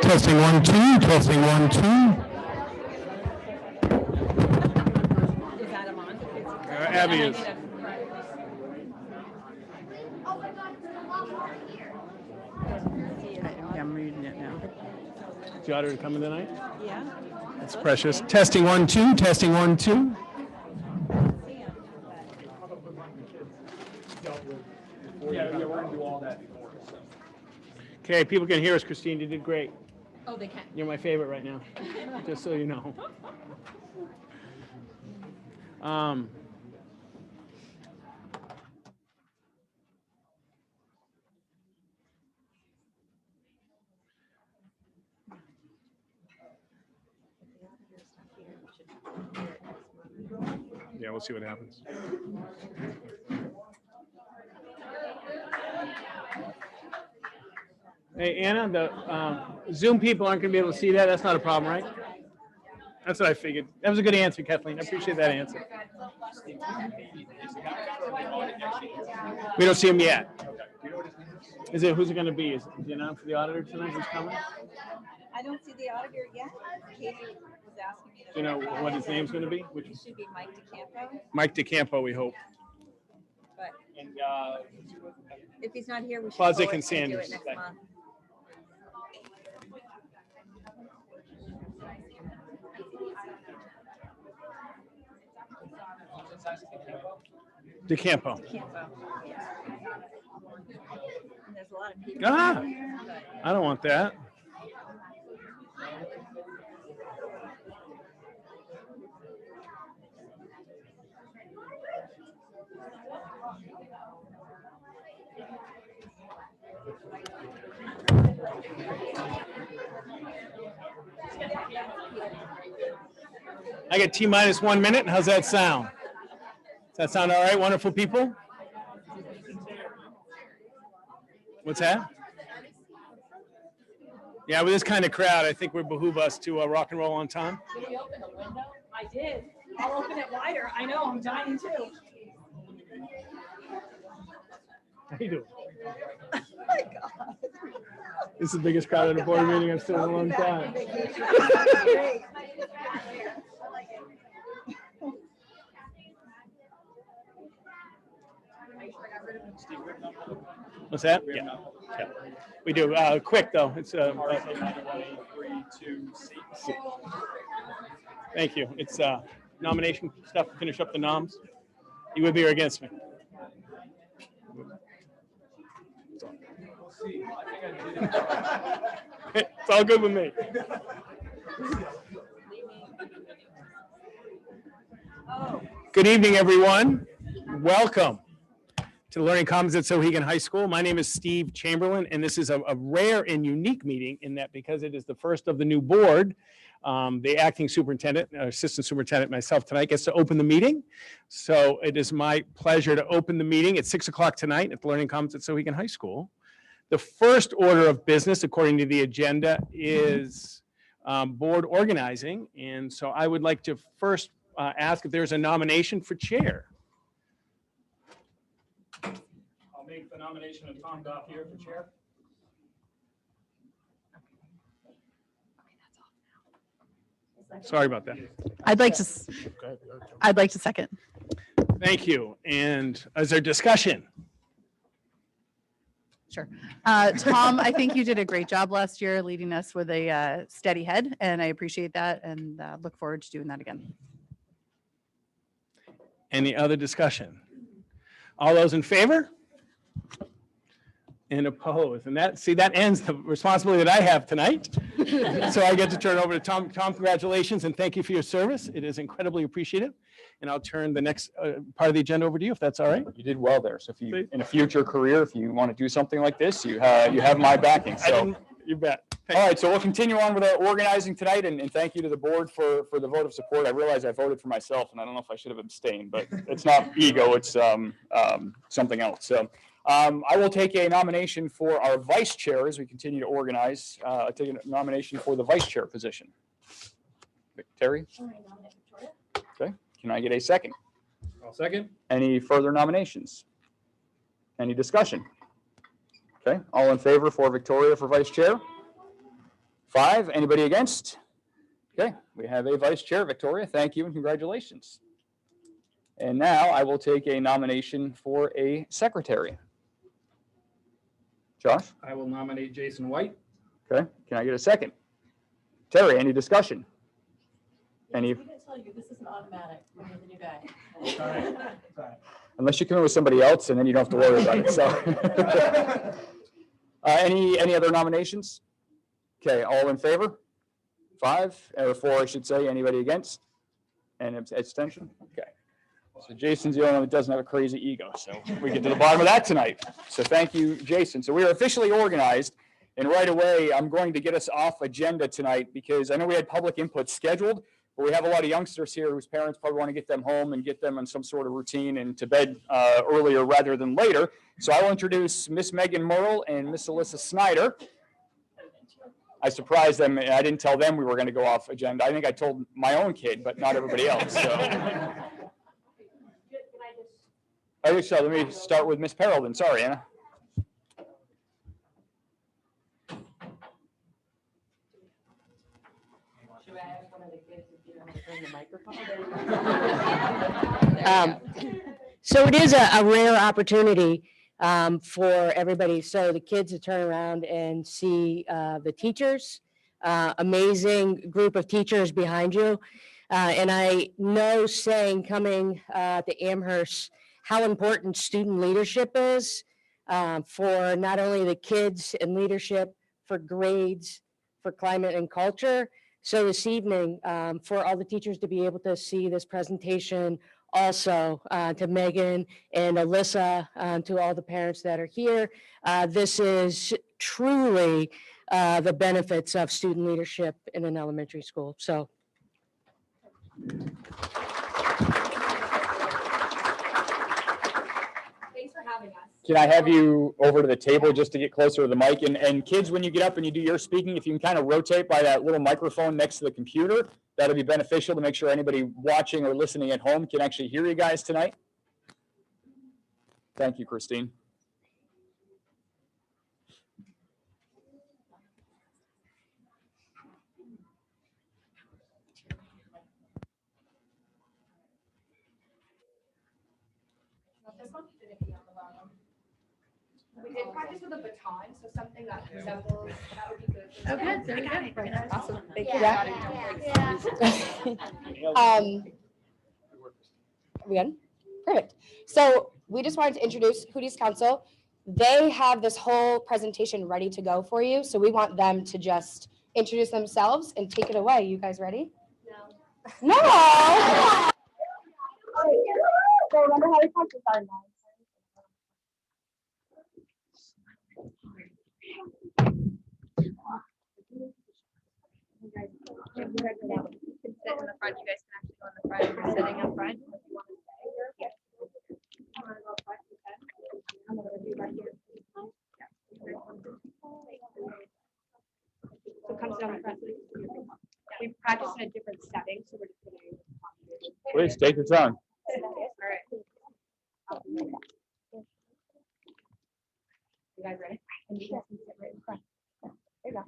Testing 1 2. Testing 1 2. Is Adam on? Abby is. I'm reading it now. Is the auditor coming tonight? Yeah. That's precious. Testing 1 2. Testing 1 2. Yeah, we're going to do all that before. So. Okay, people can hear us. Christine, you did great. Oh, they can. You're my favorite right now, just so you know. Yeah, we'll see what happens. Hey, Anna, the Zoom people aren't going to be able to see that. That's not a problem, right? That's what I figured. That was a good answer, Kathleen. I appreciate that answer. We don't see him yet. Is it, who's it going to be? Is it announced for the auditor tonight? Who's coming? I don't see the auditor yet. Katie was asking me to. Do you know what his name's going to be? Which It should be Mike DeCampo. Mike DeCampo, we hope. But And if he's not here, we should Plazek go and do Sanders. it next month. DeCampo. DeCampo. Yeah. And there's a lot of people. Ah, here, but I don't want that. I get T-minus 1 minute. How's that sound? Does that sound all right, wonderful people? What's that? Yeah, with this kind of crowd, I think we behoove us to rock and roll on time. Did we open the window? I did. I'll open it wider. I know, I'm dying too. How you doing? oh my God. This is the biggest crowd at a board meeting I've seen in a long time. Great. What's that? Yeah. Yeah. We do. Quick though. It's Thank you. It's nomination stuff to finish up the noms. You with me or against me? It's all good with me. Good evening, everyone. Welcome to the Learning Commons at Sohegan High School. My name is Steve Chamberlain, and this is a rare and unique meeting in that because it is the first of the new board, the acting superintendent, assistant superintendent, myself tonight gets to open the meeting. So it is my pleasure to open the meeting at 6 o'clock tonight at the Learning Commons at Sohegan High School. The first order of business, according to the agenda, is board organizing. And so I would like to first ask if there's a nomination for chair. I'll make the nomination of Tom Goff here for chair. Sorry about that. I'd like to second. Thank you. And is there discussion? Sure. Tom, I think you did a great job last year leading us with a steady head, and I appreciate that and look forward to doing that again. Any other discussion? All those in favor? And opposed? And that ends the responsibility that I have tonight. So I get to turn over to Tom. Tom, congratulations and thank you for your service. It is incredibly appreciative. And I'll turn the next part of the agenda over to you, if that's all right. You did well there. So if you, in a future career, if you want to do something like this, you have my backing. So you bet. All right, so we'll continue on with our organizing tonight, and thank you to the board for the vote of support. I realize I voted for myself, and I don't know if I should have abstained, but it's not ego, it's something else. So I will take a nomination for our vice chair as we continue to organize. I'll take a nomination for the vice chair position. Terry? Okay, can I get a second? I'll second. Any further nominations? Any discussion? Okay, all in favor for Victoria for vice chair? 5, anybody against? Okay, we have a vice chair, Victoria. Thank you and congratulations. And now I will take a nomination for a secretary. Josh? I will nominate Jason White. Okay, can I get a second? Terry, any discussion? Any, We didn't tell you, this isn't automatic. You're the new guy. unless you come in with somebody else and then you don't have to worry about it, so. Any other nominations? Okay, all in favor? 5, or 4, I should say. Anybody against? And abstention? Okay. So Jason's the only one that doesn't have a crazy ego, so we get to the bottom of that tonight. So thank you, Jason. So we are officially organized, and right away, I'm going to get us off agenda tonight because I know we had public input scheduled, but we have a lot of youngsters here whose parents probably want to get them home and get them on some sort of routine and to bed earlier rather than later. So I will introduce Miss Megan Merle and Miss Alyssa Snyder. I surprised them. I didn't tell them we were going to go off agenda. I think I told my own kid, but not everybody else. So. Okay, so let me start with Miss Peril then. Sorry, Anna. Should I ask one of the kids if you want to bring the microphone? So it is a rare opportunity for everybody. So the kids to turn around and see the teachers, amazing group of teachers behind you. And I know saying coming to Amherst, how important student leadership is for not only the kids and leadership, for grades, for climate and culture. So this evening, for all the teachers to be able to see this presentation, also to Megan and Alyssa, to all the parents that are here, this is truly the benefits of student leadership in an elementary school. So. Thanks for having us. Can I have you over to the table just to get closer to the mic? And kids, when you get up and you do your speaking, if you can kind of rotate by that little microphone next to the computer, that'll be beneficial to make sure anybody watching or listening at home can actually hear you guys tonight. Thank you, Christine. This one? We did practice with a baton, so something that resembles, that would be good. Oh, good. There we go. Awesome. Thank you. Are we good? Perfect. So we just wanted to introduce Hootie's Council. They have this whole presentation ready to go for you. So we want them to just introduce themselves and take it away. You guys ready? No. No. So remember how we talked about that? You can sit in the front. You guys can actually go in the front. If you're sitting up front. If you want to stay here. Yeah. I'm gonna go front. You can. I'm gonna be right here. So come sit on the front. We practice in a different setting, so we're just gonna. Please take your time. All right. You guys ready? And you guys can sit right in front. There you go.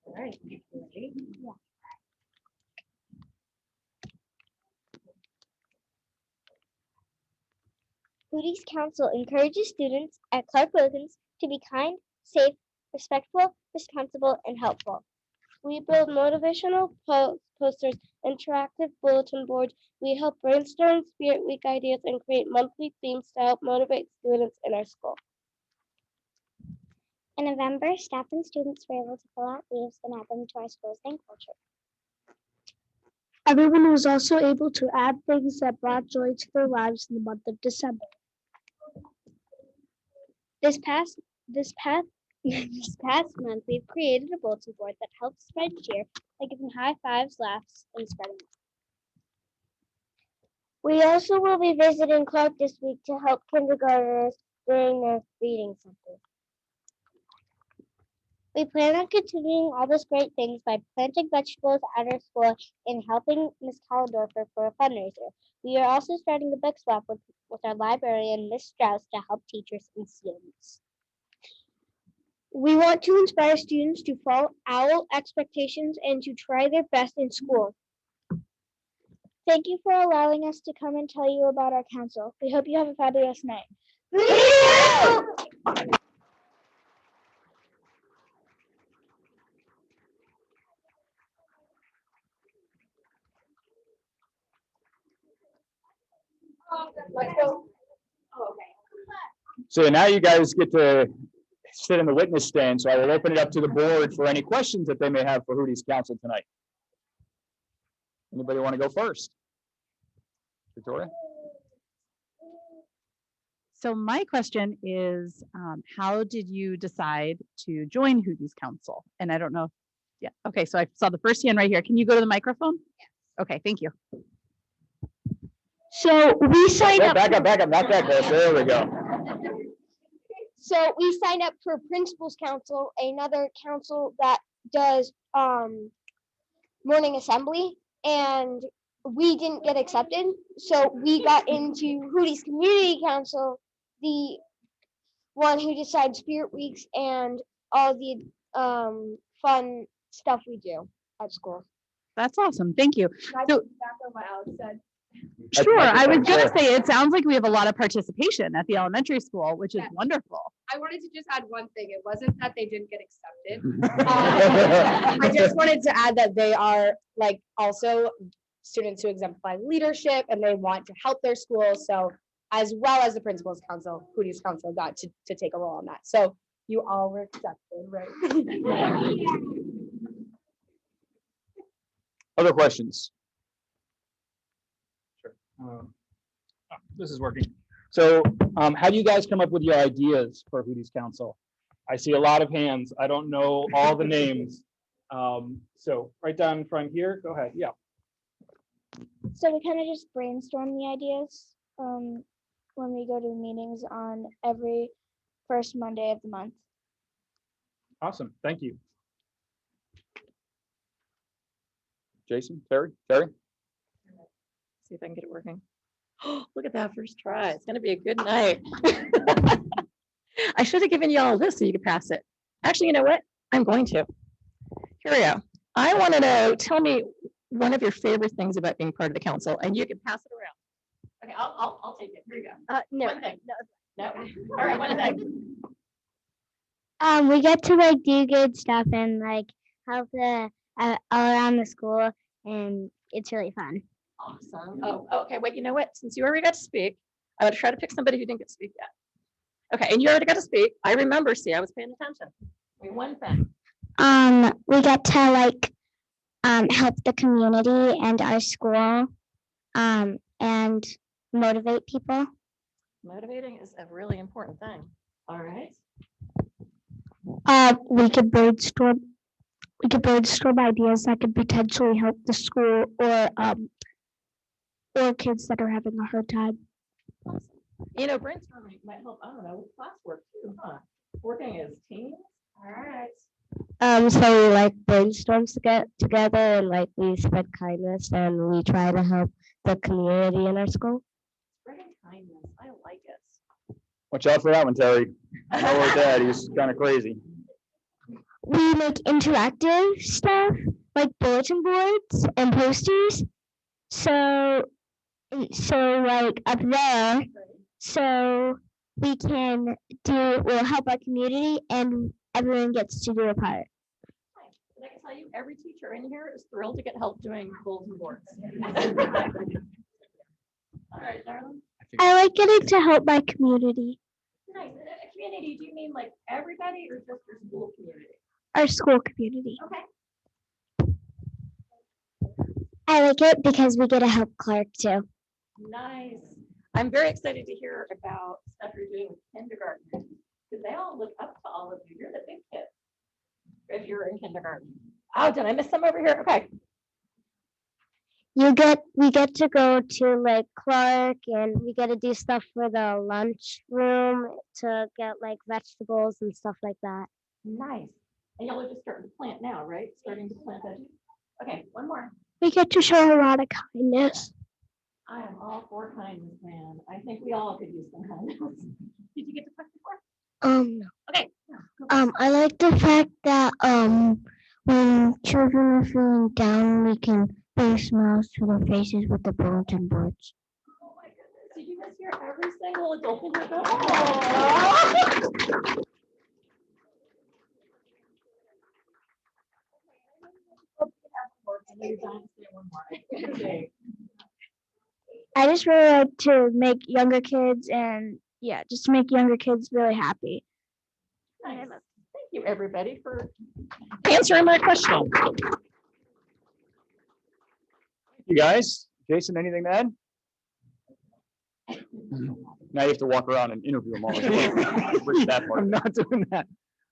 All right, you ready? Yeah. Hootie's Council encourages students at Clark Wilkins to be kind, safe, respectful, responsible, and helpful. We build motivational posters, interactive bulletin boards. We help brainstorm Spirit Week ideas and create monthly themes to help motivate students in our school. In November, staff and students were able to fill out leaves and add them to our school's thank culture. Everyone was also able to add things that brought joy to their lives in the month of December. This past month, we've created a bulletin board that helps spread cheer by giving high fives, laughs, and spreading. We also will be visiting Clark this week to help kindergartners during their reading center. We plan on continuing all these great things by planting vegetables at our school and helping Miss Callendorfer for a fundraiser. We are also starting a book swap with our librarian, Miss Strauss, to help teachers and students. We want to inspire students to follow our expectations and to try their best in school. Thank you for allowing us to come and tell you about our council. We hope you have a fabulous night. So now you guys get to sit in the witness stand. So I will open it up to the board for any questions that they may have for Hootie's council tonight. Anybody want to go first? Victoria? So my question is, how did you decide to join Hootie's Council? And I don't know. Yeah. Okay. So I saw the first hand right here. Can you go to the microphone? Yes. Okay. Thank you. So we signed Yeah, up. back up, not that close. There we go. So we signed up for Principals Council, another council that does morning assembly, and we didn't get accepted. So we got into Hootie's Community Council, the one who decides Spirit Weeks and all the fun stuff we do at school. That's awesome. Thank you. So, what Alex said. sure. I was going Sure. to say, it sounds like we have a lot of participation at the elementary school, which is wonderful. I wanted to just add one thing. It wasn't that they didn't get accepted. I just wanted to add that they are like also students who exemplify leadership and they want to help their school. So as well as the Principals Council, Hootie's Council got to take a role on that. So you all were accepted, right? Other questions? This is working. So how do you guys come up with your ideas for Hootie's Council? I see a lot of hands. I don't know all the names. So right down in front here, go ahead. Yeah. So we kind of just brainstorm the ideas when we go to meetings on every first Monday of the month. Awesome. Thank you. Jason, Terry? See if I can get it working. Look at that first try. It's gonna be a good night. I should have given you all this so you could pass it. Actually, you know what? I'm going to. Here we go. I want to know, tell me one of your favorite things about being part of the council, and you can pass it around. Okay, I'll take it. Here you go. No. One thing. No. All right, one thing. We get to like do good stuff and like help the all around the school, and it's really fun. Awesome. Oh, okay. Wait, you know what? Since you already got to speak, I would try to pick somebody who didn't get to speak yet. Okay, and you already got to speak. I remember, see, I was paying attention. Wait, one thing. We get to like help the community and our school and motivate people. Motivating is a really important thing. All right. We could brainstorm ideas that could potentially help the school or kids that are having a hard time. Awesome. You know, brainstorming might help, I don't know, with classwork too, huh? Working as teams. All right. So we like brainstorms to get together and like we spread kindness and we try to help the community in our school. Spreading kindness. I like it. Watch out for that one, Terry. I know our dad, he's kind of crazy. We make interactive stuff like bulletin boards and posters. So like up there, so we'll help our community and everyone gets to do a part. And I can tell you, every teacher in here is thrilled to get help doing bulletin boards. All right, darling. I like getting to help my community, Nice. And a community, do you mean like everybody or just your school community? our school community. Okay. I like it because we get to help Clark too. Nice. I'm very excited to hear about stuff you're doing with kindergarten, because they all look up to all of you. You're the big kids if you're in kindergarten. Oh, did I miss some over here? Okay. We get to go to like Clark and we get to do stuff for the lunch room to get like vegetables and stuff like that. Nice. And y'all are just starting to plant now, right? Starting to plant veggies. Okay, one more. We get to show a lot of kindness. I am all for kindness, man. I think we all could use some kindness. Did you get to talk before? No. Okay. I like the fact that when children are feeling down, we can bring smiles to their faces with the bulletin boards. Oh my goodness, did you guys hear every single adult in your book? I just really like to make younger kids and just to make younger kids really happy. Nice. Thank you, everybody, for answering my question. You guys, Jason, anything to add? Now you have to walk around and interview them all. Which that part. I'm not doing that.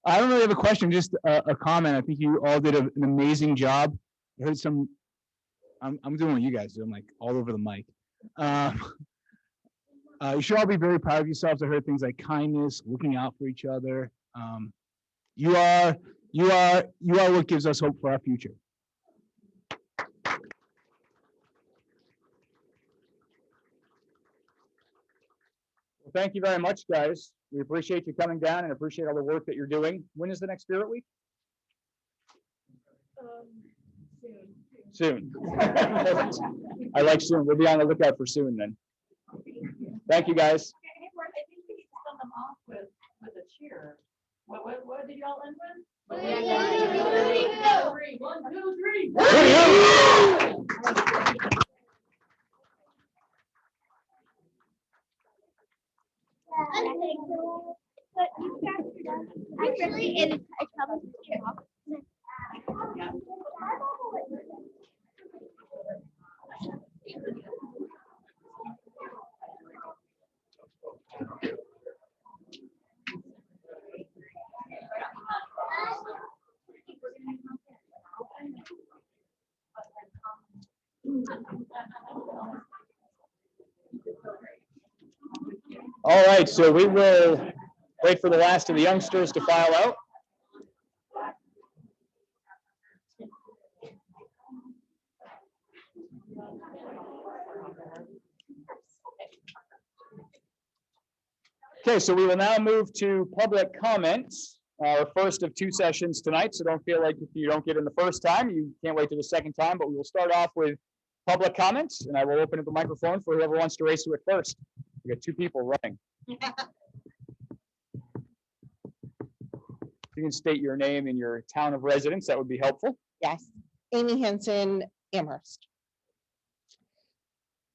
I don't really have a question, just a comment. I think you all did an amazing job. I heard some, I'm doing what you guys do. I'm like all over the mic. You should all be very proud of yourselves. I heard things like kindness, looking out for each other. You are what gives us hope for our future. Well, thank you very much, guys. We appreciate you coming down and appreciate all the work that you're doing. When is the next Spirit Week? Soon. I like soon. We'll be on the lookout for soon then. Thank you, guys. Hey, Mark, I think we need to send them off with a cheer. What did y'all end with? 1, 2, 3. Actually, it's All right, so we will wait for the last of the youngsters to file out. Okay, so we will now move to public comments, our first of 2 sessions tonight. So don't feel like if you don't get in the first time, you can't wait to the second time, but we will start off with public comments, and I will open up the microphone for whoever wants to race to it first. We got 2 people running. You can state your name and your town of residence, that would be helpful. Yes, Amy Henson, Amherst.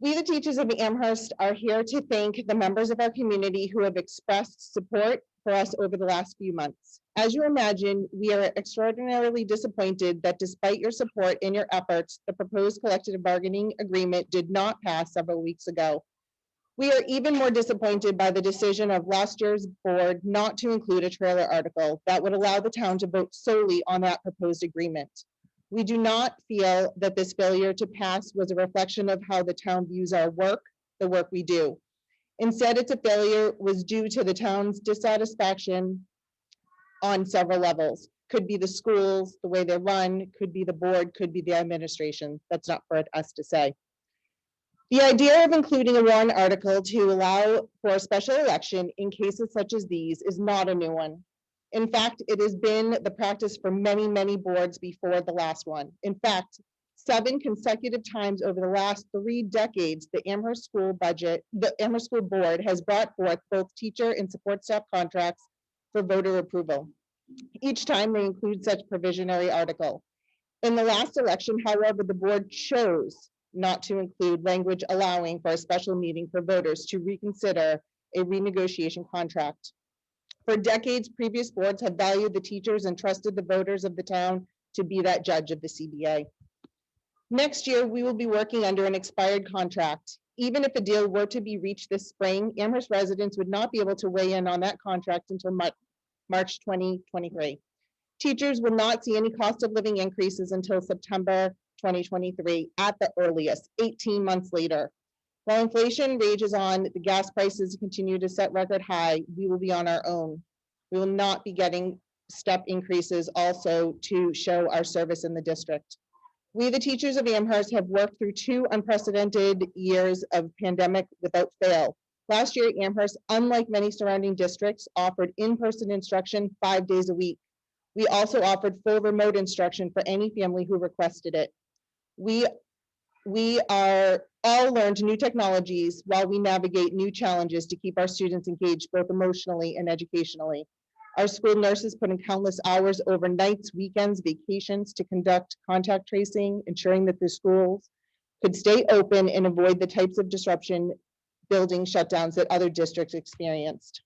We, the teachers of Amherst, are here to thank the members of our community who have expressed support for us over the last few months. As you imagine, we are extraordinarily disappointed that despite your support and your efforts, the proposed collective bargaining agreement did not pass several weeks ago. We are even more disappointed by the decision of last year's board not to include a trailer article that would allow the town to vote solely on that proposed agreement. We do not feel that this failure to pass was a reflection of how the town views our work, the work we do. Instead, its a failure was due to the town's dissatisfaction on several levels. Could be the schools, the way they're run, could be the board, could be the administration. That's not for us to say. The idea of including a warrant article to allow for a special election in cases such as these is not a new one. In fact, it has been the practice for many, many boards before the last one. In fact, 7 consecutive times over the last 3 decades, the Amherst School Board has brought forth both teacher and support staff contracts for voter approval. Each time they include such provisionary article. In the last election, however, the board chose not to include language allowing for a special meeting for voters to reconsider a renegotiation contract. For decades, previous boards have valued the teachers and trusted the voters of the town to be that judge of the CBA. Next year, we will be working under an expired contract. Even if a deal were to be reached this spring, Amherst residents would not be able to weigh in on that contract until March 2023. Teachers will not see any cost of living increases until September 2023 at the earliest, 18 months later. While inflation rages on, the gas prices continue to set record high, we will be on our own. We will not be getting step increases also to show our service in the district. We, the teachers of Amherst, have worked through 2 unprecedented years of pandemic without fail. Last year, Amherst, unlike many surrounding districts, offered in-person instruction 5 days a week. We also offered full remote instruction for any family who requested it. We are all learned new technologies while we navigate new challenges to keep our students engaged both emotionally and educationally. Our school nurses put in countless hours, overnights, weekends, vacations to conduct contact tracing, ensuring that the schools could stay open and avoid the types of disruption, building shutdowns that other districts experienced.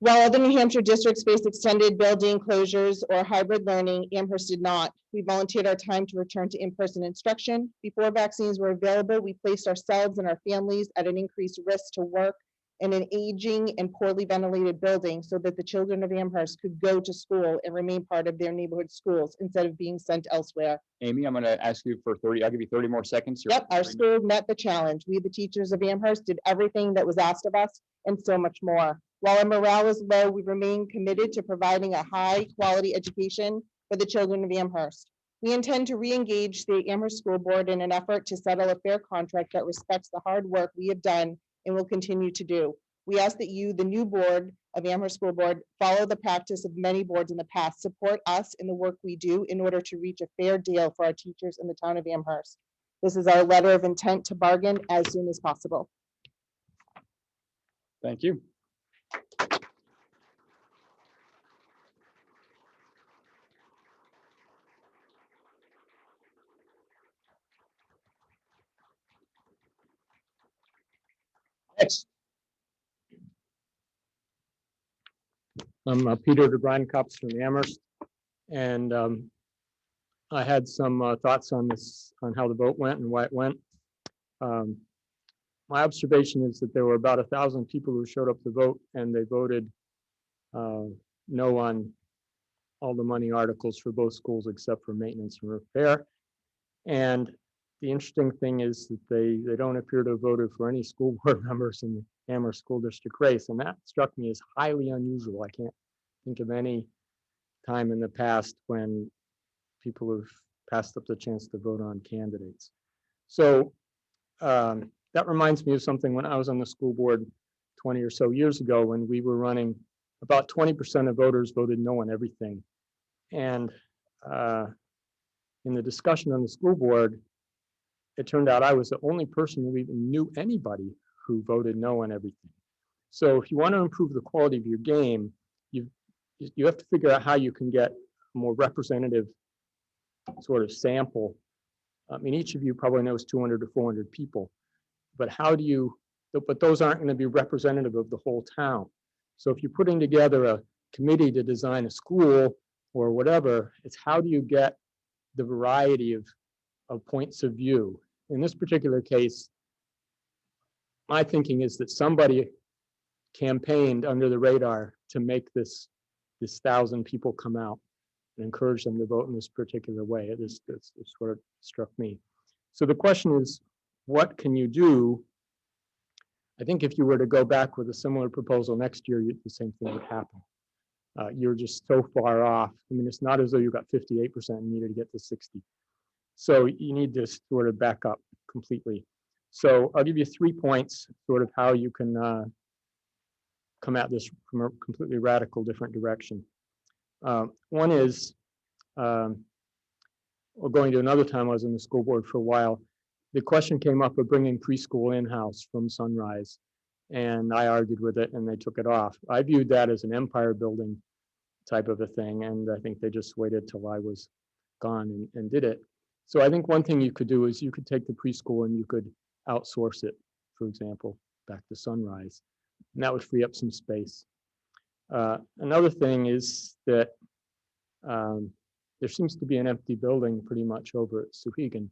While other New Hampshire districts faced extended building closures or hybrid learning, Amherst did not. We volunteered our time to return to in-person instruction. Before vaccines were available, we placed ourselves and our families at an increased risk to work in an aging and poorly ventilated building so that the children of Amherst could go to school and remain part of their neighborhood schools instead of being sent elsewhere. Amy, I'm going to ask you for 30, I'll give you 30 more seconds. Yep, our school met the challenge. We, the teachers of Amherst, did everything that was asked of us and so much more. While our morale is low, we remain committed to providing a high-quality education for the children of Amherst. We intend to re-engage the Amherst School Board in an effort to settle a fair contract that respects the hard work we have done and will continue to do. We ask that you, the new board of Amherst School Board, follow the practice of many boards in the past, support us in the work we do in order to reach a fair deal for our teachers in the town of Amherst. This is our letter of intent to bargain as soon as possible. Thank you. Next. I'm Peter DeBrienkops from Amherst, and I had some thoughts on this, on how the vote went and why it went. My observation is that there were about 1,000 people who showed up to vote, and they voted no on all the money articles for both schools except for maintenance and repair. And the interesting thing is that they don't appear to have voted for any school board members in the Amherst School District race, and that struck me as highly unusual. I can't think of any time in the past when people have passed up the chance to vote on candidates. So that reminds me of something when I was on the school board 20 or so years ago, when we were running, about 20% of voters voted no on everything. And in the discussion on the school board, it turned out I was the only person who even knew anybody who voted no on everything. So if you want to improve the quality of your game, you have to figure out how you can get a more representative sort of sample. I mean, each of you probably knows 200 to 400 people, but how do you, but those aren't going to be representative of the whole town. So if you're putting together a committee to design a school or whatever, it's how do you get the variety of points of view. In this particular case, my thinking is that somebody campaigned under the radar to make this 1,000 people come out and encourage them to vote in this particular way. It sort of struck me. So the question is, what can you do? I think if you were to go back with a similar proposal next year, the same thing would happen. You're just so far off. I mean, it's not as though you got 58% and needed to get to 60. So you need to sort of back up completely. So I'll give you 3 points, sort of how you can come at this from a completely radical different direction. One is, well, going to another time I was in the school board for a while, the question came up of bringing preschool in-house from Sunrise, and I argued with it and they took it off. I viewed that as an empire building type of a thing, and I think they just waited till I was gone and did it. So I think one thing you could do is you could take the preschool and you could outsource it, for example, back to Sunrise, and that would free up some space. Another thing is that there seems to be an empty building pretty much over at Souhegan,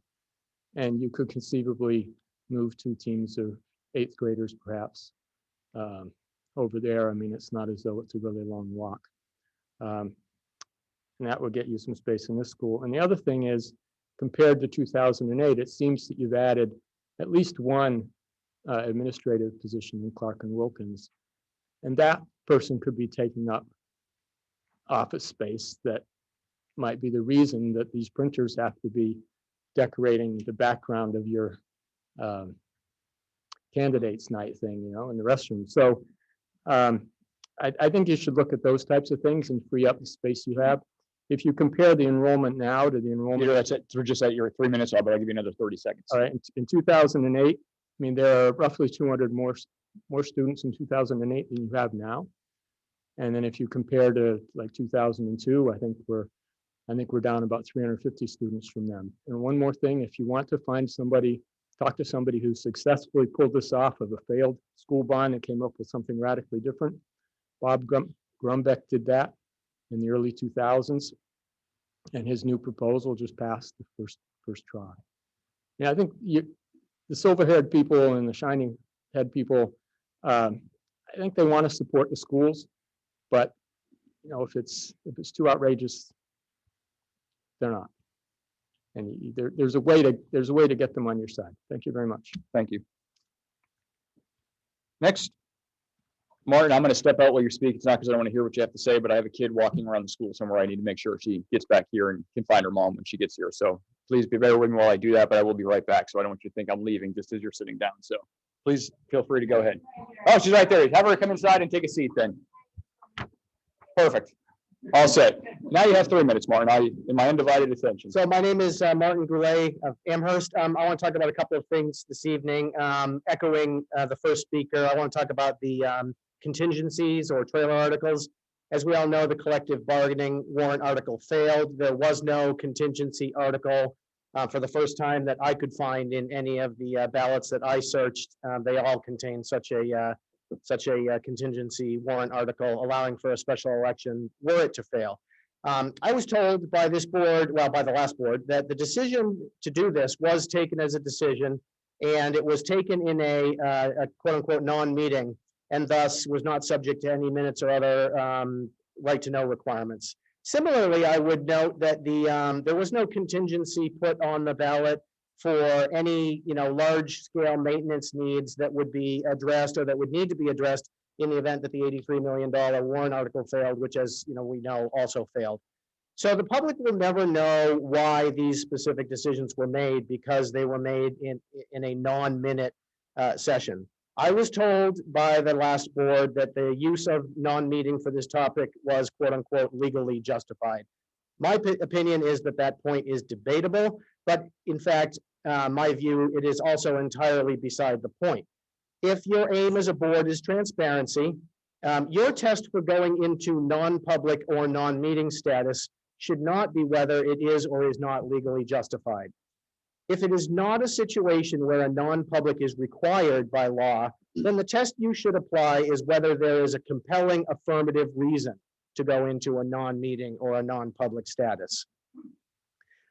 and you could conceivably move 2 teams of 8th graders perhaps over there. I mean, it's not as though it's a really long walk. And that would get you some space in this school. And the other thing is, compared to 2008, it seems that you've added at least 1 administrative position in Clark and Wilkins. And that person could be taking up office space that might be the reason that these printers have to be decorating the background of your candidates night thing, you know, in the restroom. So I think you should look at those types of things and free up the space you have. If you compare the enrollment now to the enrollment. Peter, that's it. We're just at your 3 minutes, but I'll give you another 30 seconds. All right, in 2008, I mean, there are roughly 200 more students in 2008 than you have now. And then if you compare to like 2002, I think we're down about 350 students from them. And one more thing, if you want to find somebody, talk to somebody who successfully pulled this off of a failed school bond and came up with something radically different. Bob Grumbeck did that in the early 2000s, and his new proposal just passed the first try. Yeah, I think the silver-haired people and the shiny head people, I think they want to support the schools, but you know, if it's too outrageous, they're not. And there's a way to get them on your side. Thank you very much. Thank you. Next. Martin, I'm going to step out while you're speaking. It's not because I don't want to hear what you have to say, but I have a kid walking around the school somewhere. I need to make sure she gets back here and can find her mom when she gets here. So please bear with me while I do that, but I will be right back. So I don't want you to think I'm leaving just as you're sitting down. So please feel free to go ahead. Oh, she's right there. Have her come inside and take a seat then. Perfect. All set. Now you have 3 minutes, Martin. In my undivided attention. So my name is Martin Goulet of Amherst. I want to talk about a couple of things this evening. Echoing the first speaker, I want to talk about the contingencies or trailer articles. As we all know, the collective bargaining warrant article failed. There was no contingency article for the first time that I could find in any of the ballots that I searched. They all contain such a contingency warrant article allowing for a special election were it to fail. I was told by this board, well, by the last board, that the decision to do this was taken as a decision, and it was taken in a quote unquote non-meeting, and thus was not subject to any minutes or other right to know requirements. Similarly, I would note that there was no contingency put on the ballot for any large scale maintenance needs that would be addressed or that would need to be addressed in the event that the $83 million warrant article failed, which, as we know, also failed. So the public will never know why these specific decisions were made because they were made in a non-minute session. I was told by the last board that the use of non-meeting for this topic was quote unquote legally justified. My opinion is that that point is debatable, but in fact, my view, it is also entirely beside the point. If your aim as a board is transparency, your test for going into non-public or non-meeting status should not be whether it is or is not legally justified. If it is not a situation where a non-public is required by law, then the test you should apply is whether there is a compelling affirmative reason to go into a non-meeting or a non-public status.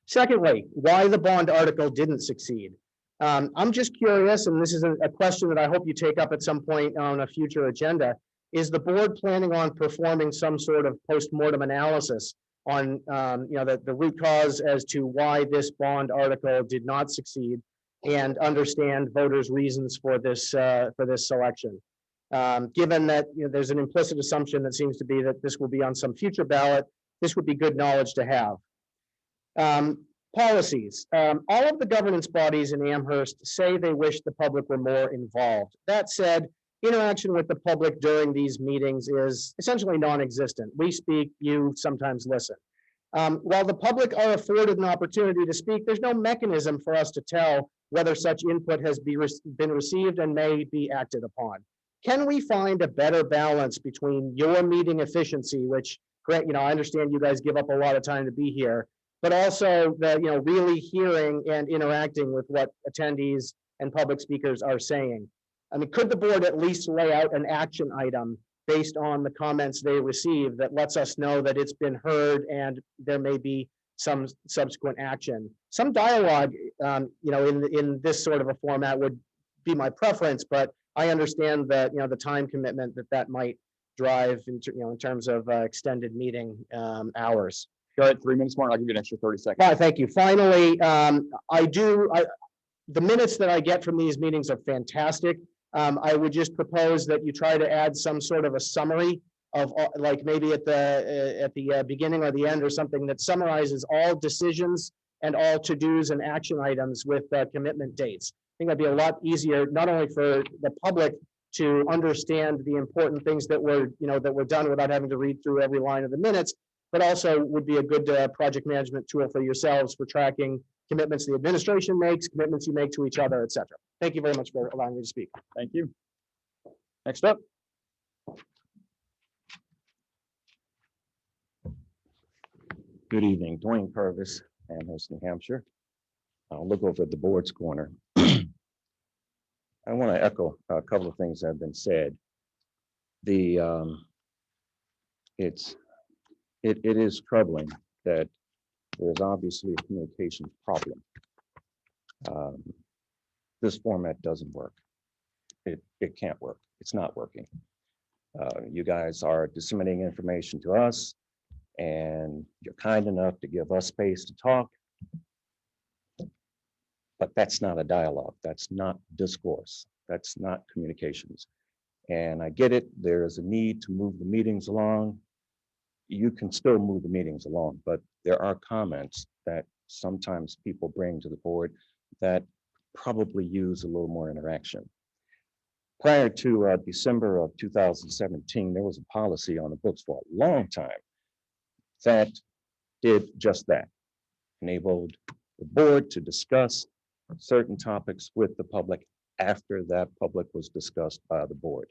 Secondly, why the bond article didn't succeed. I'm just curious, and this is a question that I hope you take up at some point on a future agenda. Is the board planning on performing some sort of post-mortem analysis on the root cause as to why this bond article did not succeed, and understand voters' reasons for this selection? Given that there's an implicit assumption that seems to be that this will be on some future ballot, this would be good knowledge to have. Policies. All of the governance bodies in Amherst say they wish the public were more involved. That said, interaction with the public during these meetings is essentially non-existent. We speak, you sometimes listen. While the public are afforded an opportunity to speak, there's no mechanism for us to tell whether such input has been received and may be acted upon. Can we find a better balance between your meeting efficiency, which, I understand you guys give up a lot of time to be here, but also the, really hearing and interacting with what attendees and public speakers are saying? I mean, could the board at least lay out an action item based on the comments they receive that lets us know that it's been heard and there may be some subsequent action? Some dialogue, in this sort of a format would be my preference, but I understand that, the time commitment that might drive in terms of extended meeting hours. Go ahead, 3 minutes more. I'll give you an extra 30 seconds. Well, thank you. Finally, the minutes that I get from these meetings are fantastic. I would just propose that you try to add some sort of a summary of like maybe at the beginning or the end or something that summarizes all decisions and all to-dos and action items with commitment dates. I think that'd be a lot easier, not only for the public to understand the important things that were, that were done without having to read through every line of the minutes, but also would be a good project management tool for yourselves for tracking commitments the administration makes, commitments you make to each other, et cetera. Thank you very much for allowing me to speak. Thank you. Next up. Good evening, Dwayne Purvis, Amherst, New Hampshire. I'll look over at the board's corner. I want to echo a couple of things that have been said. It is troubling that there's obviously a communication problem. This format doesn't work. It can't work. It's not working. You guys are disseminating information to us, and you're kind enough to give us space to talk. But that's not a dialogue. That's not discourse. That's not communications. And I get it. There is a need to move the meetings along. You can still move the meetings along, but there are comments that sometimes people bring to the board that probably use a little more interaction. Prior to December of 2017, there was a policy on the books for a long time that did just that, enabled the board to discuss certain topics with the public after that public was discussed by the board.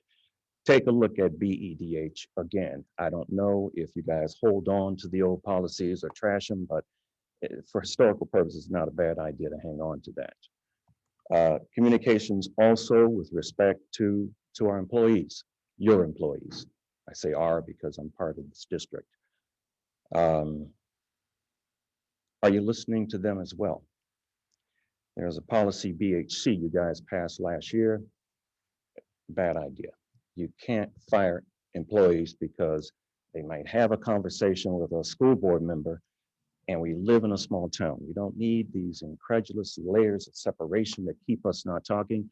Take a look at BEDH again. I don't know if you guys hold on to the old policies or trash them, but for historical purposes, it's not a bad idea to hang on to that. Communications also with respect to our employees, your employees. I say our because I'm part of this district. Are you listening to them as well? There's a policy BHC you guys passed last year. Bad idea. You can't fire employees because they might have a conversation with a school board member, and we live in a small town. We don't need these incredulous layers of separation that keep us not talking,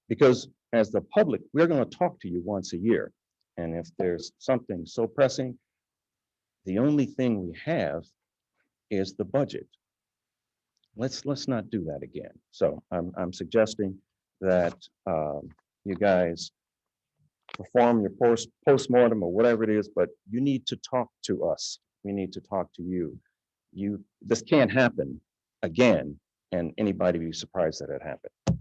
because as the public, we're going to talk to you once a year. And if there's something so pressing, the only thing we have is the budget. Let's not do that again. So I'm suggesting that you guys perform your post-mortem or whatever it is, but you need to talk to us. We need to talk to you. This can't happen again, and anybody be surprised that it happened.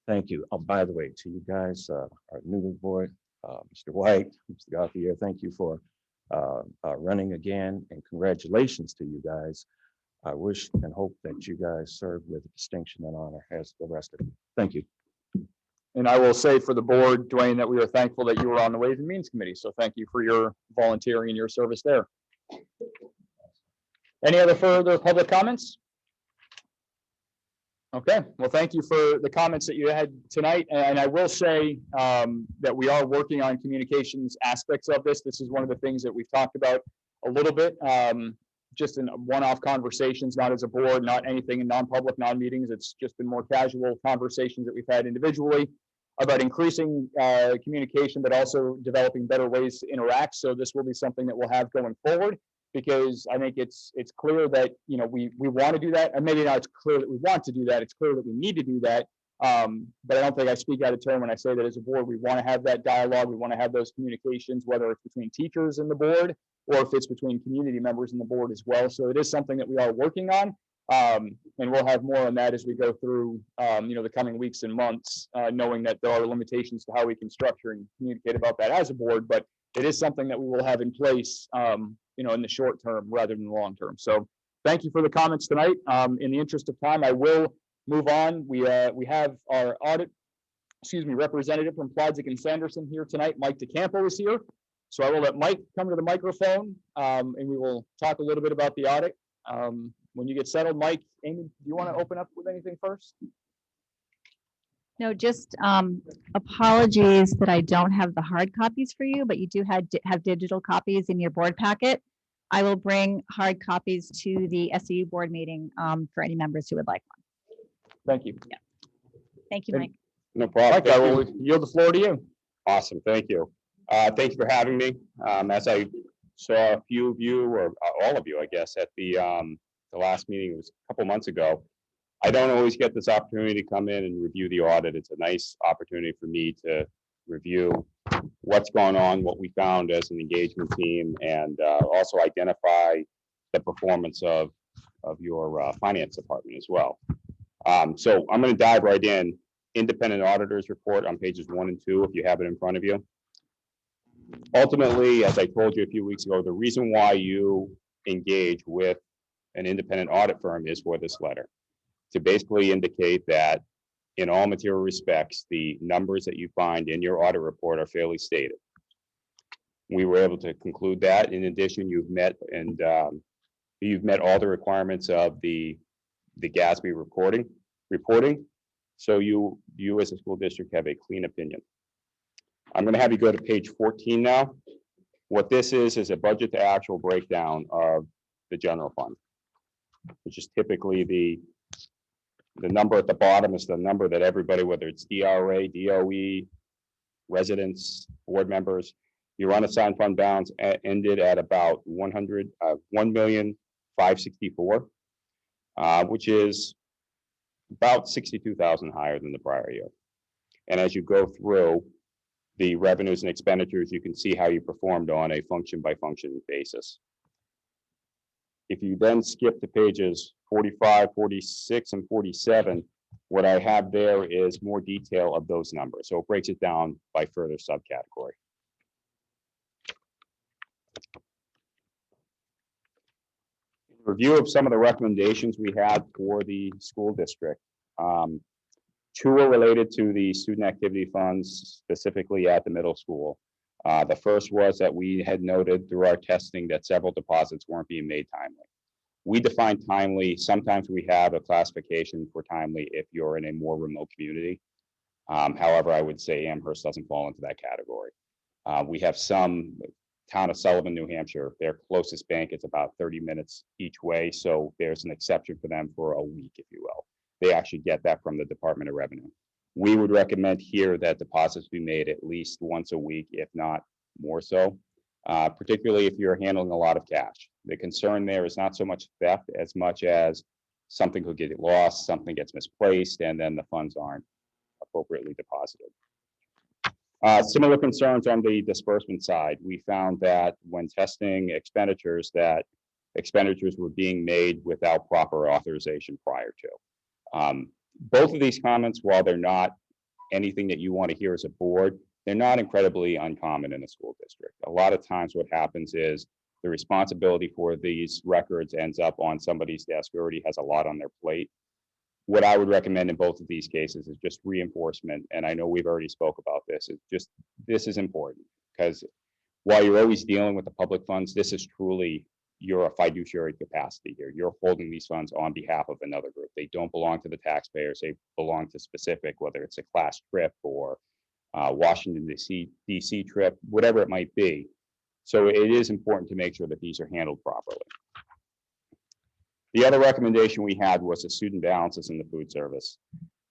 Thank you. Oh, by the way, to you guys, our new board, Mr. White, Mr. Gauthier, thank you for running again, and congratulations to you guys. I wish and hope that you guys serve with distinction and honor as the rest of you. Thank you. And I will say for the board, Dwayne, that we are thankful that you were on the Ways and Means Committee. So thank you for your volunteering and your service there. Any other further public comments? Okay, well, thank you for the comments that you had tonight. And I will say that we are working on communications aspects of this. This is one of the things that we've talked about a little bit, just in one-off conversations, not as a board, not anything in non-public, non-meetings. It's just been more casual conversations that we've had individually about increasing communication, but also developing better ways to interact. So this will be something that we'll have going forward, because I think it's clear that, you know, we want to do that. And maybe not it's clear that we want to do that. It's clear that we need to do that. But I don't think I speak out of turn when I say that as a board, we want to have that dialogue. We want to have those communications, whether it's between teachers and the board, or if it's between community members and the board as well. So it is something that we are working on. And we'll have more on that as we go through, you know, the coming weeks and months, knowing that there are limitations to how we can structure and communicate about that as a board. But it is something that we will have in place, you know, in the short term rather than the long term. So thank you for the comments tonight. In the interest of time, I will move on. We have our audit, representative from Plodzik and Sanderson here tonight. Mike DeCampo is here. So I will let Mike come to the microphone, and we will talk a little bit about the audit. When you get settled, Mike, Amy, do you want to open up with anything first? No, just apologies that I don't have the hard copies for you, but you do have digital copies in your board packet. I will bring hard copies to the SEU board meeting for any members who would like one. Thank you. Yeah. Thank you, Mike. No problem. Mike, I will yield the floor to you. Awesome. Thank you. Thank you for having me. As I saw a few of you, or all of you, I guess, at the last meeting, it was a couple months ago. I don't always get this opportunity to come in and review the audit. It's a nice opportunity for me to review what's going on, what we found as an engagement team, and also identify the performance of your finance department as well. So I'm going to dive right in. Independent auditors report on pages 1 and 2, if you have it in front of you. Ultimately, as I told you a few weeks ago, the reason why you engage with an independent audit firm is for this letter, to basically indicate that in all material respects, the numbers that you find in your audit report are fairly stated. We were able to conclude that. In addition, you've met all the requirements of the GASB reporting. So you as a school district have a clean opinion. I'm going to have you go to page 14 now. What this is a budget to actual breakdown of the general fund, which is typically the number at the bottom is the number that everybody, whether it's DRA, DOE, residents, board members, your unassigned fund balance ended at about $1,564,000, which is about 62,000 higher than the prior year. And as you go through the revenues and expenditures, you can see how you performed on a function by function basis. If you then skip to pages 45, 46, and 47, what I have there is more detail of those numbers. So it breaks it down by further subcategory. Review of some of the recommendations we had for the school district. 2 are related to the student activity funds, specifically at the middle school. The first was that we had noted through our testing that several deposits weren't being made timely. We define timely, sometimes we have a classification for timely if you're in a more remote community. However, I would say Amherst doesn't fall into that category. We have some, town of Sullivan, New Hampshire, their closest bank is about 30 minutes each way. So there's an exception for them for a week, if you will. They actually get that from the Department of Revenue. We would recommend here that deposits be made at least once a week, if not more so, particularly if you're handling a lot of cash. The concern there is not so much theft as much as something could get lost, something gets misplaced, and then the funds aren't appropriately deposited. Similar concerns on the disbursement side. We found that when testing expenditures, that expenditures were being made without proper authorization prior to. Both of these comments, while they're not anything that you want to hear as a board, they're not incredibly uncommon in a school district. A lot of times what happens is the responsibility for these records ends up on somebody's desk who already has a lot on their plate. What I would recommend in both of these cases is just reinforcement. And I know we've already spoke about this. It's just, this is important because while you're always dealing with the public funds, this is truly, you're a fiduciary capacity here. You're holding these funds on behalf of another group. They don't belong to the taxpayers. They belong to specific, whether it's a class trip or Washington DC trip, whatever it might be. So it is important to make sure that these are handled properly. The other recommendation we had was the student balances in the food service.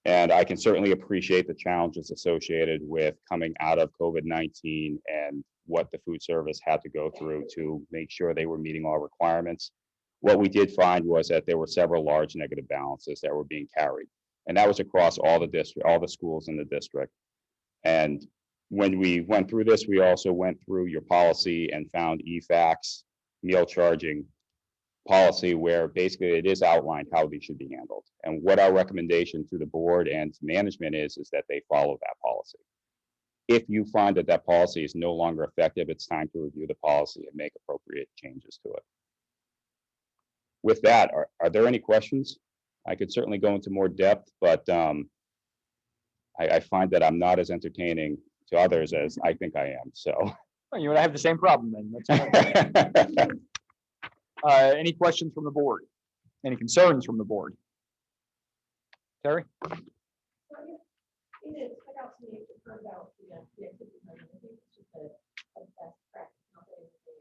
And I can certainly appreciate the challenges associated with coming out of COVID-19 and what the food service had to go through to make sure they were meeting all requirements. What we did find was that there were several large negative balances that were being carried. And that was across all the schools in the district. And when we went through this, we also went through your policy and found EFAC's meal charging policy, where basically it is outlined how these should be handled. And what our recommendation to the board and to management is that they follow that policy. If you find that that policy is no longer effective, it's time to review the policy and make appropriate changes to it. With that, are there any questions? I could certainly go into more depth, but I find that I'm not as entertaining to others as I think I am. So Well, you and I have the same problem then. That's any questions from the board? Any concerns from the board? Terry? It is, stuck out to me, it turned out, the activity plan, I think it's just a best practice, not that anything.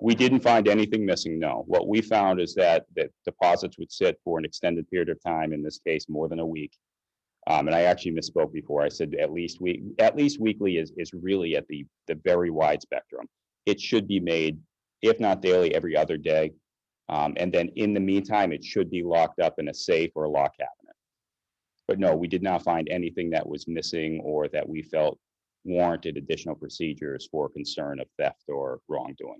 we didn't find anything missing, no. What we found is that deposits would sit for an extended period of time, in this case, more than a week. And I actually misspoke before. I said at least weekly is really at the very wide spectrum. It should be made, if not daily, every other day. And then in the meantime, it should be locked up in a safe or a lock cabinet. But no, we did not find anything that was missing or that we felt warranted additional procedures for concern of theft or wrongdoing.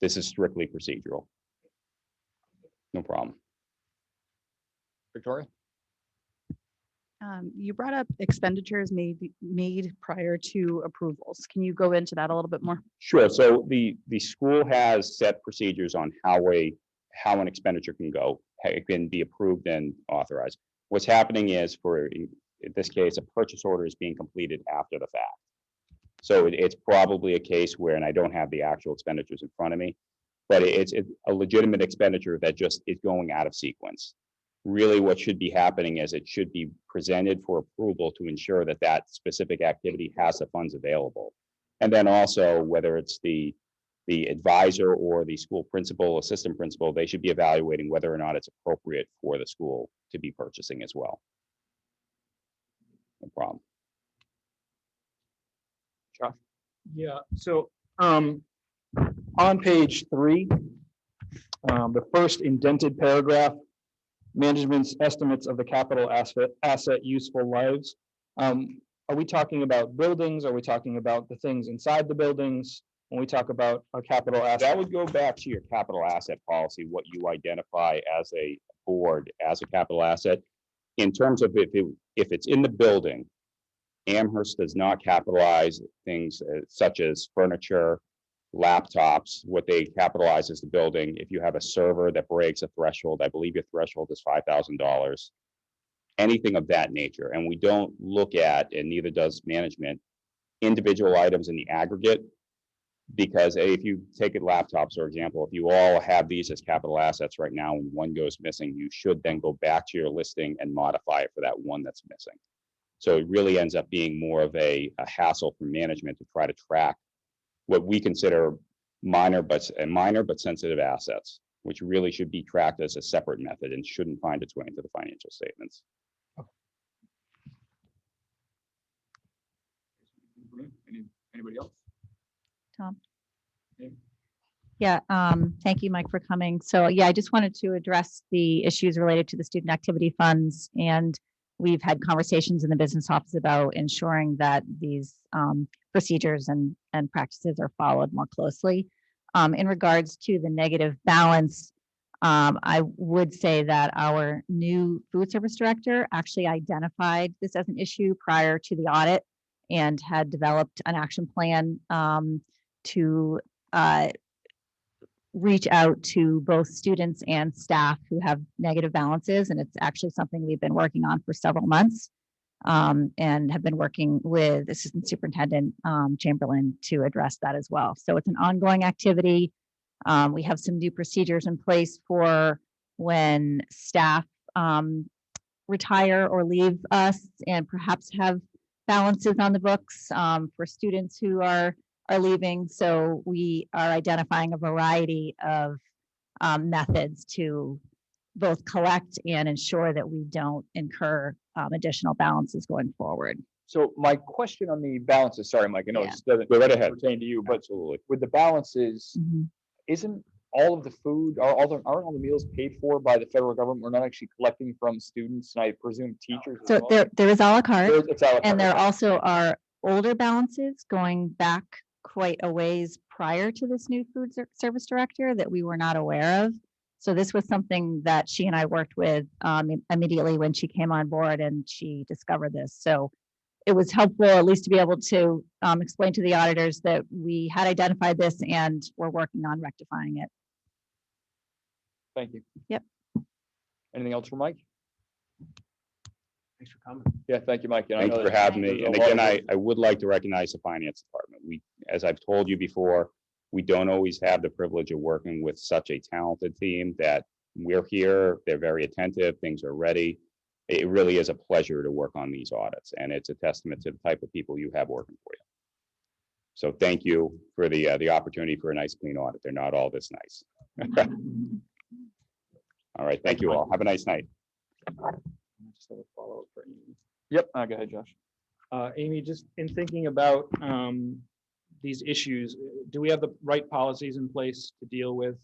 This is strictly procedural. No problem. Victoria? You brought up expenditures made prior to approvals. Can you go into that a little bit more? Sure. So the school has set procedures on how an expenditure can go. It can be approved and authorized. What's happening is, in this case, a purchase order is being completed after the fact. So it's probably a case where, and I don't have the actual expenditures in front of me, but it's a legitimate expenditure that just is going out of sequence. Really, what should be happening is it should be presented for approval to ensure that that specific activity has the funds available. And then also, whether it's the advisor or the school principal, assistant principal, they should be evaluating whether or not it's appropriate for the school to be purchasing as well. No problem. Josh? Yeah, so on page 3, the first indented paragraph, management's estimates of the capital asset useful lives. Are we talking about buildings? Are we talking about the things inside the buildings? When we talk about a capital asset, that would go back to your capital asset policy, what you identify as a board as a capital asset. In terms of if it's in the building, Amherst does not capitalize things such as furniture, laptops. What they capitalize is the building. If you have a server that breaks a threshold, I believe your threshold is $5,000, anything of that nature. And we don't look at, and neither does management, individual items in the aggregate. Because if you take it laptops, for example, if you all have these as capital assets right now and one goes missing, you should then go back to your listing and modify it for that one that's missing. So it really ends up being more of a hassle for management to try to track what we consider minor but sensitive assets, which really should be tracked as a separate method and shouldn't find its way into the financial statements. Anybody else? Tom? Okay. Yeah, thank you, Mike, for coming. So yeah, I just wanted to address the issues related to the student activity funds. And we've had conversations in the business office about ensuring that these procedures and practices are followed more closely. In regards to the negative balance, I would say that our new food service director actually identified this as an issue prior to the audit and had developed an action plan to reach out to both students and staff who have negative balances. And it's actually something we've been working on for several months and have been working with Assistant Superintendent Chamberlain to address that as well. So it's an ongoing activity. We have some new procedures in place for when staff retire or leave us and perhaps have balances on the books for students who are leaving. So we are identifying a variety of methods to both collect and ensure that we don't incur additional balances going forward. So my question on the balances, sorry, Mike, I know Yeah. this doesn't Go right ahead. pertain to you, but Absolutely. with the balances, Mhm. isn't all of the food, aren't all the meals paid for by the federal government? We're not actually collecting from students, and I presume teachers as So well? there is a la carte. It's a la carte, And there okay. also are older balances going back quite a ways prior to this new food service director that we were not aware of. So this was something that she and I worked with immediately when she came on board and she discovered this. So it was helpful at least to be able to explain to the auditors that we had identified this and we're working on rectifying it. Thank you. Yep. Anything else for Mike? thanks for coming. Yeah, thank you, Mike. And I Thank know you for that having there's me. a And lot again, of work. I would like to recognize the finance department. As I've told you before, we don't always have the privilege of working with such a talented team that we're here. They're very attentive. Things are ready. It really is a pleasure to work on these audits, and it's a testament to the type of people you have working for you. So thank you for the opportunity for a nice, clean audit. They're not all this nice. All right. Thank you all. Have a nice night. Just have a Yep, go ahead, Josh. Amy, just in thinking about these issues, do we have the right policies in place to deal with?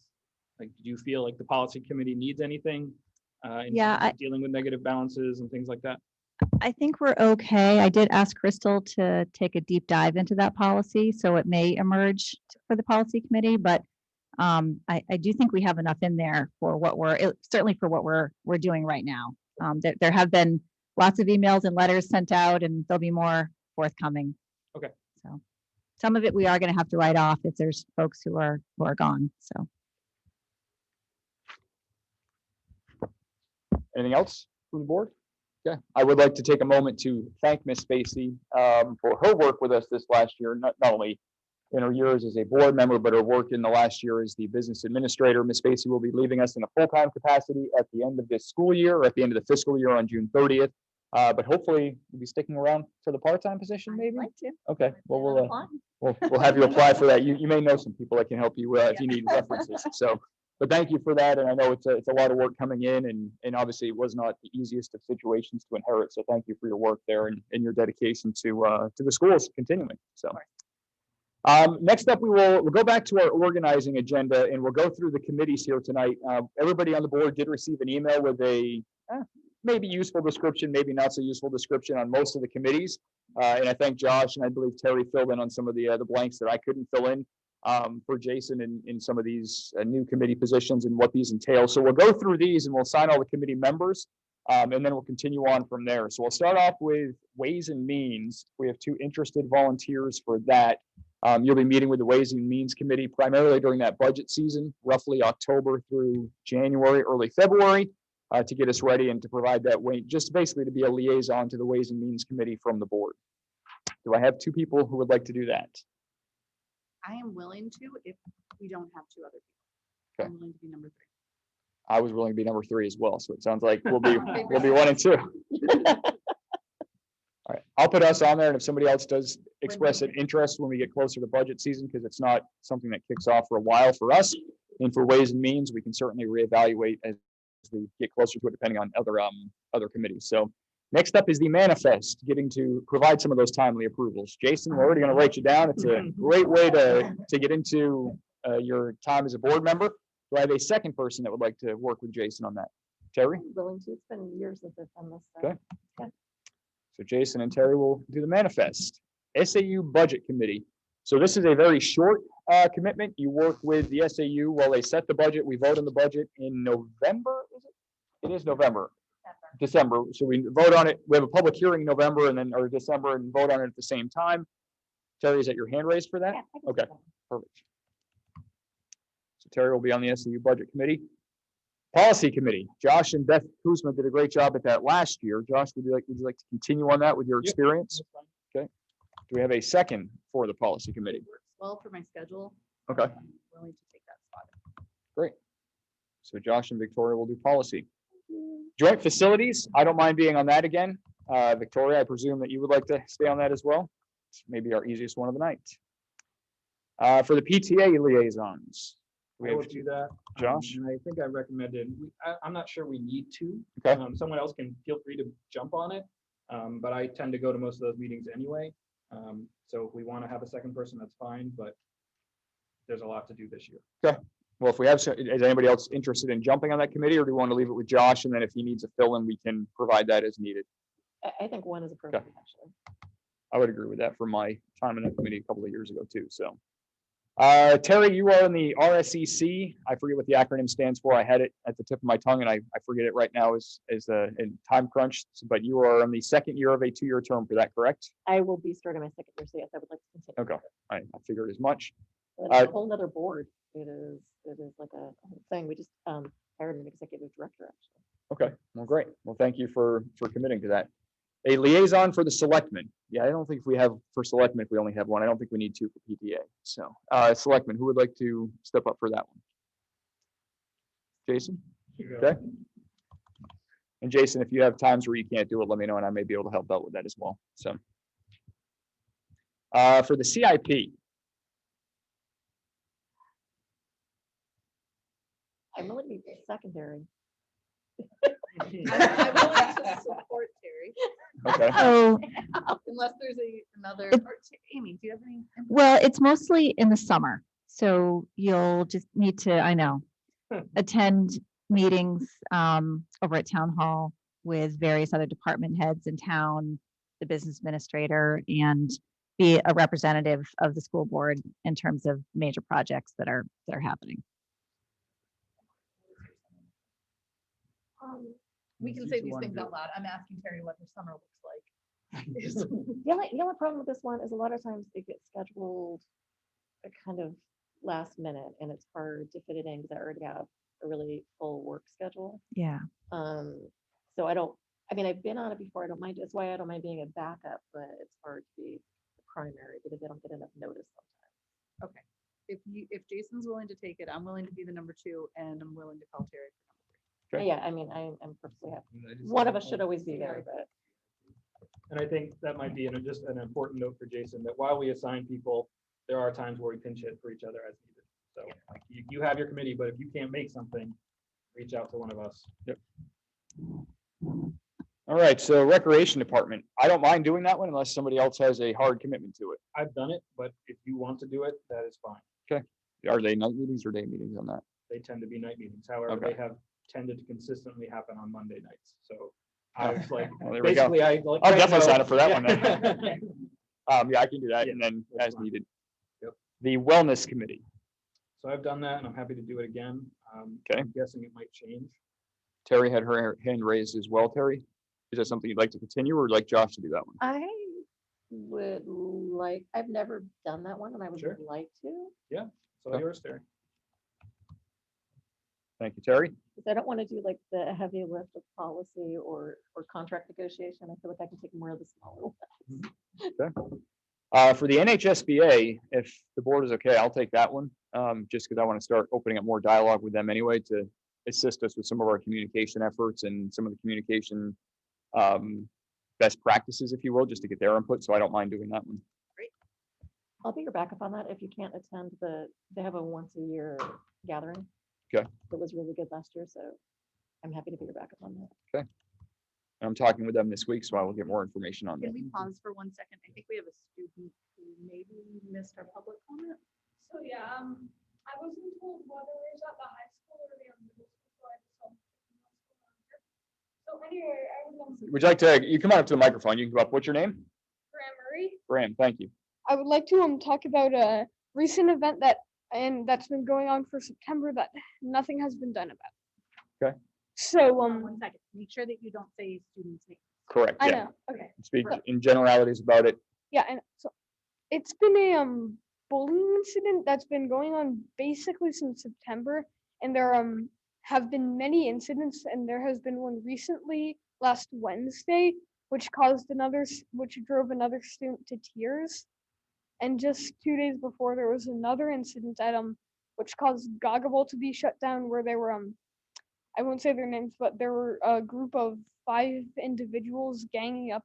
Like, do you feel like the policy committee needs anything in Yeah, terms of dealing with negative balances and things like that? I think we're okay. I did ask Crystal to take a deep dive into that policy, so it may emerge for the policy committee, but I do think we have enough in there for what certainly for what we're doing right now. There have been lots of emails and letters sent out, and there'll be more forthcoming. Okay. So some of it we are going to have to write off if there's folks who are gone. So Anything else from the board? Okay, I would like to take a moment to thank Ms. Spacey for her work with us this last year, not only in her years as a board member, but her work in the last year as the business administrator. Ms. Spacey will be leaving us in a full-time capacity at the end of this school year, or at the end of the fiscal year on June 30th. But hopefully we'll be sticking around for the part-time position, maybe? Okay, well, we'll have you apply for that. You may know some people that can help you if you need references. So, but thank you for that. And I know it's a lot of work coming in, and obviously it was not the easiest of situations to inherit. So thank you for your work there and your dedication to the schools continuing. So. Next up, we'll go back to our organizing agenda, and we'll go through the committees here tonight. Everybody on the board did receive an email with a maybe useful description, maybe not so useful description on most of the committees. And I thank Josh, and I believe Terry filled in on some of the blanks that I couldn't fill in for Jason in some of these new committee positions and what these entail. So we'll go through these and we'll sign all the committee members, and then we'll continue on from there. So we'll start off with Ways and Means. We have 2 interested volunteers for that. You'll be meeting with the Ways and Means Committee primarily during that budget season, roughly October through January, early February, to get us ready and to provide that way, just basically to be a liaison to the Ways and Means Committee from the board. Do I have 2 people who would like to do that? I am willing to if we don't have 2 other people. Okay. I'm willing to be number 3. I was willing to be number 3 as well, so it sounds like we'll be 1 and 2. All right, I'll put us on there, and if somebody else does express an interest when we get closer to budget season, because it's not something that kicks off for a while for us, and for Ways and Means, we can certainly reevaluate as we get closer to it, depending on other committees. So next up is the manifest, getting to provide some of those timely approvals. Jason, we're already going to write you down. It's a great way to get into your time as a board member. Do I have a second person that would like to work with Jason on that? Terry? I'm willing to. It's been years since I've done this. Okay. So Jason and Terry will do the manifest. SAU Budget Committee. So this is a very short commitment. You work with the SAU while they set the budget. We vote on the budget in November, is it? It is November. December. So we vote on it. We have a public hearing in November and then or December and vote on it at the same time. Terry, is that your hand raised for that? Yeah, okay, perfect. So Terry will be on the SAU Budget Committee. Policy Committee. Josh and Beth Kuzma did a great job at that last year. Josh, would you like to continue on that with your experience? Okay. Do we have a second for the Policy Committee? Works well for my schedule. Okay. I'm willing to take that spot. Great. So Josh and Victoria will do policy. Joint Facilities. I don't mind being on that again. Victoria, I presume that you would like to stay on that as well. It's maybe our easiest one of the night. For the PTA liaisons. I will do that. Josh? And I think I recommended, I'm not sure we need to. Okay. Someone else can feel free to jump on it. But I tend to go to most of those meetings anyway. So if we want to have a second person, that's fine, but there's a lot to do this year. Okay. Well, if we have, is anybody else interested in jumping on that committee, or do you want to leave it with Josh? And then if he needs a fill-in, we can provide that as needed. I think 1 is appropriate, actually. I would agree with that from my time in that committee a couple of years ago too. So, Terry, you are in the RSEC. I forget what the acronym stands for. I had it at the tip of my tongue, and I forget it right now as in time crunch. But you are in the 2nd year of a 2-year term for that, correct? I will be starting my 2nd year, so yes, I would like to continue. Okay, I figured as much. It's a whole nother board. It is like a whole thing. We just hired an executive director, actually. Okay, well, great. Well, thank you for committing to that. A liaison for the selectmen. Yeah, I don't think we have for selectmen if we only have 1. I don't think we need 2 for PTA. So, selectmen, who would like to step up for that one? Jason? Okay. And Jason, if you have times where you can't do it, let me know, and I may be able to help out with that as well. So, for the CIP. I'm willing to be secondary. I'm willing to support Terry. Okay. Oh, Unless there's another, It- Amy, do you have any? well, it's mostly in the summer. So you'll just need to, I know, attend meetings over at town hall with various other department heads in town, the business administrator, and be a representative of the school board in terms of major projects that are happening. We can say these things out loud. I'm asking Terry what her summer looks like. The only problem with this one is a lot of times it gets scheduled a kind of last minute and it's hard to fit it in because I already have a really full work schedule. Yeah. So I've been on it before. I don't mind. That's why I don't mind being a backup, but it's hard to be the primary because they don't get enough notice sometimes. Okay. If Jason's willing to take it, I'm willing to be the number 2 and I'm willing to call Terry for number 3. Okay. Yeah, I mean, I'm perfectly happy. One of us should always be there, but. And I think that might be just an important note for Jason, that while we assign people, there are times where we pinch hit for each other as needed. So like, you have your committee, but if you can't make something, reach out to one of us. Yep. All right, so recreation department. I don't mind doing that one unless somebody else has a hard commitment to it. I've done it, but if you want to do it, that is fine. Okay. Are they night meetings or day meetings on that? They tend to be night meetings. However, Okay. they have tended to consistently happen on Monday nights. So I was like, Well, there we go. basically, I'll definitely sign up for that one then. then. Yeah, I can do that Yeah, and then that's as fine. needed. Yep. The wellness committee. So I've done that and I'm happy to do it again. Okay. I'm guessing it might change. Terry had her hand raised as well. Terry, is that something you'd like to continue or would like Josh to do that one? I would like, I've never done that one and I would Sure. like to. So Okay. yours, Terry. Thank you, Terry. Because I don't want to do like the heavy lift of policy or contract negotiation. I feel like I can take more of the smaller ones. For the NHSBA, if the board is okay, I'll take that one. Just because I want to start opening up more dialogue with them anyway to assist us with some of our communication efforts and some of the communication best practices, if you will, just to get their input. So I don't mind doing that one. I'll be your backup on that if you can't attend they have a once a year gathering. Okay. That was really good last year, so I'm happy to be your backup on that. I'm talking with them this week, so I will get more information on Can that. we pause for 1 second? I think we have a student who maybe missed our public comment. So yeah, I wasn't told whether it was at the high school or the middle school, so I just so anyway, I was on Would you like to, you come on up to the microphone, you can come up. What's your name? Grammary. Graham, thank you. I would like to talk about a recent event that's been going on for September that nothing has been done about. Okay. So 1 second. Make sure that you don't say students' names. Correct, I yeah. know. Okay. Speak in generalities about it. Yeah, and so it's been a bullying incident that's been going on basically since September, and there have been many incidents, and there has been one recently last Wednesday, which drove another student to tears. And just 2 days before, there was another incident at which caused Gaggable to be shut down, where there were I won't say their names, but there were a group of 5 individuals ganging up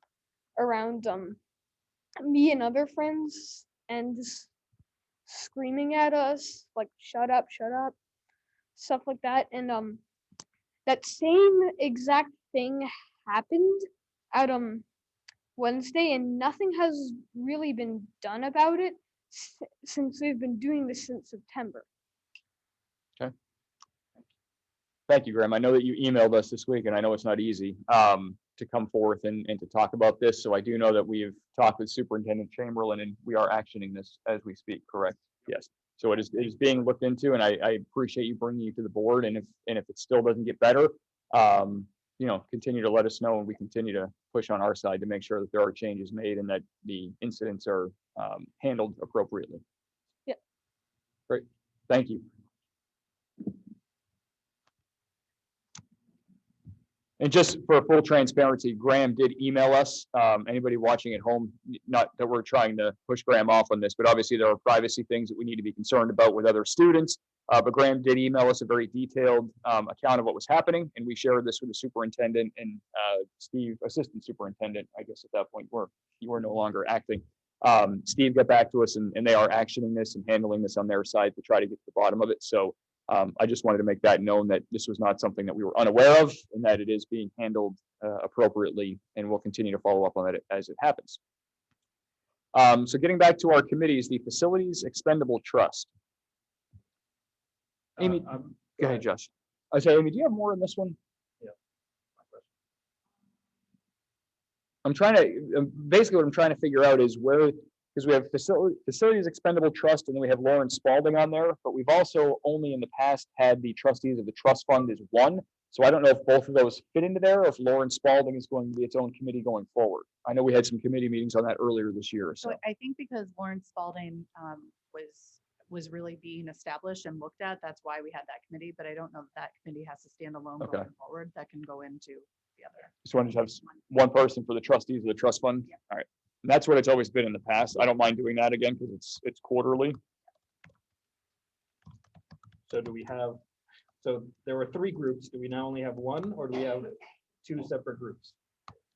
around me and other friends and just screaming at us like shut up, stuff like that. And that same exact thing happened at Wednesday, and nothing has really been done about it since they've been doing this since September. Thank you, Graham. I know that you emailed us this week, and I know it's not easy to come forth and to talk about this. So I do know that we've talked with Superintendent Chamberlain, and we are actioning this as we speak, correct? Yes. So it is being looked into, and I appreciate you bringing it to the board. And if it still doesn't get better, continue to let us know, and we continue to push on our side to make sure that there are changes made and that the incidents are handled appropriately. Yeah. Great. Thank you. And just for full transparency, Graham did email us. Anybody watching at home, not that we're trying to push Graham off on this, but obviously there are privacy things that we need to be concerned about with other students. But Graham did email us a very detailed account of what was happening, and we shared this with the superintendent and Steve, assistant superintendent, I guess at that point, you were no longer acting. Steve got back to us, and they are actioning this and handling this on their side to try to get to the bottom of it. So I just wanted to make that known that this was not something that we were unaware of and that it is being handled appropriately, and we'll continue to follow up on it as it happens. So getting back to our committees, the Facilities Expendable Trust. Amy, go ahead, Josh. I say, Amy, do you have more in this one? Yeah. I'm trying to, basically what I'm trying to figure out is where, because we have Facilities Expendable Trust and then we have Lawrence Spalding on there, but we've also only in the past had the trustees of the trust fund as one. So I don't know if both of those fit into there or if Lawrence Spalding is going to be its own committee going forward. I know we had some committee meetings on that earlier this year. So I think because Lawrence Spalding was really being established and looked at, that's why we had that committee, but I don't know that committee has to stand alone Okay. going forward. That can go into the other. Just wanted to have one person for the trustees of the trust fund. Yeah. All right. And that's what it's always been in the past. I don't mind doing that again because it's quarterly. So do we have, so there were 3 groups. Do we now only have 1 or do we have 2 separate groups?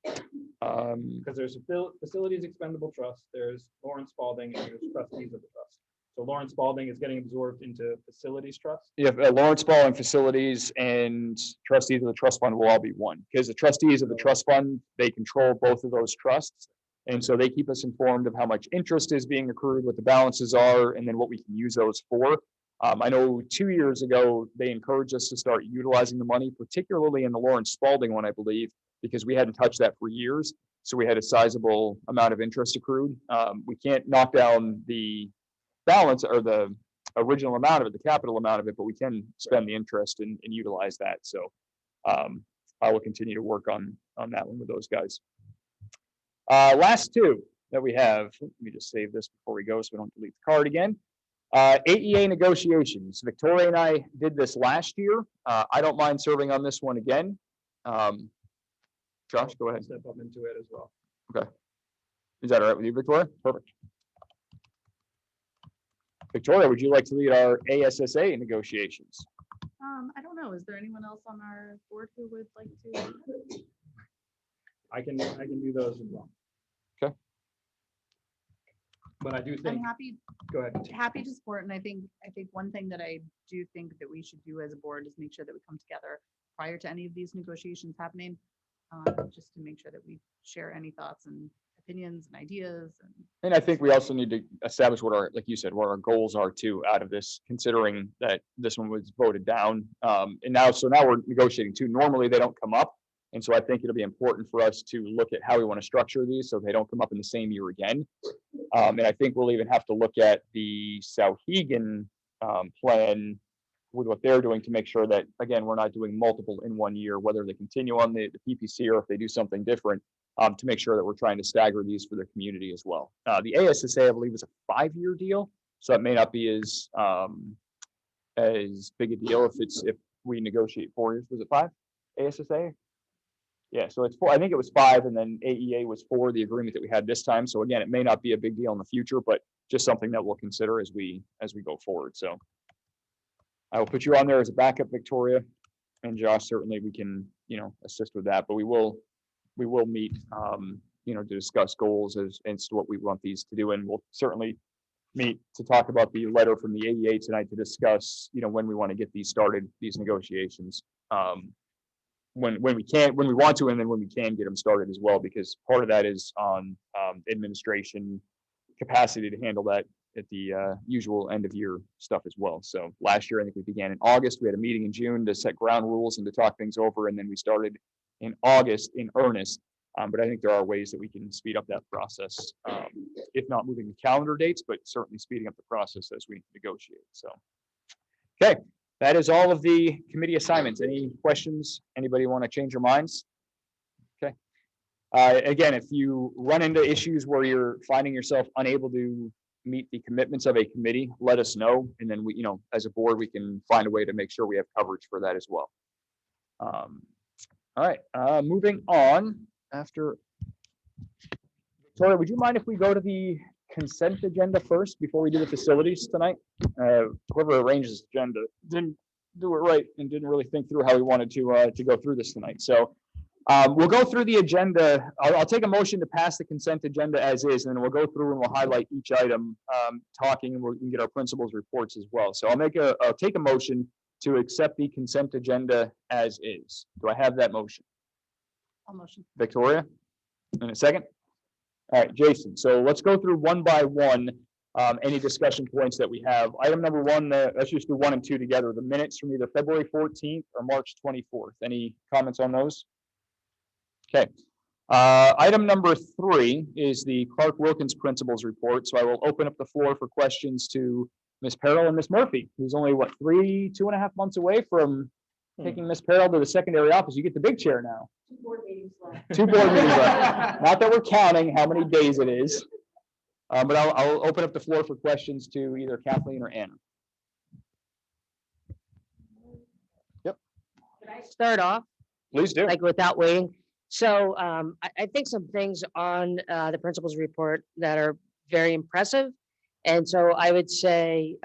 Because there's a Facilities Expendable Trust, there's Lawrence Spalding, and there's trustees of the trust. So Lawrence Spalding is getting absorbed into Facilities Trust. Yeah, Lawrence Spalding Facilities and trustees of the trust fund will all be one because the trustees of the trust fund, they control both of those trusts. And so they keep us informed of how much interest is being accrued, what the balances are, and then what we can use those for. I know 2 years ago, they encouraged us to start utilizing the money, particularly in the Lawrence Spalding one, I believe, because we hadn't touched that for years. So we had a sizable amount of interest accrued. We can't knock down the balance or the original amount of it, the capital amount of it, but we can spend the interest and utilize that. So I will continue to work on that one with those guys. Last 2 that we have, let me just save this before we go so we don't delete the card again. AEA negotiations. Victoria and I did this last year. I don't mind serving on this one again. Josh, go ahead. Step up into it as well. Okay. Is that all right with you, Victoria? Perfect. Victoria, would you like to lead our ASSA negotiations? I don't know. Is there anyone else on our board who would like to? I can do those as well. Okay. But I do I'm think, go ahead. happy to support, and I think one thing that I do think that we should do as a board is make sure that we come together prior to any of these negotiations happening, just to make sure that we share any thoughts and opinions and ideas. And I think we also need to establish what our, like you said, what our goals are too out of this, considering that this one was voted down. And now we're negotiating 2. Normally they don't come up. And so I think it'll be important for us to look at how we want to structure these so they don't come up in the same year again. And I think we'll even have to look at the Sauhegan plan with what they're doing to make sure that, again, we're not doing multiple in one year, whether they continue on the PPC or if they do something different, to make sure that we're trying to stagger these for their community as well. The ASSA, I believe, is a 5-year deal, so it may not be as big a deal if we negotiate 4 years. Was it 5? ASSA? Yeah, so it's 4. I think it was 5, and then AEA was 4, the agreement that we had this time. So again, it may not be a big deal in the future, but just something that we'll consider as we go forward. So I will put you on there as a backup, Victoria, and Josh. Certainly, we can assist with that. But we will meet to discuss goals as to what we want these to do, and we'll certainly meet to talk about the letter from the AEA tonight to discuss when we want to get these started, these negotiations. When we want to, and then when we can get them started as well, because part of that is on administration capacity to handle that at the usual end of year stuff as well. So last year, I think we began in August. We had a meeting in June to set ground rules and to talk things over, and then we started in August in earnest. But I think there are ways that we can speed up that process, if not moving the calendar dates, but certainly speeding up the process as we negotiate. So, okay. That is all of the committee assignments. Any questions? Anybody want to change your minds? Okay. Again, if you run into issues where you're finding yourself unable to meet the commitments of a committee, let us know. And then we, as a board, we can find a way to make sure we have coverage for that as well. All right, moving on after. Victoria, would you mind if we go to the consent agenda first before we do the facilities tonight? Whoever arranges the agenda didn't do it right and didn't really think through how we wanted to go through this tonight. So We'll go through the agenda. I'll take a motion to pass the consent agenda as is, and then we'll go through and we'll highlight each item, talking, and we can get our principals' reports as well. So I'll take a motion to accept the consent agenda as is. Do I have that motion? I'll motion. Victoria? In a second? All right, Jason. So let's go through one by one, any discussion points that we have. Item number one, let's just do 1 and 2 together. The minutes from either February 14th or March 24th. Any comments on those? Okay. Item number 3 is the Clark Wilkins Principal's Report. So I will open up the floor for questions to Ms. Perrell and Ms. Murphy, who's only, what, 2.5 months away from taking Ms. Perrell to the secondary office. You get the big chair now. 2 board meetings left. 2 board meetings left. Not that we're counting how many days it is. But I'll open up the floor for questions to either Kathleen or Anna. Yep. Can I start off? Please do. Like without waiting. So I think some things on the principal's report that are very impressive. And so I would say,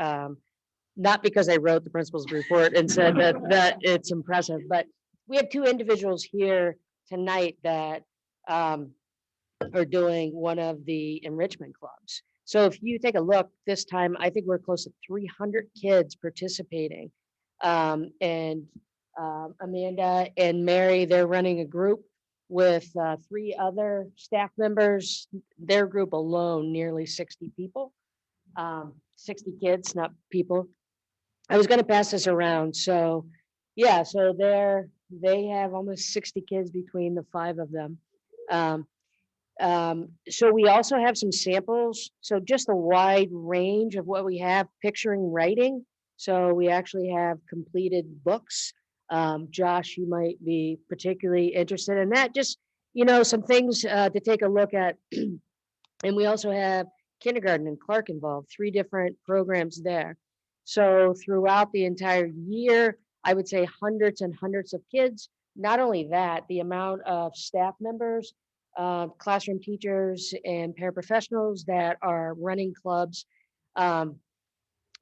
not because I wrote the principal's report and said that it's impressive, but we have 2 individuals here tonight that are doing one of the enrichment clubs. So if you take a look this time, I think we're close to 300 kids participating. And Amanda and Mary, they're running a group with 3 other staff members. Their group alone, nearly 60 people, 60 kids, not people. I was going to pass this around. So yeah, so they have almost 60 kids between the 5 of them. So we also have some samples. So just a wide range of what we have, picturing writing. So we actually have completed books. Josh, you might be particularly interested in that. Just, some things to take a look at. And we also have kindergarten and Clark involved, 3 different programs there. So throughout the entire year, I would say hundreds and hundreds of kids. Not only that, the amount of staff members, classroom teachers and paraprofessionals that are running clubs.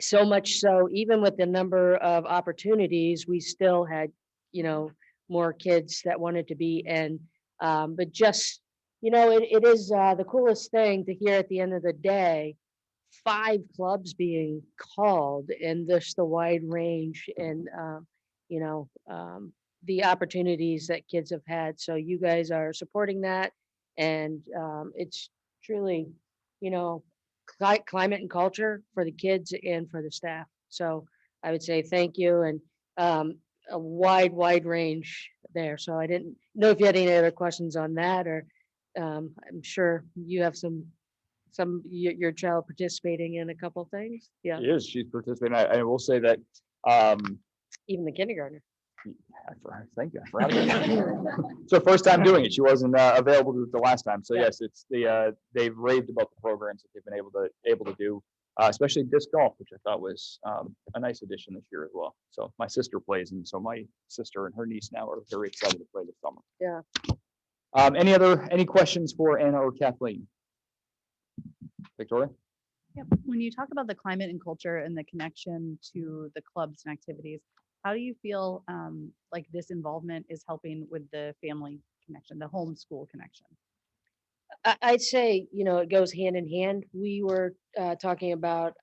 So much so, even with the number of opportunities, we still had, more kids that wanted to be in. But just, it is the coolest thing to hear at the end of the day, 5 clubs being called and just the wide range and, the opportunities that kids have had. So you guys are supporting that. And it's truly, climate and culture for the kids and for the staff. So I would say thank you, and a wide range there. So I didn't know if you had any other questions on that, or I'm sure you have your child participating in a couple things. Yeah. She is. She's participating. I will say that even the kindergartner. Thank you. I forgot about that. So first time doing it. She wasn't available the last time. So yes, it's they've raved about the programs that they've been able to do, especially disc golf, which I thought was a nice addition this year as well. So my sister plays, and so my sister and her niece now are very excited to play this summer. Yeah. Any questions for Anna or Kathleen? Victoria? Yep. When you talk about the climate and culture and the connection to the clubs and activities, how do you feel like this involvement is helping with the family connection, the homeschool connection? I'd say, it goes hand in hand. We were talking about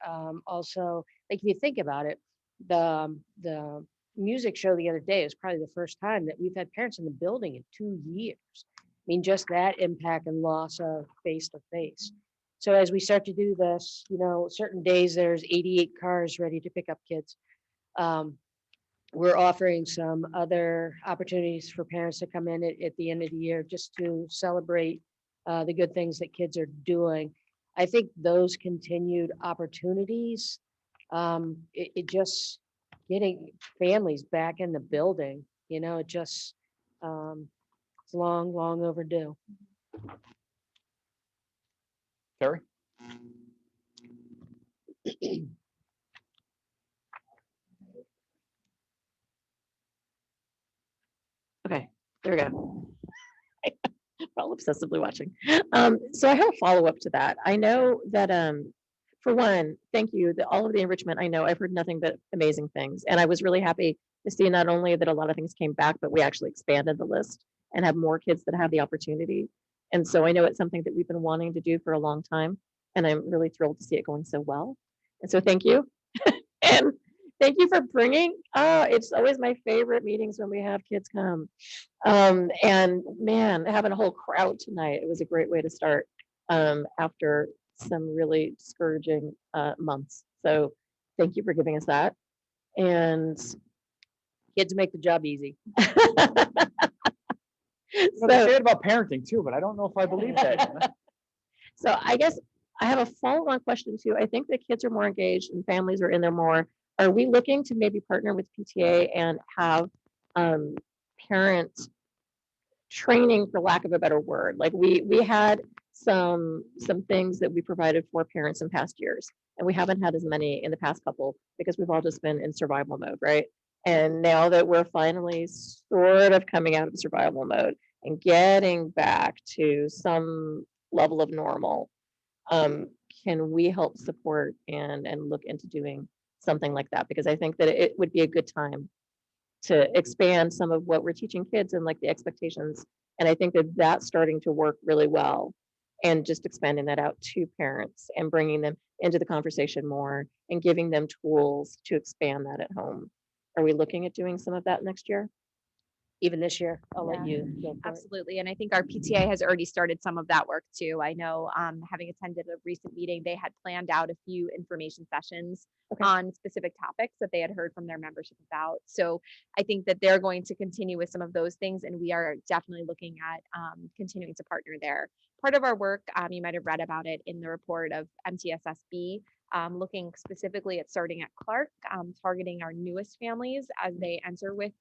also, like, if you think about it, the music show the other day is probably the first time that we've had parents in the building in 2 years. I mean, just that impact and loss of face-to-face. So as we start to do this, certain days there's 88 cars ready to pick up kids. We're offering some other opportunities for parents to come in at the end of the year just to celebrate the good things that kids are doing. I think those continued opportunities, it just getting families back in the building, it just, it's long overdue. Terry? Okay, there we go. We're all obsessively watching. So I have a follow-up to that. I know that, for one, thank you, all of the enrichment, I know I've heard nothing but amazing things. And I was really happy to see not only that a lot of things came back, but we actually expanded the list. and have more kids that have the opportunity. And so I know it's something that we've been wanting to do for a long time, and I'm really thrilled to see it going so well. And so thank you. And thank you for bringing, it's always my favorite meetings when we have kids come. And man, having a whole crowd tonight, it was a great way to start after some really discouraging months. So thank you for giving us that. And kids make the job easy. Well, they say it about parenting too, but I don't know if I believe that. So I guess I have a follow-on question too. I think the kids are more engaged and families are in there more. Are we looking to maybe partner with PTA and have parent training, for lack of a better word? Like we had some things that we provided for parents in past years, and we haven't had as many in the past couple because we've all just been in survival mode, right? And now that we're finally sort of coming out of survival mode and getting back to some level of normal, can we help support and look into doing something like that? Because I think that it would be a good time to expand some of what we're teaching kids and like the expectations. And I think that that's starting to work really well. And just expanding that out to parents and bringing them into the conversation more and giving them tools to expand that at home. Are we looking at doing some of that next year? Even this year? I'll let you go for it. Absolutely. And I think our PTA has already started some of that work too. I know, having attended a recent meeting, they had planned out a few information sessions on specific topics that they had heard from their membership about. So I think that they're going to continue with some of those things, and we are definitely looking at continuing to partner there. Part of our work, you might have read about it in the report of MTSSB, looking specifically at starting at Clark, targeting our newest families as they enter with,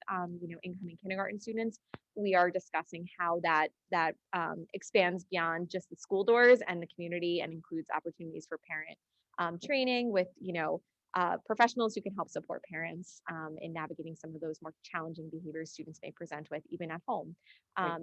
incoming kindergarten students. We are discussing how that expands beyond just the school doors and the community, and includes opportunities for parent training with, professionals who can help support parents in navigating some of those more challenging behaviors students may present with even at home.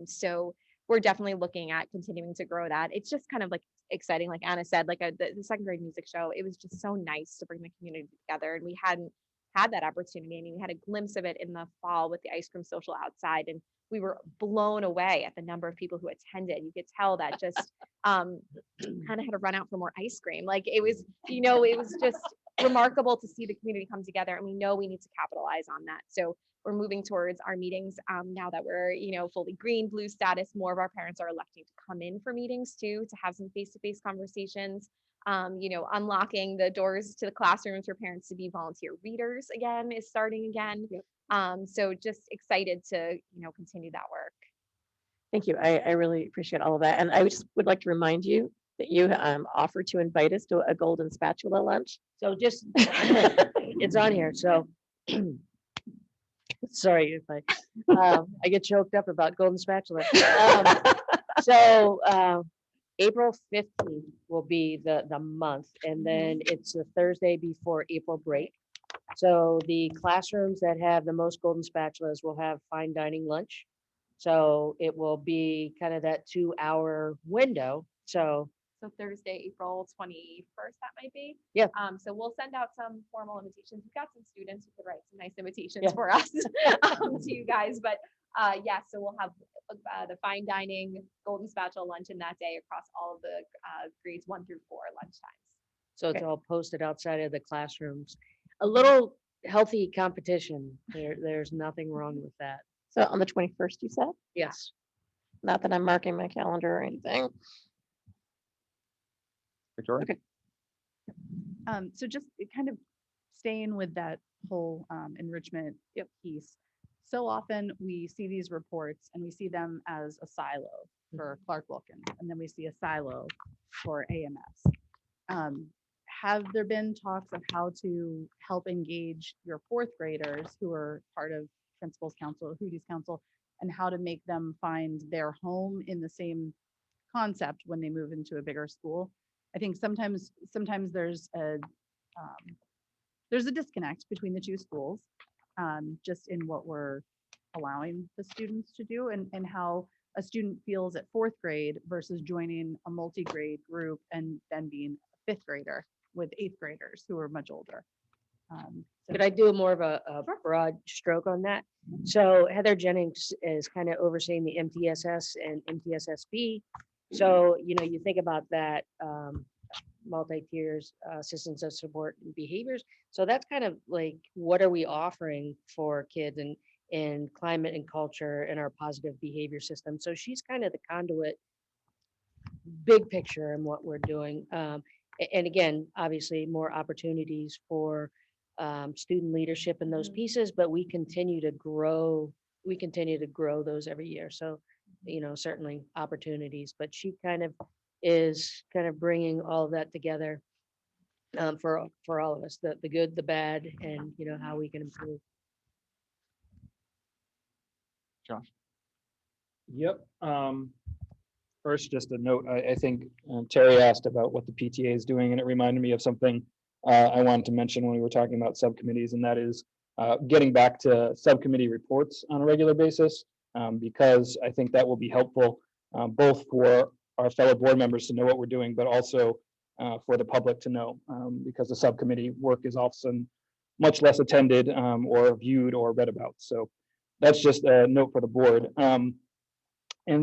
So we're definitely looking at continuing to grow that. It's just kind of like exciting, like Anna said, like the second grade music show, it was just so nice to bring the community together, and we hadn't had that opportunity. I mean, we had a glimpse of it in the fall with the ice cream social outside, and we were blown away at the number of people who attended. You could tell that just kind of had to run out for more ice cream. Like it was, it was just remarkable to see the community come together, and we know we need to capitalize on that. So we're moving towards our meetings now that we're, fully green, blue status. More of our parents are electing to come in for meetings too, to have some face-to-face conversations. Unlocking the doors to the classrooms for parents to be volunteer readers again is starting again. So just excited to, continue that work. Thank you. I really appreciate all of that. And I just would like to remind you that you offered to invite us to a golden spatula lunch. So just, it's on here, so. Sorry if I get choked up about golden spatula. April 15th will be the month, and then it's the Thursday before April break. So the classrooms that have the most golden spatulas will have fine dining lunch. So it will be kind of that 2-hour window. So Thursday, April 21st, that might be. Yeah. So we'll send out some formal invitations. We've got some students who could write some nice invitations for us to you guys. But so we'll have the fine dining golden spatula luncheon that day across all of the grades 1 through 4 lunchtimes. So it's all posted outside of the classrooms. A little healthy competition. There's nothing wrong with that. So on the 21st, you said? Yes. Not that I'm marking my calendar or anything. Victoria? Okay. So just kind of staying with that whole enrichment piece. So often we see these reports and we see them as a silo for Clark Wilkins, and then we see a silo for AMS. Have there been talks of how to help engage your 4th graders who are part of Principals Council, Hooties Council, and how to make them find their home in the same concept when they move into a bigger school? I think sometimes there's a disconnect between the two schools, just in what we're allowing the students to do, and how a student feels at 4th grade versus joining a multi-grade group and then being a 5th grader with 8th graders who are much older. Could I do more of a broad stroke on that? So Heather Jennings is kind of overseeing the MTSS and MTSSB. So, you think about that, multi-tiers, systems of support and behaviors. So that's kind of like, what are we offering for kids in climate and culture and our positive behavior system? So she's kind of the conduit, big picture in what we're doing. And again, obviously more opportunities for student leadership in those pieces, but we continue to grow those every year. So, certainly opportunities, but she is bringing all of that together for all of us, the good, the bad, and how we can improve. Josh? Yep. First, just a note, I think Terry asked about what the PTA is doing, and it reminded me of something I wanted to mention when we were talking about subcommittees, and that is getting back to subcommittee reports on a regular basis, because I think that will be helpful both for our fellow board members to know what we're doing, but also for the public to know, because the subcommittee work is often much less attended or viewed or read about. So that's just a note for the board. And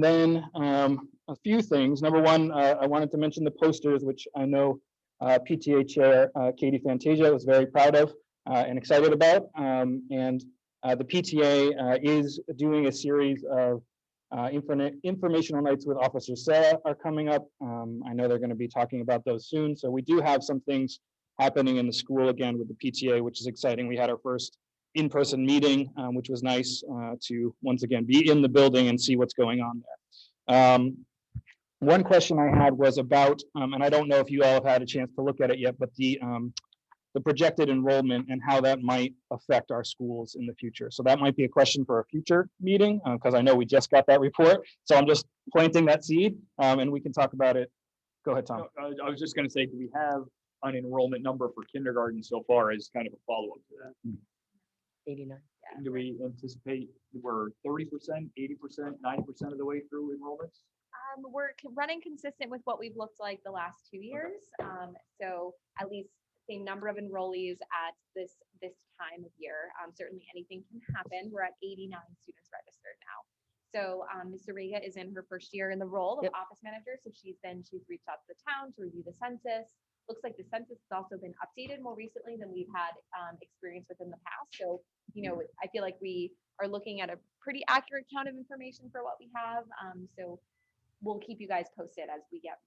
then a few things. Number one, I wanted to mention the posters, which I know PTA Chair Katie Fantasia was very proud of and excited about. And the PTA is doing a series of informational nights with Officer Sarah are coming up. I know they're going to be talking about those soon. So we do have some things happening in the school again with the PTA, which is exciting. We had our first in-person meeting, which was nice to once again be in the building and see what's going on there. One question I had was about, and I don't know if you all have had a chance to look at it yet, but the projected enrollment and how that might affect our schools in the future. So that might be a question for a future meeting, because I know we just got that report. So I'm just planting that seed, and we can talk about it. Go ahead, Tom. I was just going to say, do we have an enrollment number for kindergarten so far as kind of a follow-up to that? 89. Do we anticipate we're 30%, 80%, 90% of the way through enrollments? We're running consistent with what we've looked like the last 2 years. So at least same number of enrollees at this time of year. Certainly anything can happen. We're at 89 students registered now. So Ms. Rega is in her first year in the role of office manager. So she's reached out to the town to review the census. Looks like the census has also been updated more recently than we've had experience with in the past. So, I feel like we are looking at a pretty accurate count of information for what we have. So we'll keep you guys posted as we get,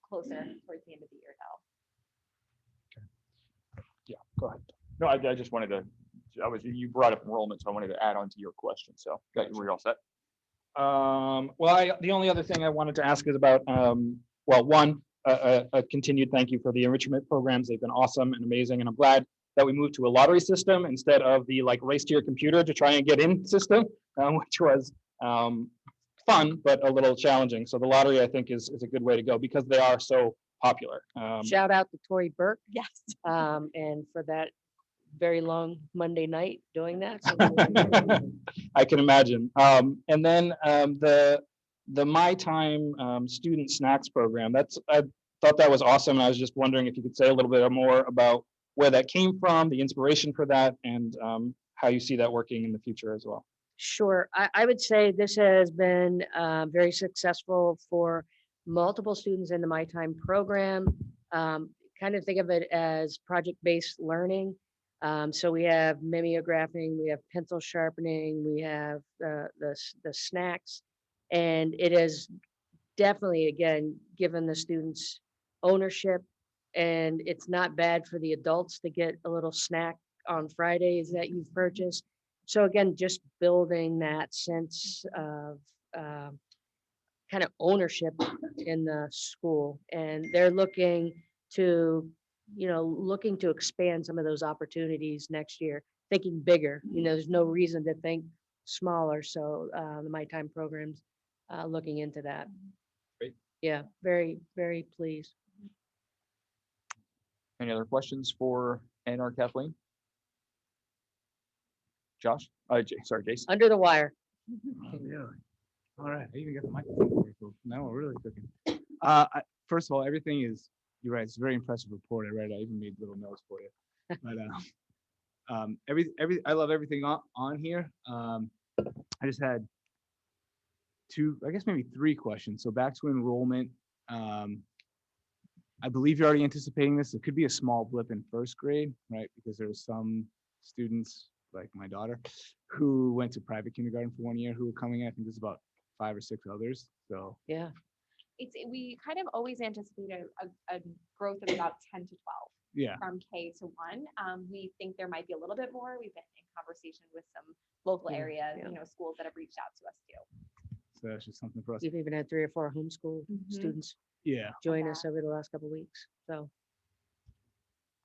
closer towards the end of the year though. Yeah, go ahead. No, I just wanted to, you brought up enrollment, so I wanted to add on to your question. So we're all set. Well, the only other thing I wanted to ask is about, one, a continued thank you for the enrichment programs. They've been awesome and amazing, and I'm glad that we moved to a lottery system instead of the race to your computer to try and get in system, which was fun, but a little challenging. So the lottery, I think, is a good way to go because they are so popular. Shout out to Tori Burke. Yes. And for that very long Monday night doing that. So I can imagine. And then the My Time student snacks program, I thought that was awesome. And I was just wondering if you could say a little bit more about where that came from, the inspiration for that, and how you see that working in the future as well. Sure. I would say this has been very successful for multiple students in the My Time program. Kind of think of it as project-based learning. So we have mimeographing, we have pencil sharpening, we have the snacks, and it has definitely, again, given the students ownership, and it's not bad for the adults to get a little snack on Fridays that you've purchased. So again, just building that sense of kind of ownership in the school, and they're looking to expand some of those opportunities next year, thinking bigger. There's no reason to think smaller. So the My Time program's looking into that. Great. Yeah, very, very pleased. Any other questions for Ann or Kathleen? Josh? Sorry, Jason. Under the wire. Oh, yeah. All right. I even got the microphone for you folks. Now we're really cooking. First of all, everything is, you're right. It's a very impressive report. I read it. I even made little notes for you. But I love everything on here. I just had two, I guess maybe three questions. So back to enrollment. I believe you're already anticipating this. It could be a small blip in first grade, right? Because there's some students like my daughter who went to private kindergarten for 1 year who are coming in. I think there's about 5 or 6 others. So Yeah. We kind of always anticipate a growth of about 10 to 12 yeah, from K to 1. We think there might be a little bit more. We've been in conversation with some local Yeah, area, yeah. schools that have reached out to us too. so that's just something for us. We've even had 3 or 4 homeschool Mhm. students Yeah. join us over the last couple of weeks. So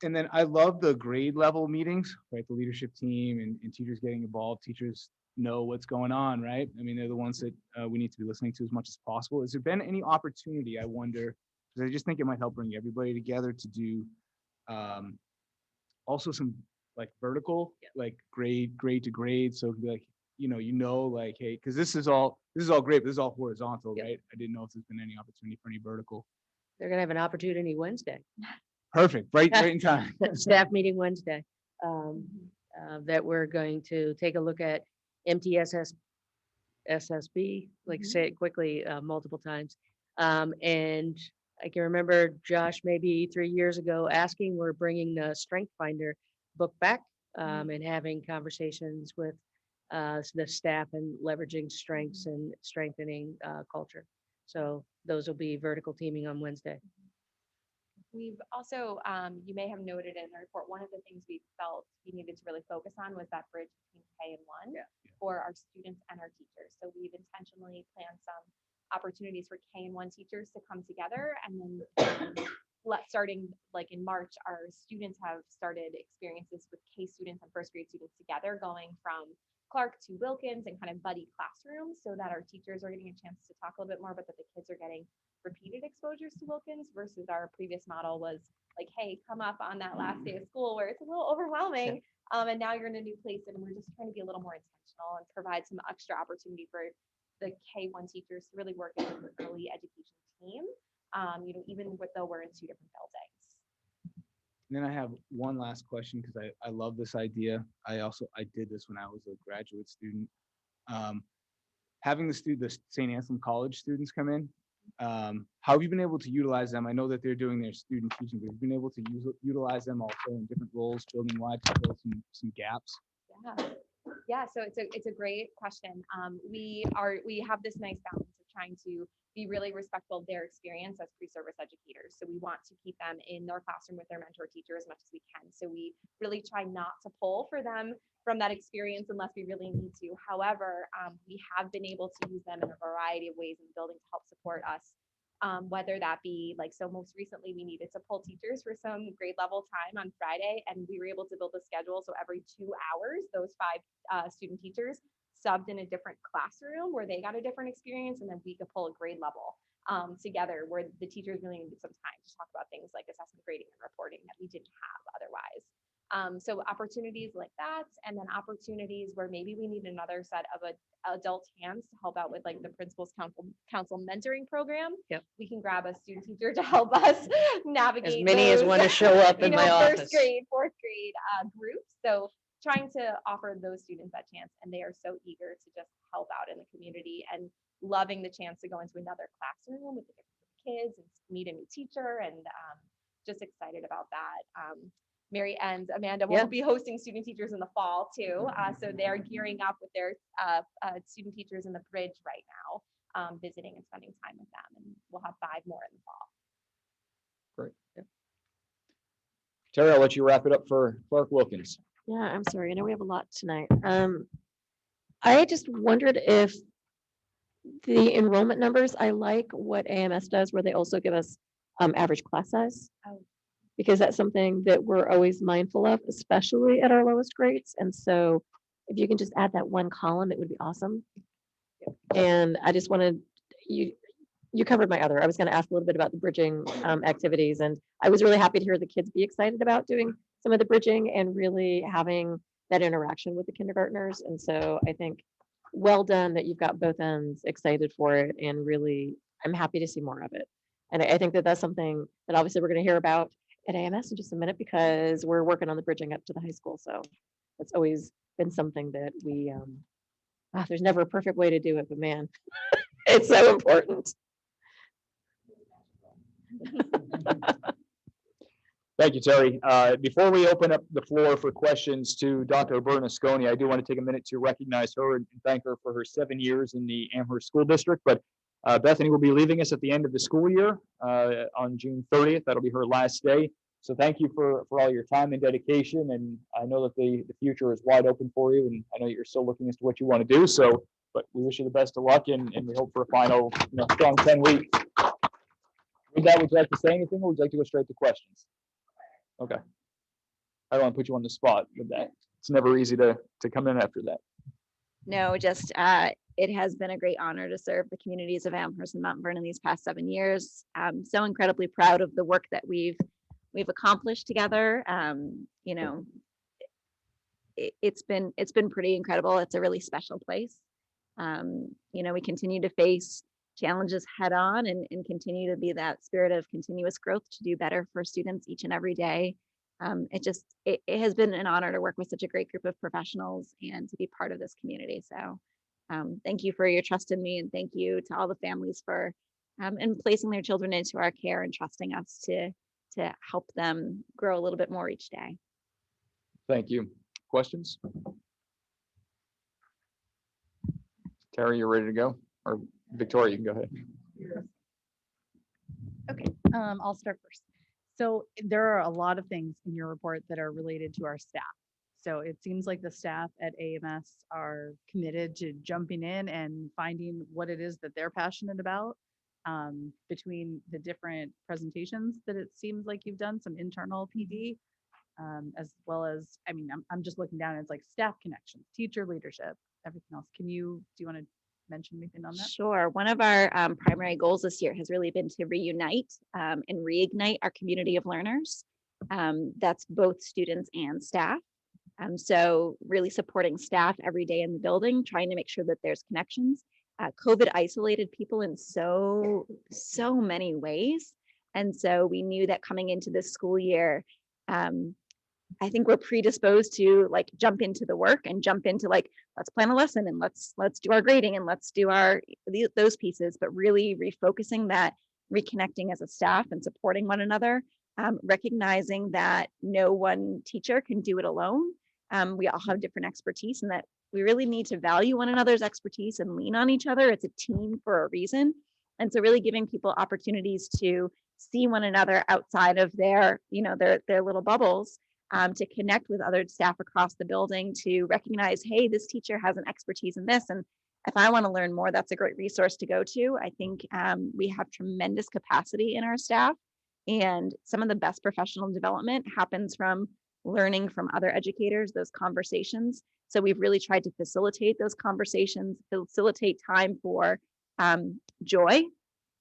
And then I love the grade level meetings, right? The leadership team and teachers getting involved. Teachers know what's going on, right? I mean, they're the ones that we need to be listening to as much as possible. Has there been any opportunity, I wonder, because I just think it might help bring everybody together to do also some like vertical, like grade to grade. So it could be like, like, hey, because this is all great, but this is all horizontal, right? I didn't know if there's been any opportunity for any vertical. they're gonna have an opportunity Wednesday. Perfect, right in time. Staff meeting Wednesday, that we're going to take a look at MTSS, SSB, like say it quickly, multiple times. And I can remember Josh, maybe 3 years ago, asking, we're bringing the Strength Finder book back, and having conversations with the staff and leveraging strengths and strengthening culture. So those will be vertical teaming on Wednesday. We've also, you may have noted in the report, one of the things we felt we needed to really focus on was that bridge between K and 1 for our students and our teachers. So we've intentionally planned some opportunities for K and 1 teachers to come together, and then starting like in March, our students have started experiences with K students and first grade students together, going from Clark to Wilkins and kind of buddy classrooms, so that our teachers are getting a chance to talk a little bit more, but that the kids are getting repeated exposures to Wilkins, versus our previous model was like, hey, come up on that last day of school where it's a little overwhelming, and now you're in a new place, and we're just trying to be a little more intentional and provide some extra opportunity for the K1 teachers to really work as an early education team, even though we're in 2 different buildings. And then I have one last question, because I love this idea. I did this when I was a graduate student. Having the St. Anselm College students come in, how have you been able to utilize them? I know that they're doing their student teaching, but you've been able to utilize them also in different roles, building wide to fill some gaps. Yeah, so it's a great question. We have this nice balance of trying to be really respectful of their experience as pre-service educators. So we want to keep them in their classroom with their mentor teacher as much as we can. So we really try not to pull for them from that experience unless we really need to. However, we have been able to use them in a variety of ways in the building to help support us. Whether that be so most recently we needed to pull teachers for some grade level time on Friday, and we were able to build a schedule. So every 2 hours, those 5 student teachers subbed in a different classroom where they got a different experience, and then we could pull a grade level together where the teachers really needed some time to talk about things like assessment, grading, and reporting that we didn't have otherwise. So opportunities like that, and then opportunities where maybe we need another set of adult hands to help out with like the principal's council mentoring program. Yep. We can grab a student teacher to help us navigate As many as want to show up in my office. First grade, 4th grade groups. So trying to offer those students that chance, and they are so eager to just help out in the community and loving the chance to go into another classroom with the different kids and meet a new teacher, and just excited about that. Mary and Amanda will be hosting student teachers in the fall too. So they're gearing up with their student teachers in the bridge right now, visiting and spending time with them. And we'll have 5 more in the fall. Great. Terry, I'll let you wrap it up for Clark Wilkins. Yeah, I'm sorry. I know we have a lot tonight. I just wondered if the enrollment numbers, I like what AMS does, where they also give us average class size. Because that's something that we're always mindful of, especially at our lowest grades. And so if you can just add that one column, it would be awesome. And I just wanted, you covered my other. I was going to ask a little bit about the bridging activities. And I was really happy to hear the kids be excited about doing some of the bridging and really having that interaction with the kindergartners. And so I think well done that you've got both ends excited for it, and really I'm happy to see more of it. And I think that that's something that obviously we're going to hear about at AMS in just a minute because we're working on the bridging up to the high school. So that's always been something that we, there's never a perfect way to do it, but man, it's so important. Thank you, Terry. Before we open up the floor for questions to Dr. Bernasconi, I do want to take a minute to recognize her and thank her for her 7 years in the Amherst School District. But Bethany will be leaving us at the end of the school year on June 30th. That'll be her last day. So thank you for all your time and dedication. And I know that the future is wide open for you. And I know you're still looking as to what you want to do. So, but we wish you the best of luck and we hope for a final, strong 10 weeks. With that, would you like to say anything or would you like to go straight to questions? Okay. I don't want to put you on the spot with that. It's never easy to come in after that. No, just it has been a great honor to serve the communities of Amherst and Mount Vernon these past 7 years. I'm so incredibly proud of the work that we've accomplished together. It's been pretty incredible. It's a really special place. We continue to face challenges head on and continue to be that spirit of continuous growth to do better for students each and every day. It has been an honor to work with such a great group of professionals and to be part of this community. So thank you for your trust in me and thank you to all the families for and placing their children into our care and trusting us to help them grow a little bit more each day. Thank you. Questions? Terry, you're ready to go? Or Victoria, you can go ahead. Okay, I'll start first. So there are a lot of things in your report that are related to our staff. So it seems like the staff at AMS are committed to jumping in and finding what it is that they're passionate about. Between the different presentations that it seems like you've done, some internal PD, as well as, I'm just looking down, it's like staff connections, teacher leadership, everything else. Do you want to mention anything on that? Sure. One of our primary goals this year has really been to reunite and reignite our community of learners. That's both students and staff. So really supporting staff every day in the building, trying to make sure that there's connections. COVID isolated people in so many ways. And so we knew that coming into this school year, I think we're predisposed to jump into the work and jump into let's plan a lesson and let's do our grading and let's do those pieces, but really refocusing that, reconnecting as a staff and supporting one another, recognizing that no one teacher can do it alone. We all have different expertise and that we really need to value one another's expertise and lean on each other. It's a team for a reason. And so really giving people opportunities to see one another outside of their little bubbles, to connect with other staff across the building, to recognize, hey, this teacher has an expertise in this. And if I want to learn more, that's a great resource to go to. I think we have tremendous capacity in our staff and some of the best professional development happens from learning from other educators, those conversations. So we've really tried to facilitate those conversations, facilitate time for joy.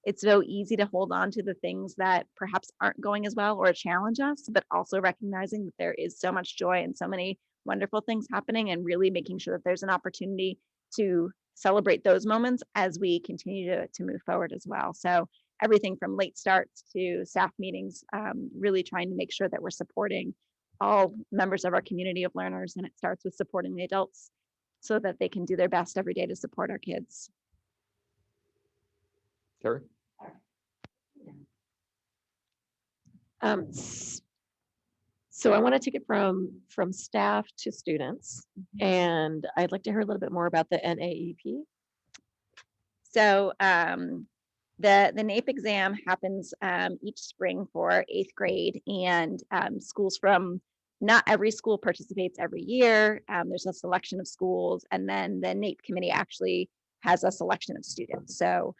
It's so easy to hold on to the things that perhaps aren't going as well or challenge us, but also recognizing that there is so much joy and so many wonderful things happening and really making sure that there's an opportunity to celebrate those moments as we continue to move forward as well. So everything from late starts to staff meetings, really trying to make sure that we're supporting all members of our community of learners, and it starts with supporting the adults so that they can do their best every day to support our kids. Terry? So I want to take it from staff to students, and I'd like to hear a little bit more about the NAEP. So the NAEP exam happens each spring for 8th grade, and schools from not every school participates every year. There's a selection of schools, and then the NAEP committee actually has a selection of students. So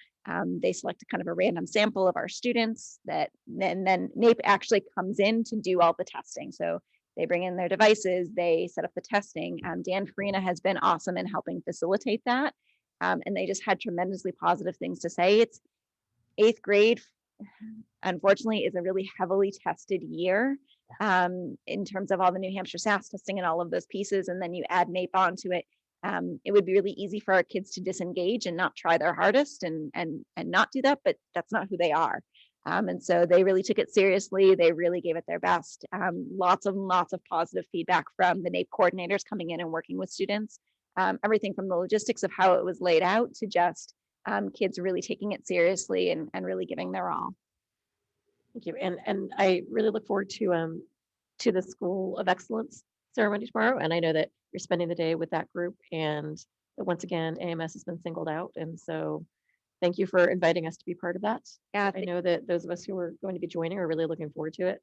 they select a kind of a random sample of our students and then NAEP actually comes in to do all the testing. So they bring in their devices, they set up the testing. Dan Farina has been awesome in helping facilitate that. And they just had tremendously positive things to say. It's 8th grade, unfortunately, is a really heavily tested year in terms of all the New Hampshire SAS testing and all of those pieces. And then you add NAEP onto it. It would be really easy for our kids to disengage and not try their hardest and not do that, but that's not who they are. And so they really took it seriously. They really gave it their best. Lots of positive feedback from the NAEP coordinators coming in and working with students. Everything from the logistics of how it was laid out to just kids really taking it seriously and really giving their all. Thank you. And I really look forward to the School of Excellence ceremony tomorrow. And I know that you're spending the day with that group, and that once again, AMS has been singled out. And so thank you for inviting us to be part of that. Yeah, I know that those of us who are going to be joining are really looking forward to it.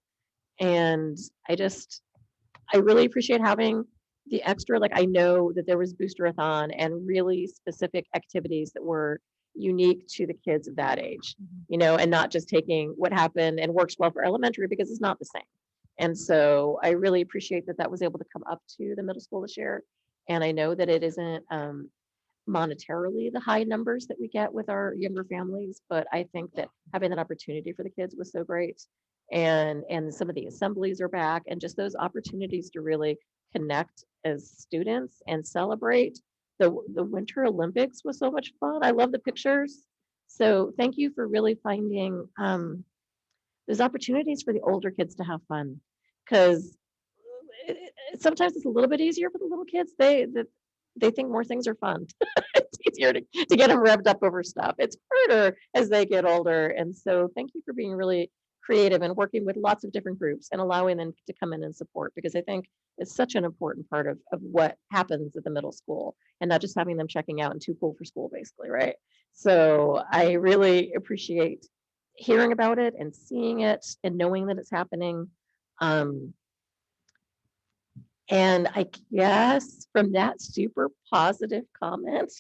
And I really appreciate having the extra, like I know that there was Boosterathon and really specific activities that were unique to the kids of that age, you know, and not just taking what happened and works well for elementary, because it's not the same. And so I really appreciate that that was able to come up to the middle school this year. And I know that it isn't monetarily the high numbers that we get with our younger families, but I think that having that opportunity for the kids was so great. And some of the assemblies are back, and just those opportunities to really connect as students and celebrate. The Winter Olympics was so much fun. I love the pictures. So thank you for really finding those opportunities for the older kids to have fun, because sometimes it's a little bit easier for the little kids. They think more things are fun. It's easier to get them revved up over stuff. It's harder as they get older. And so thank you for being really creative and working with lots of different groups and allowing them to come in and support, because I think it's such an important part of what happens at the middle school, and not just having them checking out and too cool for school, basically, right? So I really appreciate hearing about it and seeing it and knowing that it's happening. And I guess from that super positive comment,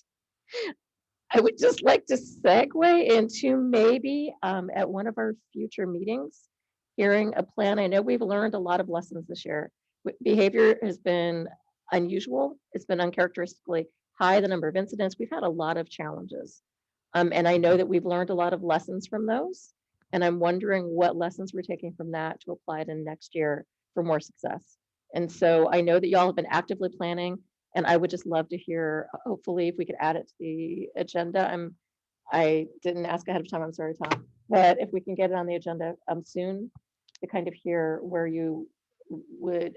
I would just like to segue into maybe at one of our future meetings, hearing a plan. I know we've learned a lot of lessons this year. Behavior has been unusual. It's been uncharacteristically high, the number of incidents. We've had a lot of challenges. And I know that we've learned a lot of lessons from those. And I'm wondering what lessons we're taking from that to apply to next year for more success. And so I know that y'all have been actively planning, and I would just love to hear, hopefully, if we could add it to the agenda. I didn't ask ahead of time, I'm sorry, Tom, but if we can get it on the agenda soon, to kind of hear where you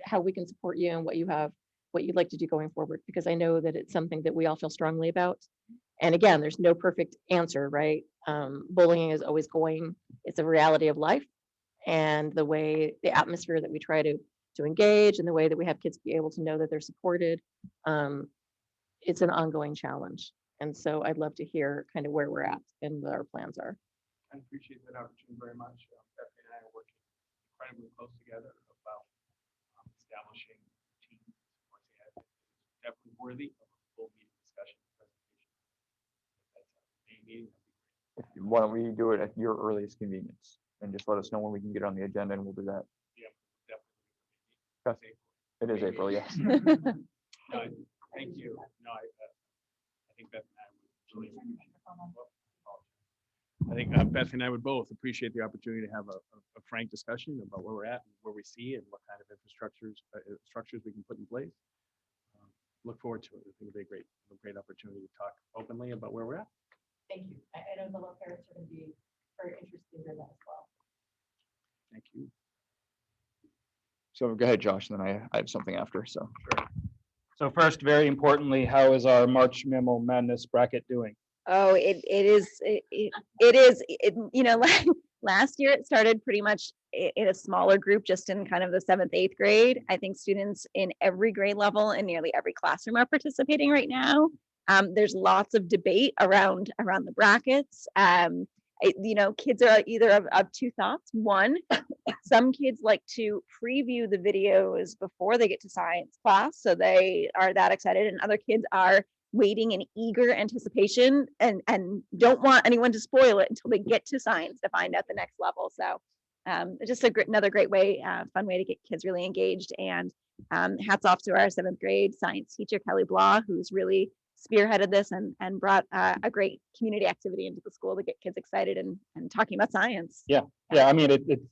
how we can support you and what you'd like to do going forward, because I know that it's something that we all feel strongly about. And again, there's no perfect answer, right? Bullying is always it's a reality of life, and the atmosphere that we try to engage, and the way that we have kids be able to know that they're supported, it's an ongoing challenge. And so I'd love to hear kind of where we're at and what our plans are. I appreciate that opportunity very much. Bethany and I are working incredibly close together about establishing teams. It's definitely worthy of a full meeting discussion presentation. That's a main meeting. Why don't we do it at your earliest convenience and just let us know when we can get on the agenda, and we'll do that. Yeah, definitely. Okay. It is April, yes. No, thank you. No, I think Beth and I would really I think Beth and I would both appreciate the opportunity to have a frank discussion about where we're at and where we see and what kind of structures we can put in place. Look forward to it. I think it'll be a great opportunity to talk openly about where we're at. Thank you. I know the little parents are going to be very interested in that as well. Thank you. So go ahead, Josh, and then I have something after, so. Sure. So first, very importantly, how is our March Memo Madness bracket doing? Oh, it is, you know, last year it started pretty much in a smaller group, just in kind of the 7th, 8th grade. I think students in every grade level and nearly every classroom are participating right now. There's lots of debate around the brackets. You know, kids are either of two thoughts. One, some kids like to preview the videos before they get to science class, so they are that excited, and other kids are waiting in eager anticipation and don't want anyone to spoil it until they get to science to find out the next level. So just another great way, fun way to get kids really engaged. And hats off to our 7th grade science teacher, Kelly Blah, who's really spearheaded this and brought a great community activity into the school to get kids excited and talking about science. Yeah. I mean, it's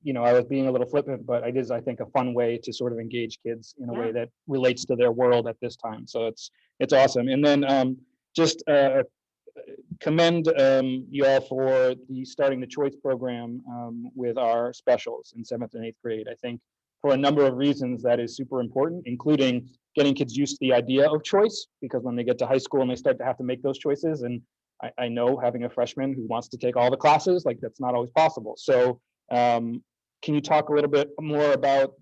you know, I was being a little flippant, but it is, I think, a fun way to sort of engage kids in a way that relates to their world at this time. So it's awesome. And then just commend you all for the starting the choice program with our specials in 7th and 8th grade. I think for a number of reasons that is super important, including getting kids used to the idea of choice, because when they get to high school and they start to have to make those choices, and I know having a freshman who wants to take all the classes, like that's not always possible. So can you talk a little bit more about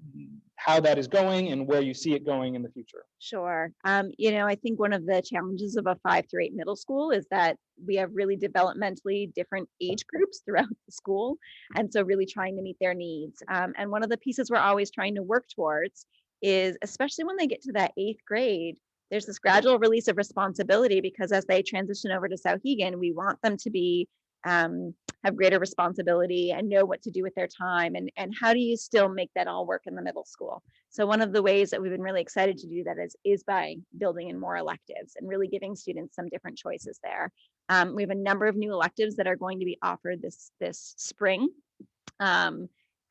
how that is going and where you see it going in the future? Sure. I think one of the challenges of a 5 through 8 middle school is that we have really developmentally different age groups throughout the school. And so really trying to meet their needs. And one of the pieces we're always trying to work towards is, especially when they get to that 8th grade, there's this gradual release of responsibility, because as they transition over to Souhegan, we want them to be have greater responsibility and know what to do with their time, and how do you still make that all work in the middle school. So one of the ways that we've been really excited to do that is by building in more electives and really giving students some different choices there. We have a number of new electives that are going to be offered this spring.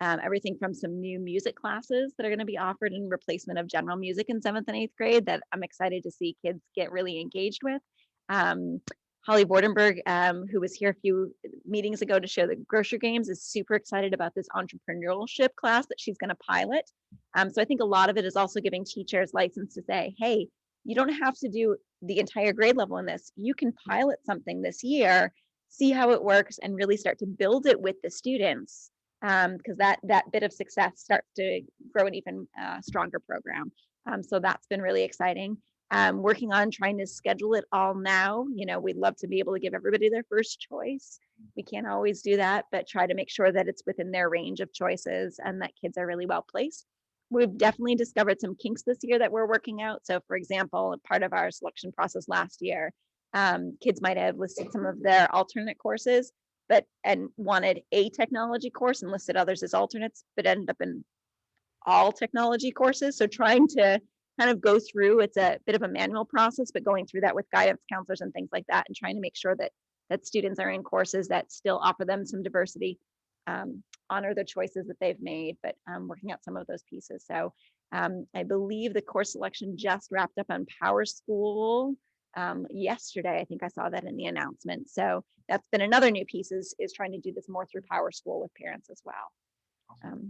Everything from some new music classes that are going to be offered in replacement of general music in 7th and 8th grade that I'm excited to see kids get really engaged with. Holly Vordenberg, who was here a few meetings ago to show the grocery games, is super excited about this entrepreneurship class that she's going to pilot. So I think a lot of it is also giving teachers license to say, hey, you don't have to do the entire grade level in this. You can pilot something this year, see how it works, and really start to build it with the students, because that bit of success starts to grow an even stronger program. So that's been really exciting. Working on trying to schedule it all now. We'd love to be able to give everybody their first choice. We can't always do that, but try to make sure that it's within their range of choices and that kids are really well placed. We've definitely discovered some kinks this year that we're working out. So for example, part of our selection process last year, kids might have listed some of their alternate courses, and wanted a technology course and listed others as alternates, but ended up in all technology courses. So trying to kind of go through, it's a bit of a manual process, but going through that with guidance counselors and things like that, and trying to make sure that students are in courses that still offer them some diversity, honor the choices that they've made, but working out some of those pieces. So I believe the course selection just wrapped up on Power School yesterday. I think I saw that in the announcement. So that's been another new piece, is trying to do this more through Power School with parents as well.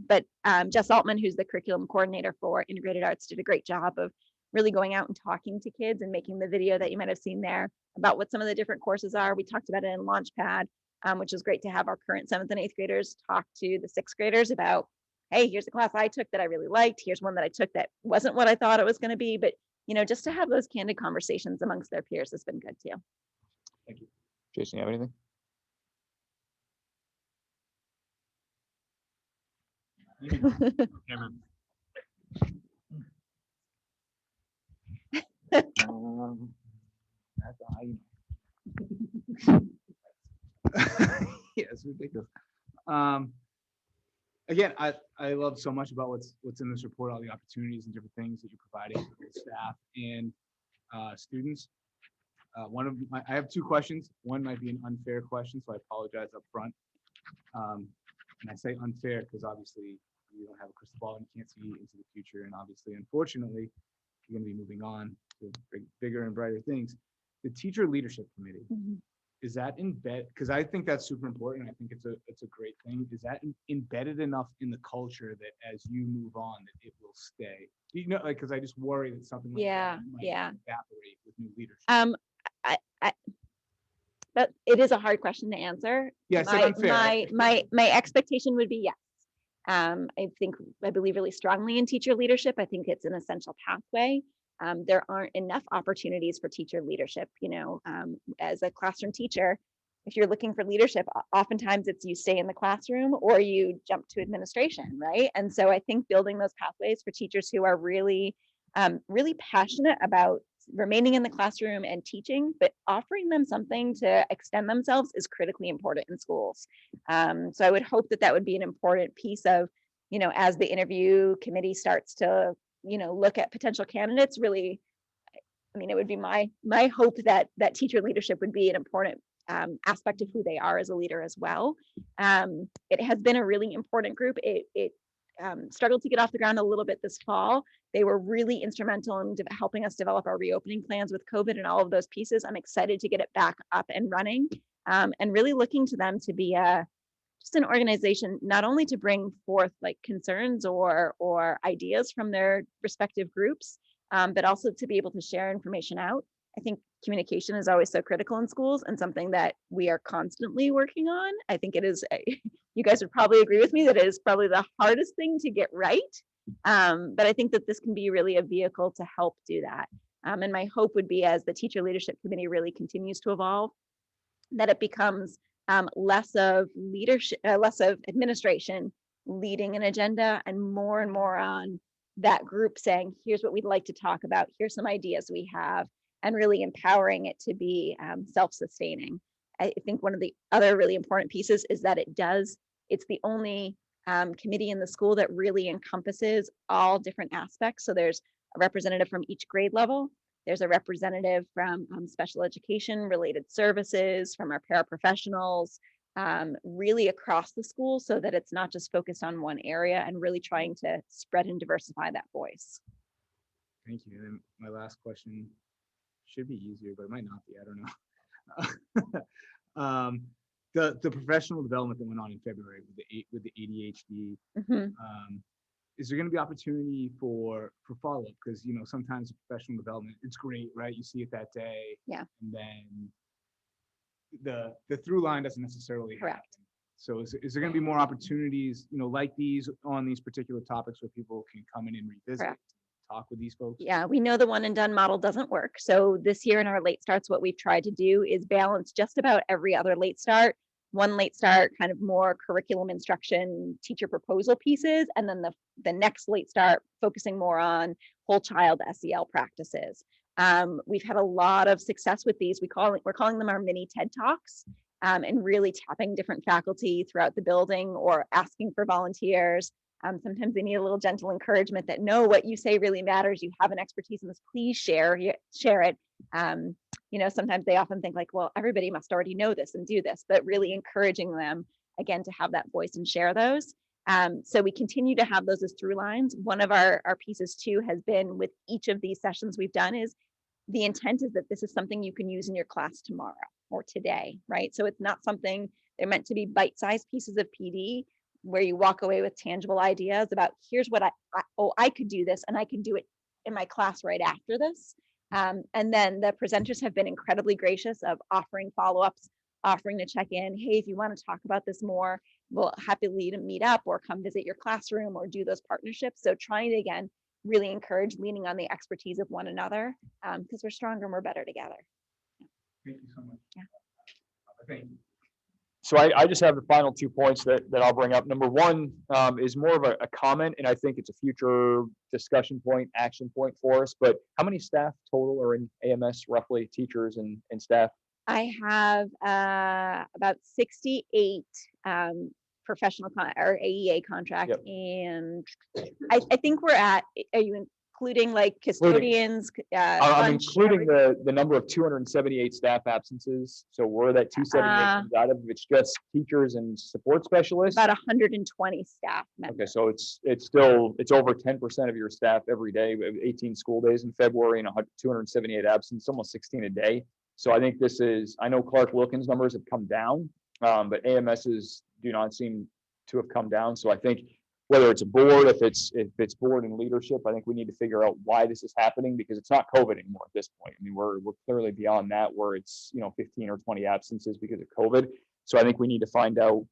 But Jess Altman, who's the curriculum coordinator for Integrated Arts, did a great job of really going out and talking to kids and making the video that you might have seen there about what some of the different courses are. We talked about it in Launchpad, which is great to have our current 7th and 8th graders talk to the 6th graders about, hey, here's a class I took that I really liked. Here's one that I took that wasn't what I thought it was going to be. But, just to have those candid conversations amongst their peers has been good too. Thank you. Jason, you have anything? Cameron. That's yeah, it's ridiculous. Again, I love so much about what's in this report, all the opportunities and different things that you're providing for the staff and students. I have 2 questions. One might be an unfair question, so I apologize up front. And I say unfair because obviously you don't have a crystal ball and you can't see into the future. And obviously, unfortunately, you're going to be moving on to bigger and brighter things. The teacher leadership committee, is that embedded? Because I think that's super important. I think it's a great thing. Is that embedded enough in the culture that as you move on, that it will stay? Because I just worry that something like that might evaporate with new leadership. But it is a hard question to answer. Yeah, my expectation would be yes. I believe really strongly in teacher leadership. I think it's an essential pathway. There aren't enough opportunities for teacher leadership. As a classroom teacher, if you're looking for leadership, oftentimes it's you stay in the classroom or you jump to administration, right? And so I think building those pathways for teachers who are really, really passionate about remaining in the classroom and teaching, but offering them something to extend themselves is critically important in schools. So I would hope that would be an important piece of, as the interview committee starts to, look at potential candidates, really, it would be my hope that teacher leadership would be an important aspect of who they are as a leader as well. It has been a really important group. struggled to get off the ground a little bit this fall. They were really instrumental in helping us develop our reopening plans with COVID and all of those pieces. I'm excited to get it back up and running, and really looking to them to be just an organization, not only to bring forth like concerns or ideas from their respective groups, but also to be able to share information out. I think communication is always so critical in schools and something that we are constantly working on. I think it is, you guys would probably agree with me that it is probably the hardest thing to get right. But I think that this can be really a vehicle to help do that. And my hope would be, as the teacher leadership committee really continues to evolve, that it becomes less of leadership, less of administration leading an agenda, and more on that group saying, here's what we'd like to talk about, here's some ideas we have, and really empowering it to be self-sustaining. I think one of the other really important pieces is that it's the only committee in the school that really encompasses all different aspects. So there's a representative from each grade level. There's a representative from special education related services, from our paraprofessionals, really across the school, so that it's not just focused on one area, and really trying to spread and diversify that voice. Thank you. And my last question should be easier, but it might not be. I don't know. The professional development that went on in February with the ADHD. Is there going to be opportunity for follow-up? Because, you know, sometimes professional development, it's great, right? You see it that day. Yeah. And then the through line doesn't necessarily happen. Correct. So is there going to be more opportunities, you know, like these on these particular topics where people can come in and revisit, Correct. talk with these folks? Yeah, we know the one and done model doesn't work. So this year in our late starts, what we've tried to do is balance just about every other late start. One late start, kind of more curriculum instruction, teacher proposal pieces, and then the next late start focusing more on whole child SEL practices. We've had a lot of success with these. We're calling them our mini TED Talks, and really tapping different faculty throughout the building or asking for volunteers. Sometimes they need a little gentle encouragement that, no, what you say really matters. You have an expertise in this, please share it. You know, sometimes they often think like, well, everybody must already know this and do this, but really encouraging them again to have that voice and share those. So we continue to have those as through lines. One of our pieces too has been, with each of these sessions we've done, is the intent is that this is something you can use in your class tomorrow or today, right? So it's not something, they're meant to be bite-sized pieces of PD where you walk away with tangible ideas about, here's what I could do this, and I can do it in my class right after this. And then the presenters have been incredibly gracious of offering follow-ups, offering to check in. Hey, if you want to talk about this more, we'll happily to meet up or come visit your classroom or do those partnerships. So trying to, again, really encourage leaning on the expertise of one another, because we're stronger and we're better together. Thank you so much. Yeah. Thank you. So I just have the final 2 points that I'll bring up. Number one is more of a comment, and I think it's a future discussion point, action point for us. But how many staff total are in AMS, roughly, teachers and staff? I have about 68 professional or AEA contract, Yep. And I think we're at, are you including like custodians? I'm lunch, including everything? the number of 278 staff absences. So where that 278 comes out of, it's just teachers and support specialists. About 120 staff members. Okay, so it's over 10% of your staff every day. We have 18 school days in February and 278 absence, almost 16 a day. So I think this is, I know Clark Wilkins numbers have come down, but AMS's do not seem to have come down. So I think whether it's a board, if it's board and leadership, I think we need to figure out why this is happening, because it's not COVID anymore at this point. I mean, we're clearly beyond that, where it's, 15 or 20 absences because of COVID. So I think we need to find out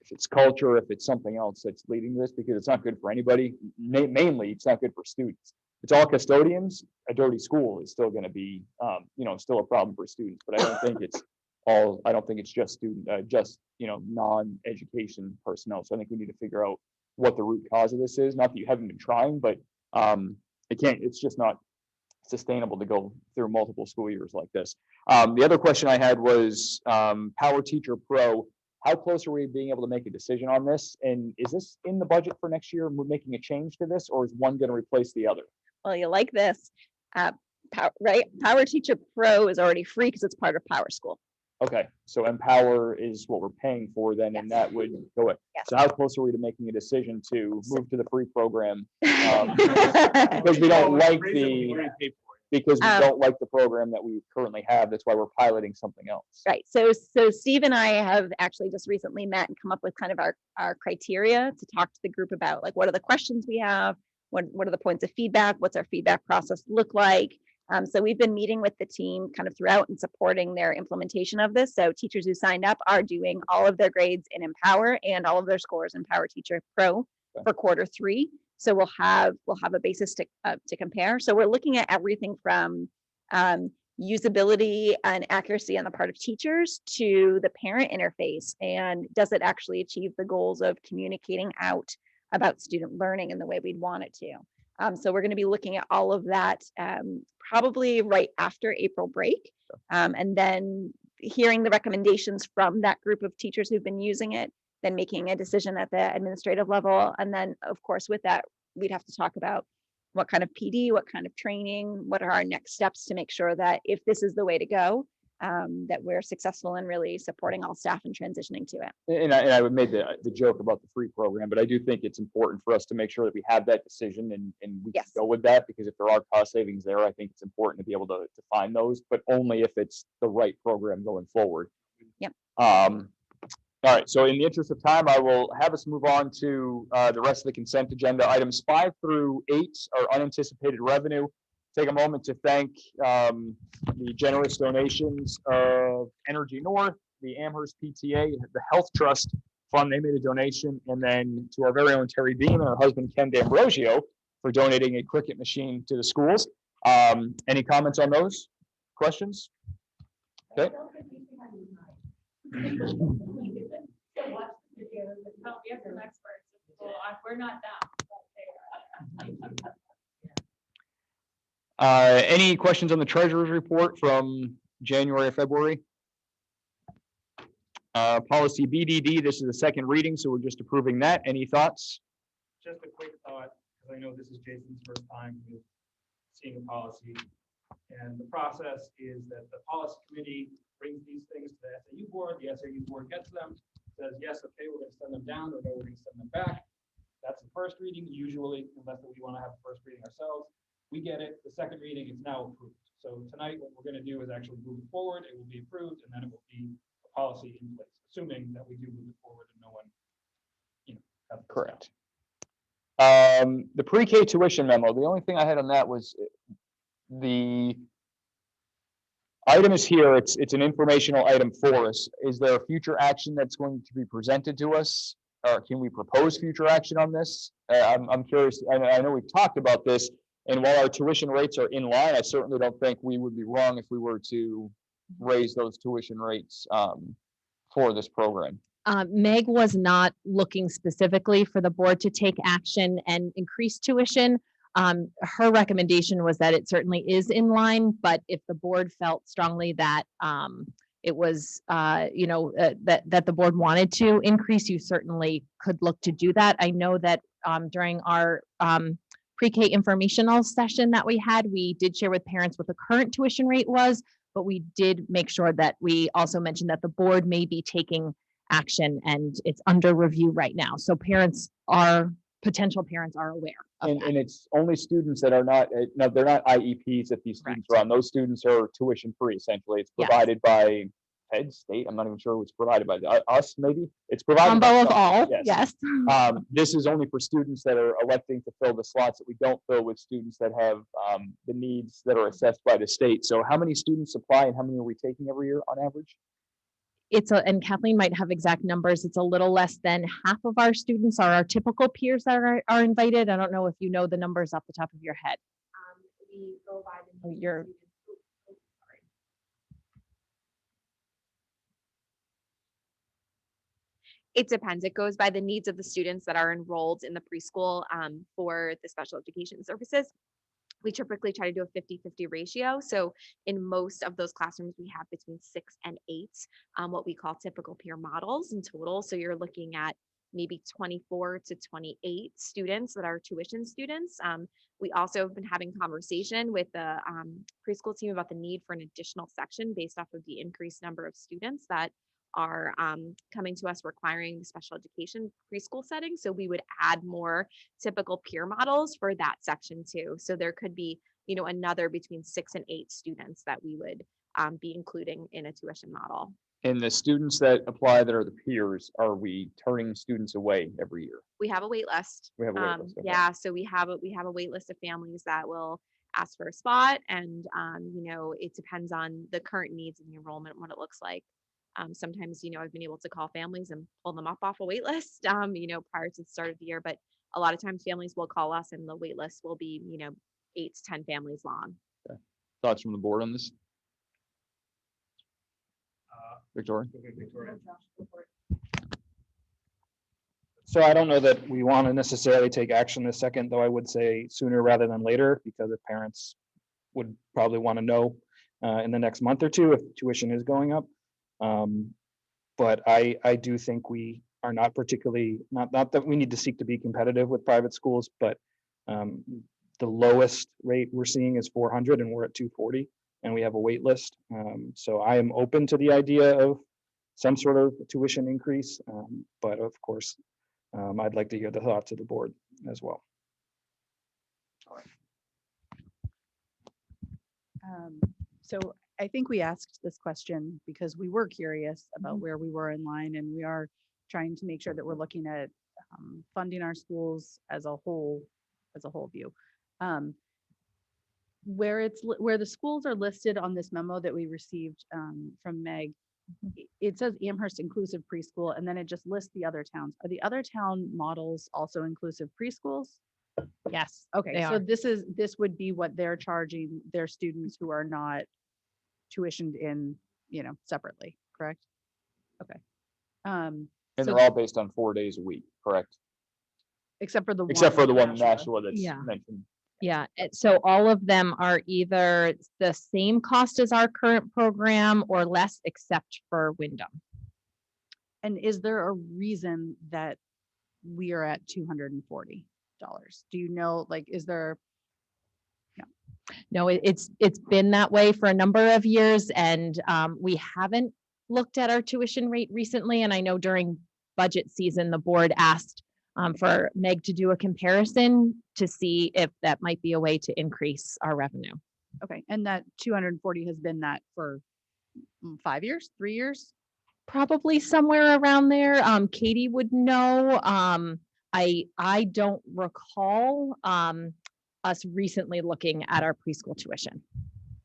if it's culture, if it's something else that's leading this, because it's not good for anybody. Mainly, it's not good for students. It's all custodians. A dirty school is still going to be, still a problem for students. But I don't think it's all. I don't think it's just non-education personnel. So I think we need to figure out what the root cause of this is. Not that you haven't been trying, but it's just not sustainable to go through multiple school years like this. The other question I had was Power Teacher Pro. How close are we being able to make a decision on this? And is this in the budget for next year? We're making a change to this, or is one going to replace the other? Well, you like this, right? Power Teacher Pro is already free because it's part of Power School. Okay, so Empower is what we're paying for then, and that would go ahead. Yeah, Yes. So how close are we to making a decision to move to the free program? Because we don't like because we don't like the program that we currently have. That's why we're piloting something else. Right. So Steve and I have actually just recently met and come up with kind of our criteria to talk to the group about, like, what are the questions we have? What are the points of feedback? What's our feedback process look like? So we've been meeting with the team kind of throughout and supporting their implementation of this. So teachers who signed up are doing all of their grades in Empower and all of their scores in Power Teacher Pro for Q3. So we'll have a basis to compare. So we're looking at everything from usability and accuracy on the part of teachers to the parent interface, and does it actually achieve the goals of communicating out about student learning in the way we'd want it to. So we're going to be looking at all of that probably right after April break, and then hearing the recommendations from that group of teachers who've been using it, then making a decision at the administrative level. And then, of course, with that, we'd have to talk about what kind of PD, what kind of training, what are our next steps to make sure that if this is the way to go, that we're successful in really supporting all staff and transitioning to it. And I would make the joke about the free program, but I do think it's important for us to make sure that we have that decision and we can go with that, because if there are cost savings there, I think it's important to be able to find those, but only if it's the right program going forward. Yep. All right, so in the interest of time, I will have us move on to the rest of the consent agenda. Items 5 through 8 are unanticipated revenue. Take a moment to thank the generous donations of Energy North, the Amherst PTA, the Health Trust Fund. They made a donation, and then to our very own Terry Bean and her husband Ken D'Ambrosio for donating a cricket machine to the schools. Any comments on those? Questions? Okay. We have some experts. We're not that. Any questions on the treasurer's report from January or February? Policy BDD, this is the second reading, so we're just approving that. Any thoughts? Just a quick thought, because I know this is Jason's first time with seeing a policy. And the process is that the policy committee brings these things to the SAU board, the SAU board gets them, says, yes, okay, we're gonna send them down, or no, we're gonna send them back. That's the first reading, usually, unless we wanna have the first reading ourselves. We get it, the second reading, it's now approved. So tonight, what we're gonna do is actually move it forward, it will be approved, and then it will be a policy in place, assuming that we do move it forward and no one, has to Correct. The pre-K tuition memo, the only thing I had on that was the item is here, it's an informational item for us. Is there a future action that's going to be presented to us? Or can we propose future action on this? I'm curious, I know we've talked about this, and while our tuition rates are in line, I certainly don't think we would be wrong if we were to raise those tuition rates for this program. Meg was not looking specifically for the board to take action and increase tuition. Her recommendation was that it certainly is in line, but if the board felt strongly that it was, that the board wanted to increase, you certainly could look to do that. I know that during our pre-K informational session that we had, we did share with parents what the current tuition rate was, but we did make sure that we also mentioned that the board may be taking action and it's under review right now. So potential parents are aware of that. And it's only students that are not, no, they're not IEPs that these students are on. Those students are tuition free, essentially. It's provided by Fed, state. I'm not even sure what's provided by us, maybe. It's provided by Combo of some, all, yes. This is only for students that are electing to fill the slots that we don't fill with students that have the needs that are assessed by the state. So how many students apply and how many are we taking every year on average? And Kathleen might have exact numbers. It's a little less than half of our students are our typical peers that are invited. I don't know if you know the numbers off the top of your head. We go by the Oh, you're. It depends. It goes by the needs of the students that are enrolled in the preschool for the special education services. We typically try to do a 50-50 ratio. So in most of those classrooms, we have between 6 and 8, what we call typical peer models in total. So you're looking at maybe 24 to 28 students that are tuition students. We also have been having conversation with the preschool team about the need for an additional section based off of the increased number of students that are coming to us requiring the special education preschool setting. So we would add more typical peer models for that section too. So there could be, you know, another between 6 and 8 students that we would be including in a tuition model. And the students that apply that are the peers, are we turning students away every year? We have a wait list. We have a wait list, okay. Yeah, so we have a wait list of families that will ask for a spot, and you know, it depends on the current needs and the enrollment, what it looks like. Sometimes, you know, I've been able to call families and pull them up off a wait list, you know, prior to the start of the year, but a lot of times families will call us and the wait list will be, you know, 8 to 10 families long. Okay. Thoughts from the board on this? Victoria? So I don't know that we want to necessarily take action this second, though I would say sooner rather than later, because if parents would probably want to know in the next month or two if tuition is going up. But I do think we are not particularly, not that we need to seek to be competitive with private schools, but the lowest rate we're seeing is 400 and we're at 240 and we have a wait list. So I am open to the idea of some sort of tuition increase, but of course, I'd like to hear the thoughts of the board as well. So I think we asked this question because we were curious about where we were in line, and we are trying to make sure that we're looking at funding our schools as a whole view. Where the schools are listed on this memo that we received from Meg, it says Amherst inclusive preschool, and then it just lists the other towns. Are the other town models also inclusive preschools? Yes. Okay, they so are. this would be what they're charging their students who are not tuitioned in, you know, separately, correct? Okay. And So they're all based on 4 days a week, correct? except for the Except for the one in Nashua. Nashua that's Yeah. mentioned. Yeah, so all of them are either the same cost as our current program or less, except for Wyndham. And is there a reason that we are at $240? Do you know, like, is there? No, it's been that way for a number of years, and we haven't looked at our tuition rate recently. And I know during budget season, the board asked for Meg to do a comparison to see if that might be a way to increase our revenue. Okay, and that 240 has been that for 5 years, 3 years? Probably somewhere around there. Katie would know. I don't recall us recently looking at our preschool tuition.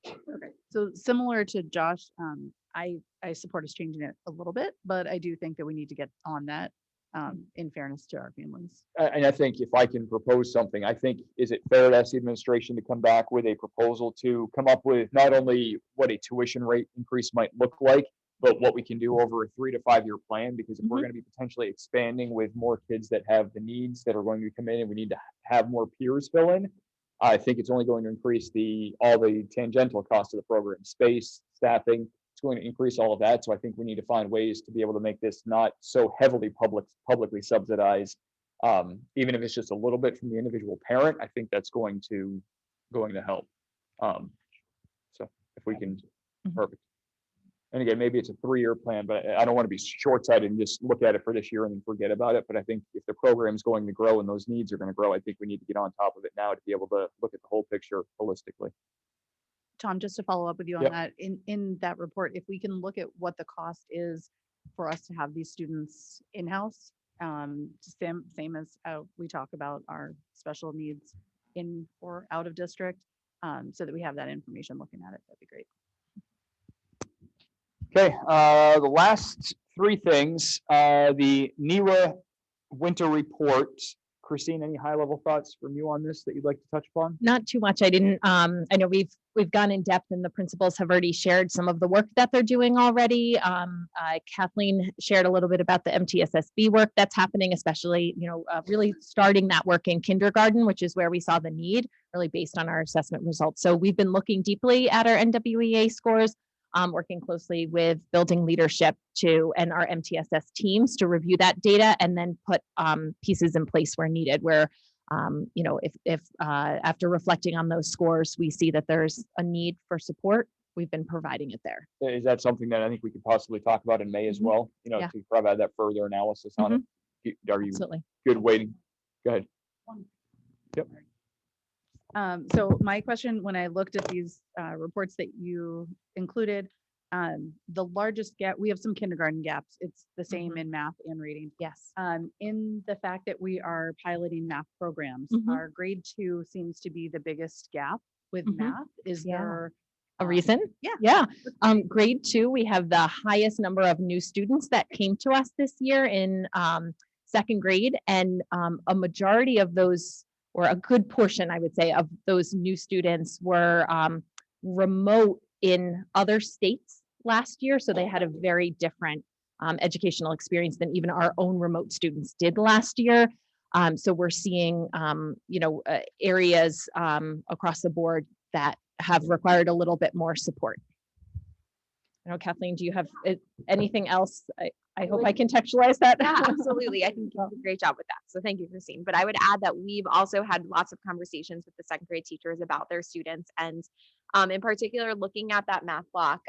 Okay, so similar to Josh, I support us changing it a little bit, but I do think that we need to get on that in fairness to our families. And I think if I can propose something, I think, is it fair to ask the administration to come back with a proposal to come up with not only what a tuition rate increase might look like, but what we can do over a 3 to 5 year plan? Because if we're going to be potentially expanding with more kids that have the needs that are going to come in and we need to have more peers fill in, I think it's only going to increase all the tangential costs of the program, space, staffing. It's going to increase all of that. So I think we need to find ways to be able to make this not so heavily publicly subsidized. Even if it's just a little bit from the individual parent, I think that's going to help. So if we can, perfect. And again, maybe it's a 3 year plan, but I don't want to be short-sighted and just look at it for this year and then forget about it. But I think if the program is going to grow and those needs are going to grow, I think we need to get on top of it now to be able to look at the whole picture holistically. Tom, just to follow up with you on Yep. that, in that report, if we can look at what the cost is for us to have these students in-house, same as we talk about our special needs in or out of district, so that we have that information looking at it, that'd be great. Okay, the last 3 things, the NEWA winter report. Christine, any high level thoughts from you on this that you'd like to touch upon? Not too much. I didn't, I know we've gone in depth and the principals have already shared some of the work that they're doing already. Kathleen shared a little bit about the MTSSB work that's happening, especially, really starting that work in kindergarten, which is where we saw the need, really based on our assessment results. So we've been looking deeply at our NWEA scores, working closely with building leadership and our MTSS teams to review that data and then put pieces in place where needed, where, if after reflecting on those scores, we see that there's a need for support, we've been providing it there. Is that something that I think we could possibly talk about in May as well? You know, Yeah. to provide that further analysis on it. Are you Absolutely. good waiting? Go ahead. Yep. So my question, when I looked at these reports that you included, the largest gap, we have some kindergarten gaps. It's the same in math and reading. Yes. In the fact that we are piloting math programs, our grade 2 seems to be the biggest gap with math. Is there a reason? Yeah. Grade 2, we have the highest number of new students that came to us this year in second grade, and a majority of those, or a good portion, I would say, of those new students were remote in other states last year. So they had a very different educational experience than even our own remote students did last year. So we're seeing, areas across the board that have required a little bit more support. I know, Kathleen, do you have anything else? I hope I contextualize that. Yeah, absolutely. I think you did a great job with that. So thank you, Christine. But I would add that we've also had lots of conversations with the second grade teachers about their students, and in particular, looking at that math block,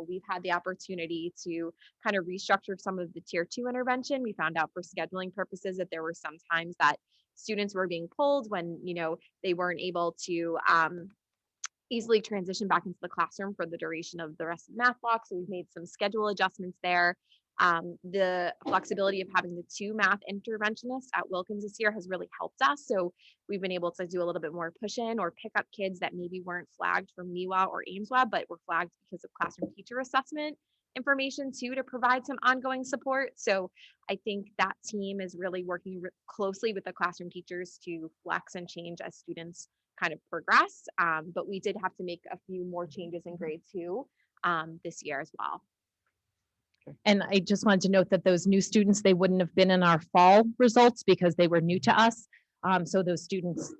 we've had the opportunity to kind of restructure some of the tier 2 intervention. We found out for scheduling purposes that there were some times that students were being pulled when, they weren't able to easily transition back into the classroom for the duration of the rest of the math block. So we've made some schedule adjustments there. The flexibility of having the 2 math interventionists at Wilkins this year has really helped us. So we've been able to do a little bit more push in or pick up kids that maybe weren't flagged for MEWA or AIMSWA, but were flagged because of classroom teacher assessment information too, to provide some ongoing support. So I think that team is really working closely with the classroom teachers to flex and change as students kind of progress. But we did have to make a few more changes in grade 2 this year as well. And I just wanted to note that those new students, they wouldn't have been in our fall results because they were new to us. So those students,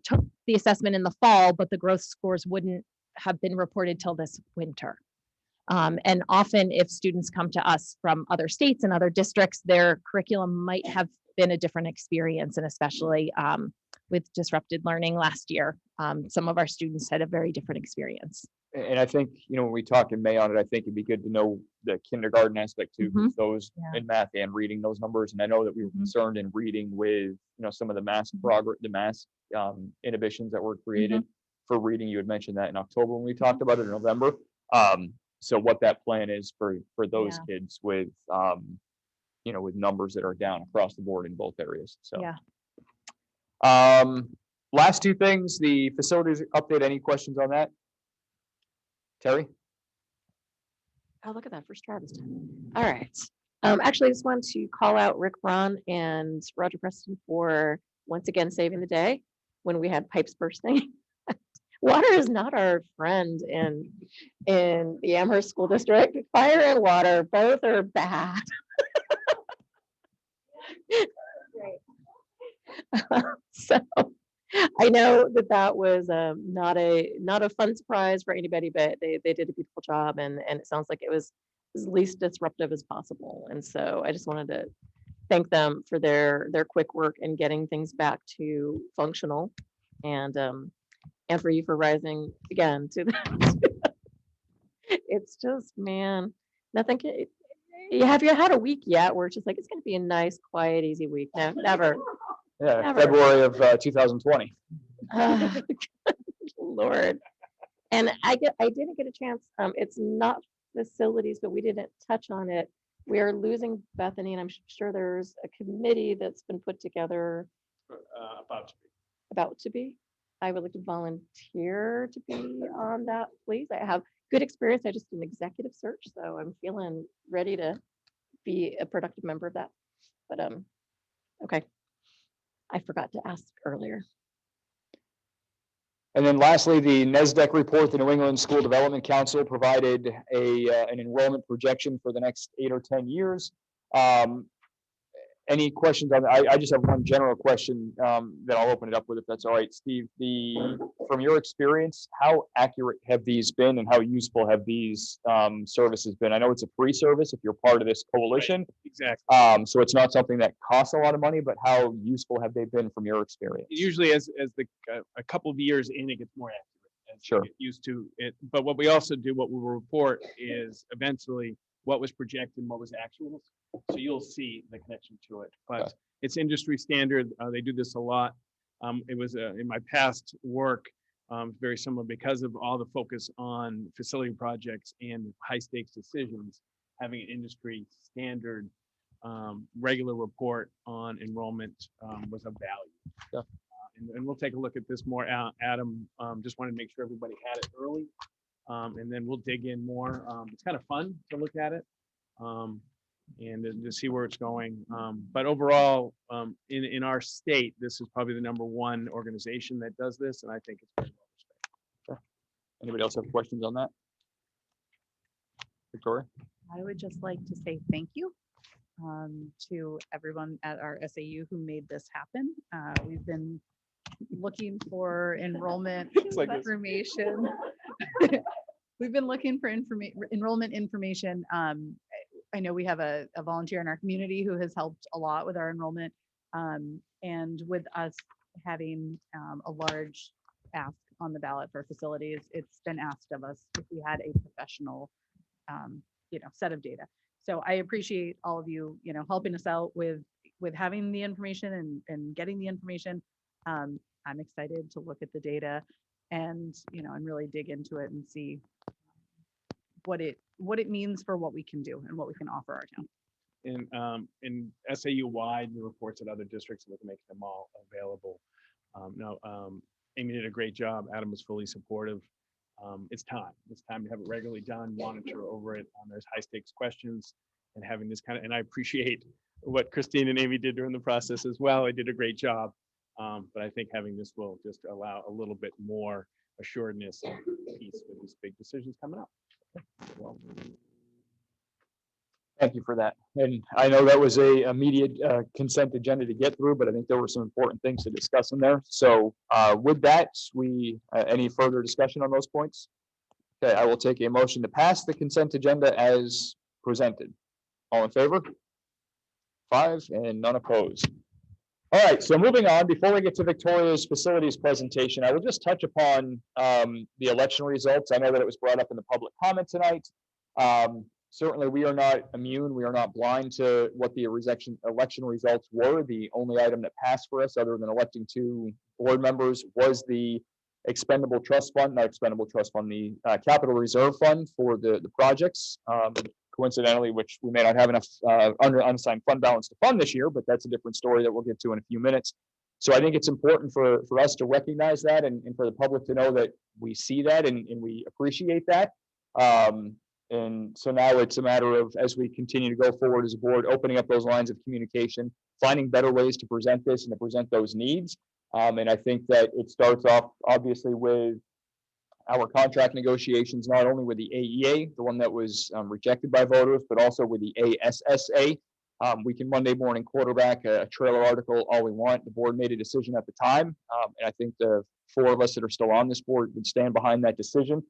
took the assessment in the fall, but the growth scores wouldn't have been reported till this winter. And often if students come to us from other states and other districts, their curriculum might have been a different experience, and especially with disrupted learning last year, some of our students had a very different experience. And I think, when we talk in May on it, I think it'd be good to know the kindergarten aspect too, 'cause those in math and reading those numbers. And I know that we were concerned in reading with, some of the mass progress, the mass inhibitions that were created for reading. You had mentioned that in October when we talked about it in November. So what that plan is for those kids with, with numbers that are down across the board in both areas. So. Last 2 things, the facilities update. Any questions on that? Terry? Oh, look at that, first try this time. All right. Actually, I just wanted to call out Rick Braun and Roger Preston for once again saving the day when we had pipes bursting. Water is not our friend in the Amherst School District. Fire and water, both are bad. So I know that was not a fun surprise for anybody, but they did a beautiful job, and it sounds like it was as least disruptive as possible. And so I just wanted to thank them for their quick work in getting things back to functional, and for you for rising again to that. It's just, man, nothing can. Have you had a week yet where it's just like it's going to be a nice, quiet, easy week? No, never. Yeah, Never. February of 2020. Lord. And I didn't get a chance. It's not facilities, but we didn't touch on it. We are losing Bethany, and I'm sure there's a committee that's been put together. About to be. I would like to volunteer to be on that, please. I have good experience. I just did an executive search, so I'm feeling ready to be a productive member of that. But okay. I forgot to ask earlier. And then lastly, the NESDEC report, the New England School Development Council provided an enrollment projection for the next 8 or 10 years. Any questions on that? I just have one general question that I'll open it up with, if that's all right, Steve. From your experience, how accurate have these been, and how useful have these services been? I know it's a free service if you're part of this coalition. Right. Exactly. So it's not something that costs a lot of money, but how useful have they been from your experience? Usually as a couple of years in, it gets more accurate. as Sure. we get used to it. But what we also do, what we will report is eventually what was projected and what was actual. So you'll see the connection to it. But Okay. it's industry standard. They do this a lot. It was in my past work, very similar because of all the focus on facility projects and high stakes decisions. Having an industry standard regular report on enrollment was of value. Yeah. And we'll take a look at this more. Adam just wanted to make sure everybody had it early, and then we'll dig in more. It's kind of fun to look at it and to see where it's going. But overall, in our state, this is probably the #1 organization that does this, and I think it's very well respected. Sure. Anybody else have questions on that? Victoria? I would just like to say thank you to everyone at our SAU who made this happen. We've been looking for enrollment like this. information. We've been looking for enrollment information. I know we have a volunteer in our community who has helped a lot with our enrollment. And with us having a large ask on the ballot for facilities, it's been asked of us if we had a professional set of data. So I appreciate all of you, helping us out with having the information and getting the information. I'm excited to look at the data and really dig into it and see what it means for what we can do and what we can offer our town. In SAU wide, the reports at other districts, we can make them all available. Amy did a great job. Adam was fully supportive. It's time to have it regularly done, monitor over it. There's high stakes questions and having this and I appreciate what Christine and Amy did during the process as well. They did a great job. But I think having this will just allow a little bit more assuredness and peace with these big decisions coming up. Well, Thank you for that. And I know that was a immediate consent agenda to get through, but I think there were some important things to discuss in there. So with that, any further discussion on those points? Okay, I will take a motion to pass the consent agenda as presented. All in favor? 5 and none opposed. All right, so moving on, before we get to Victoria's facilities presentation, I will just touch upon the election results. I know that it was brought up in the public comment tonight. Certainly, we are not immune. We are not blind to what the election results were. The only item that passed for us, other than electing 2 board members, was the expendable trust fund, not expendable trust fund, the capital reserve fund for the projects. Coincidentally, which we may not have enough unassigned fund balance to fund this year, but that's a different story that we'll get to in a few minutes. So I think it's important for us to recognize that and for the public to know that we see that and we appreciate that. And so now it's a matter of, as we continue to go forward as a board, opening up those lines of communication, finding better ways to present this and to present those needs. And I think that it starts off obviously with our contract negotiations, not only with the AEA, the one that was rejected by voters, but also with the ASSA. We can Monday morning quarterback a trailer article all we want. The board made a decision at the time. And I think the 4 of us that are still on this board would stand behind that decision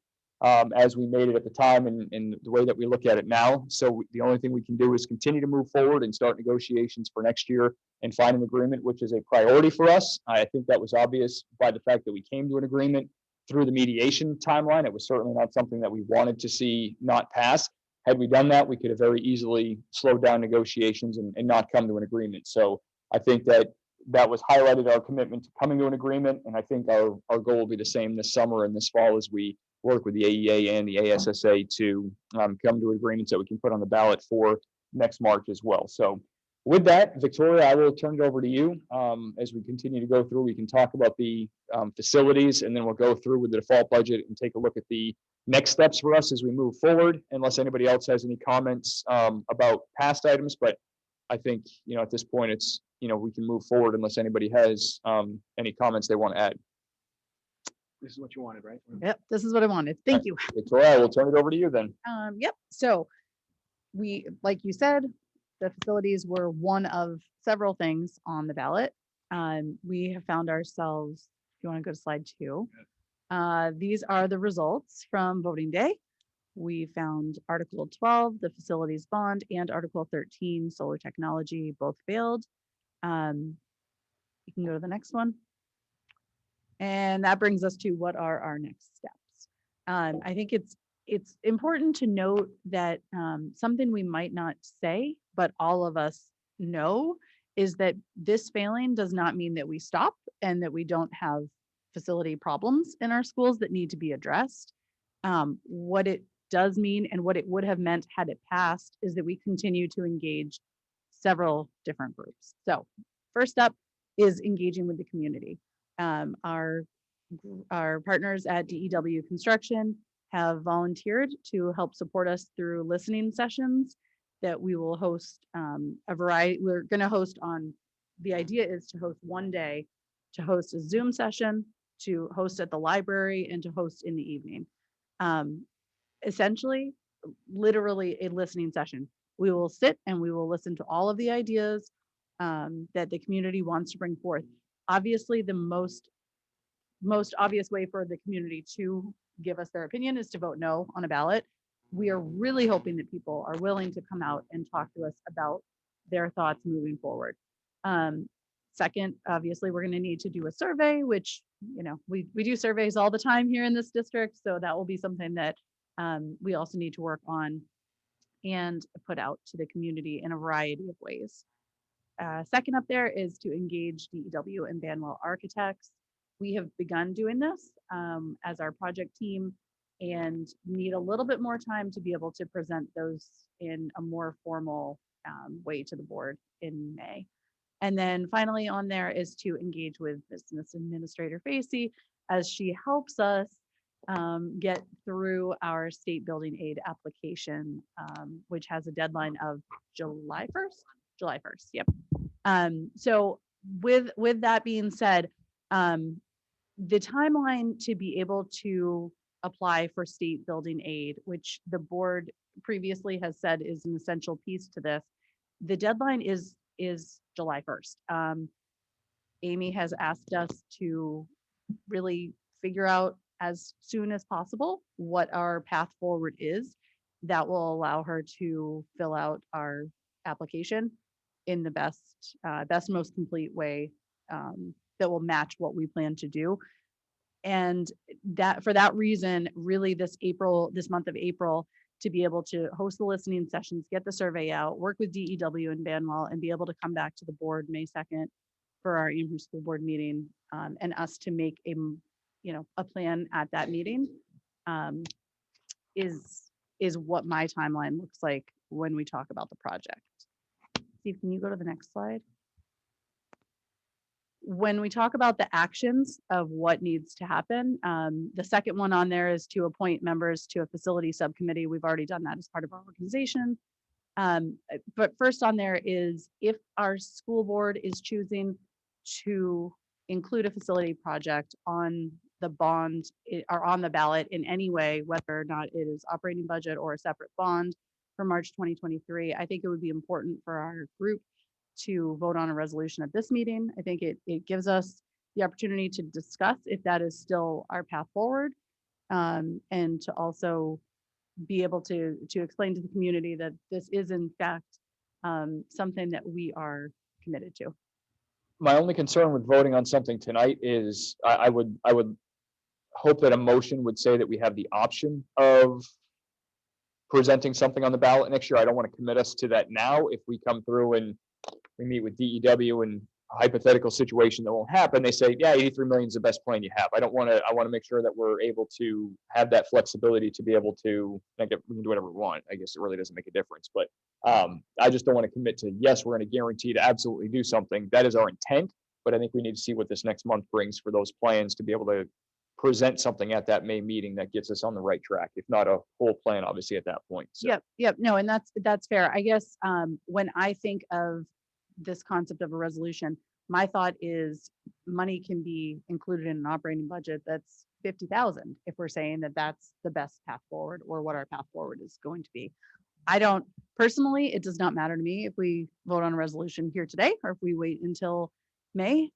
as we made it at the time and the way that we look at it now. So the only thing we can do is continue to move forward and start negotiations for next year and find an agreement, which is a priority for us. I think that was obvious by the fact that we came to an agreement through the mediation timeline. It was certainly not something that we wanted to see not pass. Had we done that, we could have very easily slowed down negotiations and not come to an agreement. So I think that was highlighted our commitment to coming to an agreement. And I think our goal will be the same this summer and this fall as we work with the AEA and the ASSA to come to agreements that we can put on the ballot for next March as well. So with that, Victoria, I will turn it over to you. As we continue to go through, we can talk about the facilities, and then we'll go through with the default budget and take a look at the next steps for us as we move forward, unless anybody else has any comments about past items. But I think, at this point, it's, we can move forward unless anybody has any comments they want to add. this is what you wanted, right? Yep, this is what I wanted. Thank you. Victoria, I will turn it over to you then. Yep. So we, like you said, the facilities were one of several things on the ballot. We have found ourselves, if you want to go to slide 2, these are the results from voting day. We found Article 12, the facilities bond, and Article 13, solar technology, both failed. You can go to the next one. And that brings us to what are our next steps. I think it's important to note that something we might not say, but all of us know, is that this failing does not mean that we stop and that we don't have facility problems in our schools that need to be addressed. What it does mean and what it would have meant had it passed is that we continue to engage several different groups. So first up is engaging with the community. Our partners at DEW Construction have volunteered to help support us through listening sessions that we will host a variety. We're going to host on, the idea is to host one day, to host a Zoom session, to host at the library, and to host in the evening. Essentially, literally a listening session. We will sit and we will listen to all of the ideas that the community wants to bring forth. Obviously, the most obvious way for the community to give us their opinion is to vote no on a ballot. We are really hoping that people are willing to come out and talk to us about their thoughts moving forward. Second, obviously, we're going to need to do a survey, which, you know, we do surveys all the time here in this district. So that will be something that we also need to work on and put out to the community in a variety of ways. Second up there is to engage DEW and Banwell Architects. We have begun doing this as our project team and need a little bit more time to be able to present those in a more formal way to the board in May. And then finally on there is to engage with Business Administrator Facey as she helps us get through our state building aid application, which has a deadline of July 1st. July 1st, yep. So with that being said, the timeline to be able to apply for state building aid, which the board previously has said is an essential piece to this, the deadline is July 1st. Amy has asked us to really figure out as soon as possible what our path forward is that will allow her to fill out our application in the best, most complete way that will match what we plan to do. And that for that reason, really this month of April, to be able to host the listening sessions, get the survey out, work with DEW and Banwell, and be able to come back to the board May 2nd for our Amherst School Board meeting, and us to make a plan at that meeting is what my timeline looks like when we talk about the project. Steve, can you go to the next slide? When we talk about the actions of what needs to happen, the second one on there is to appoint members to a facility subcommittee. We've already done that as part of our organization. But first on there is if our school board is choosing to include a facility project on the bond or on the ballot in any way, whether or not it is operating budget or a separate bond for March 2023, I think it would be important for our group to vote on a resolution at this meeting. I think it gives us the opportunity to discuss if that is still our path forward, and to also be able to explain to the community that this is in fact something that we are committed to. My only concern with voting on something tonight is I would hope that a motion would say that we have the option of presenting something on the ballot next year. I don't want to commit us to that now. If we come through and we meet with DEW and a hypothetical situation that won't happen, they say, yeah, 83 million is the best plan you have. I want to make sure that we're able to have that flexibility to be able to, we can do whatever we want. I guess it really doesn't make a difference, but I just don't want to commit to, yes, we're going to guarantee to absolutely do something. That is our intent, but I think we need to see what this next month brings for those plans to be able to present something at that May meeting that gets us on the right track, if not a whole plan, obviously at that point. So. Yep. No, and that's fair. I guess when I think of this concept of a resolution, my thought is money can be included in an operating budget that's 50,000 if we're saying that that's the best path forward or what our path forward is going to be. I don't personally, it does not matter to me if we vote on a resolution here today or if we wait until May.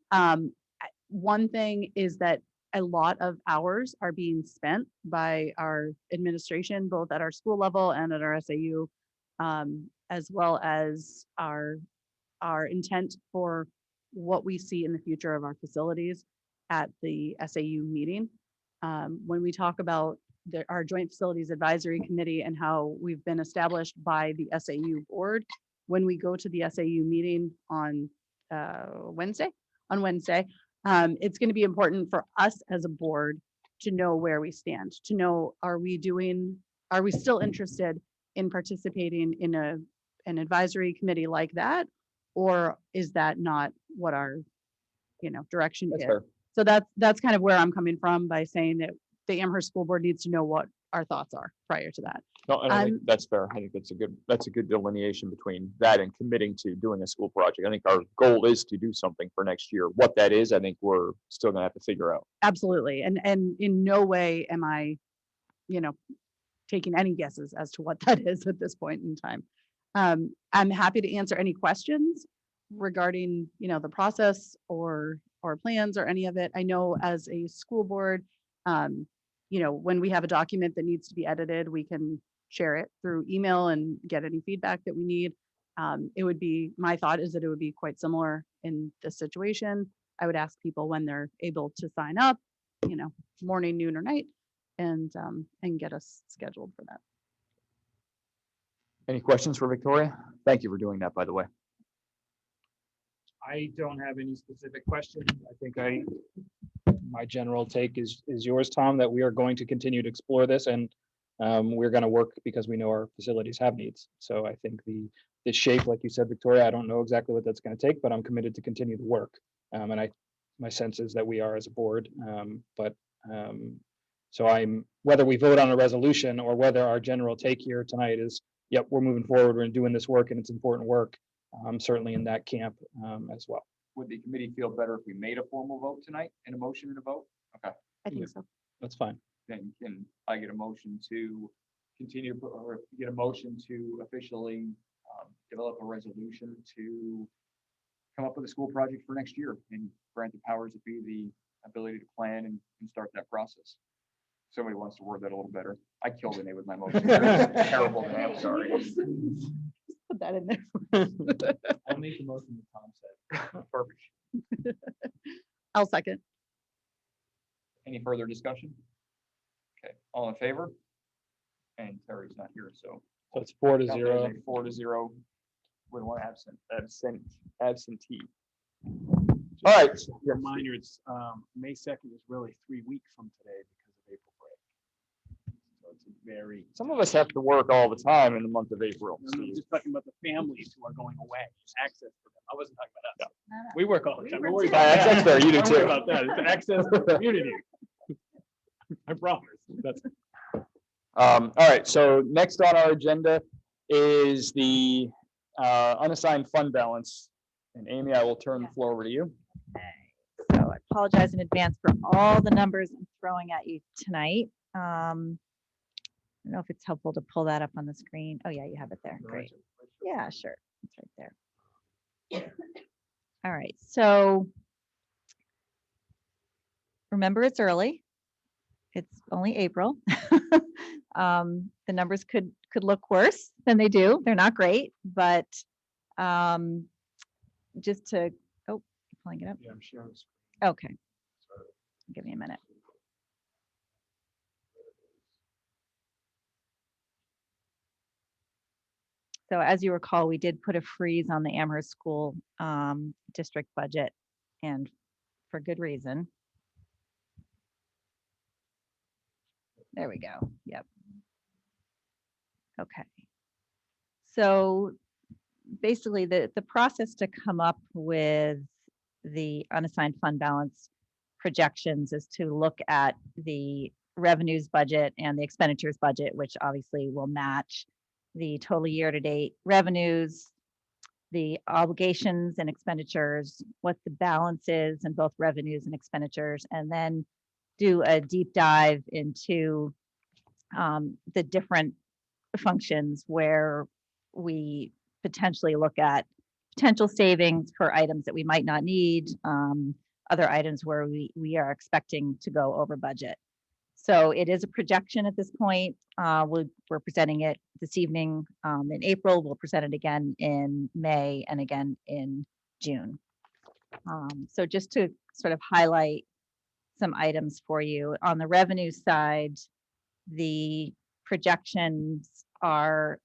One thing is that a lot of hours are being spent by our administration, both at our school level and at our SAU, as well as our intent for what we see in the future of our facilities. at the SAU meeting. When we talk about our Joint Facilities Advisory Committee and how we've been established by the SAU board, when we go to the SAU meeting on Wednesday, it's going to be important for us as a board to know where we stand, to know, are we still interested in participating in an advisory committee like that? Or is that not what our, direction That's is? fair. So that's kind of where I'm coming from by saying that the Amherst School Board needs to know what our thoughts are prior to that. No, and I think that's fair. I think that's a good delineation between that and committing to doing a school project. I think our goal is to do something for next year. What that is, I think we're still gonna have to figure out. Absolutely. And in no way am I, taking any guesses as to what that is at this point in time. I'm happy to answer any questions regarding, the process or plans or any of it. I know as a school board, when we have a document that needs to be edited, we can share it through email and get any feedback that we need. My thought is that it would be quite similar in this situation. I would ask people when they're able to sign up, morning, noon, or night, and get us scheduled for that. Any questions for Victoria? Thank you for doing that, by the way. I don't have any specific questions. I think my general take is yours, Tom, that we are going to continue to explore this, and we're going to work because we know our facilities have needs. So I think the shape, like you said, Victoria, I don't know exactly what that's going to take, but I'm committed to continue the work. And my sense is that we are as a board. So whether we vote on a resolution or whether our general take here tonight is, yep, we're moving forward, we're doing this work and it's important work. I'm certainly in that camp as well. Would the committee feel better if we made a formal vote tonight, and a motion and a vote? Okay. I think so. That's fine. Then can I get a motion to continue, or get a motion to officially develop a resolution to come up with a school project for next year and grant the powers that be the ability to plan and start that process? Somebody wants to word that a little better. I killed the name with my motion. Terrible name, I'm sorry. Put that in there. I'll make the motion that Tom said. Perfect. I'll second. Any further discussion? Okay, all in favor? And Terry's not here, so. So it's 4-0. Count those as 4-0 with one absentee. All right. Reminder, it's May 2nd is really 3 weeks from today because of April break. So it's a very. Some of us have to work all the time in the month of April. I'm just talking about the families who are going away, access for them. I wasn't talking about us. We work all the time. Don't worry about that. That's fair, you do Don't worry too. about that. It's access to the community. I promise. That's. All right, so next on our agenda is the unassigned fund balance. And Amy, I will turn the floor over to you. So I apologize in advance for all the numbers I'm throwing at you tonight. I don't know if it's helpful to pull that up on the screen. Oh yeah, you have it there. Great. Yeah, sure. It's right there. All right, so remember it's early. It's only April. The numbers could look worse than they do. They're not great, but just to, oh, pulling it up. Yeah, I'm sharing the screen. Okay. Give me a minute. So as you recall, we did put a freeze on the Amherst School District budget, and for good reason. There we go. Yep. Okay. So basically the process to come up with the unassigned fund balance projections is to look at the revenues budget and the expenditures budget, which obviously will match the total year-to-date revenues, the obligations and expenditures, what the balance is in both revenues and expenditures, and then do a deep dive into the different functions where we potentially look at potential savings for items that we might not need, other items where we are expecting to go over budget. So it is a projection at this point. We're presenting it this evening in April. We'll present it again in May and again in June. So just to sort of highlight some items for you. On the revenue side, the projections are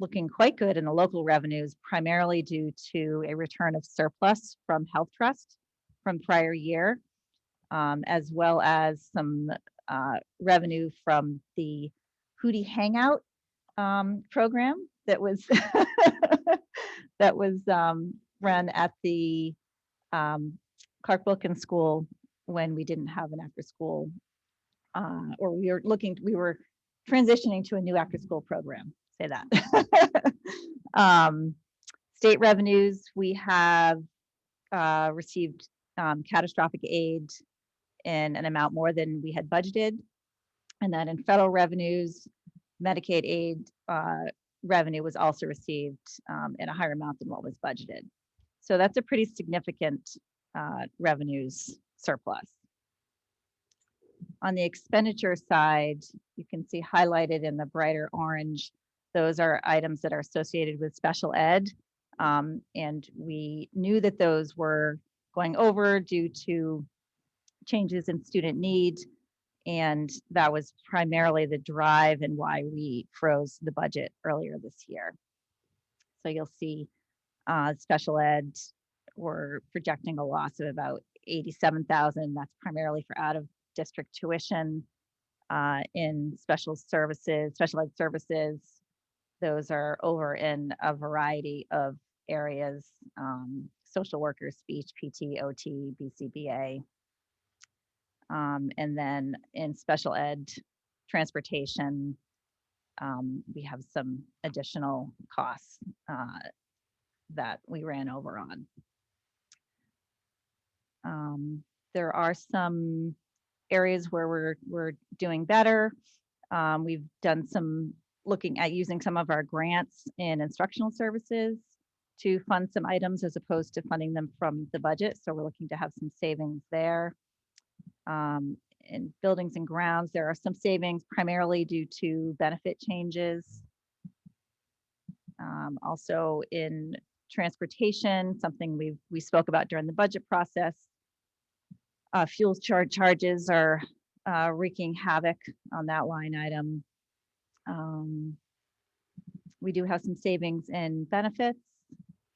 looking quite good in the local revenues, primarily due to a return of surplus from Health Trust from prior year, as well as some revenue from the Hootie Hangout program that was that was run at the Clark Wilkins School when we didn't have an after school, or we were transitioning to a new after school program, say that. State revenues, we have received catastrophic aid in an amount more than we had budgeted. And then in federal revenues, Medicaid aid revenue was also received in a higher amount than what was budgeted. So that's a pretty significant revenues surplus. On the expenditure side, you can see highlighted in the brighter orange, those are items that are associated with special ed. And we knew that those were going over due to changes in student need. And that was primarily the drive and why we froze the budget earlier this year. So you'll see special ed, we're projecting a loss of about 87,000. That's primarily for out of district tuition. In special services, special ed services, those are over in a variety of areas, social workers, speech, PT, OT, BCBA. And then in special ed transportation, we have some additional costs that we ran over on. There are some areas where we're doing better. We've done some looking at using some of our grants in instructional services to fund some items as opposed to funding them from the budget. So we're looking to have some savings there. In buildings and grounds, there are some savings primarily due to benefit changes. Also in transportation, something we spoke about during the budget process. Fuel charges are wreaking havoc on that line item. We do have some savings in benefits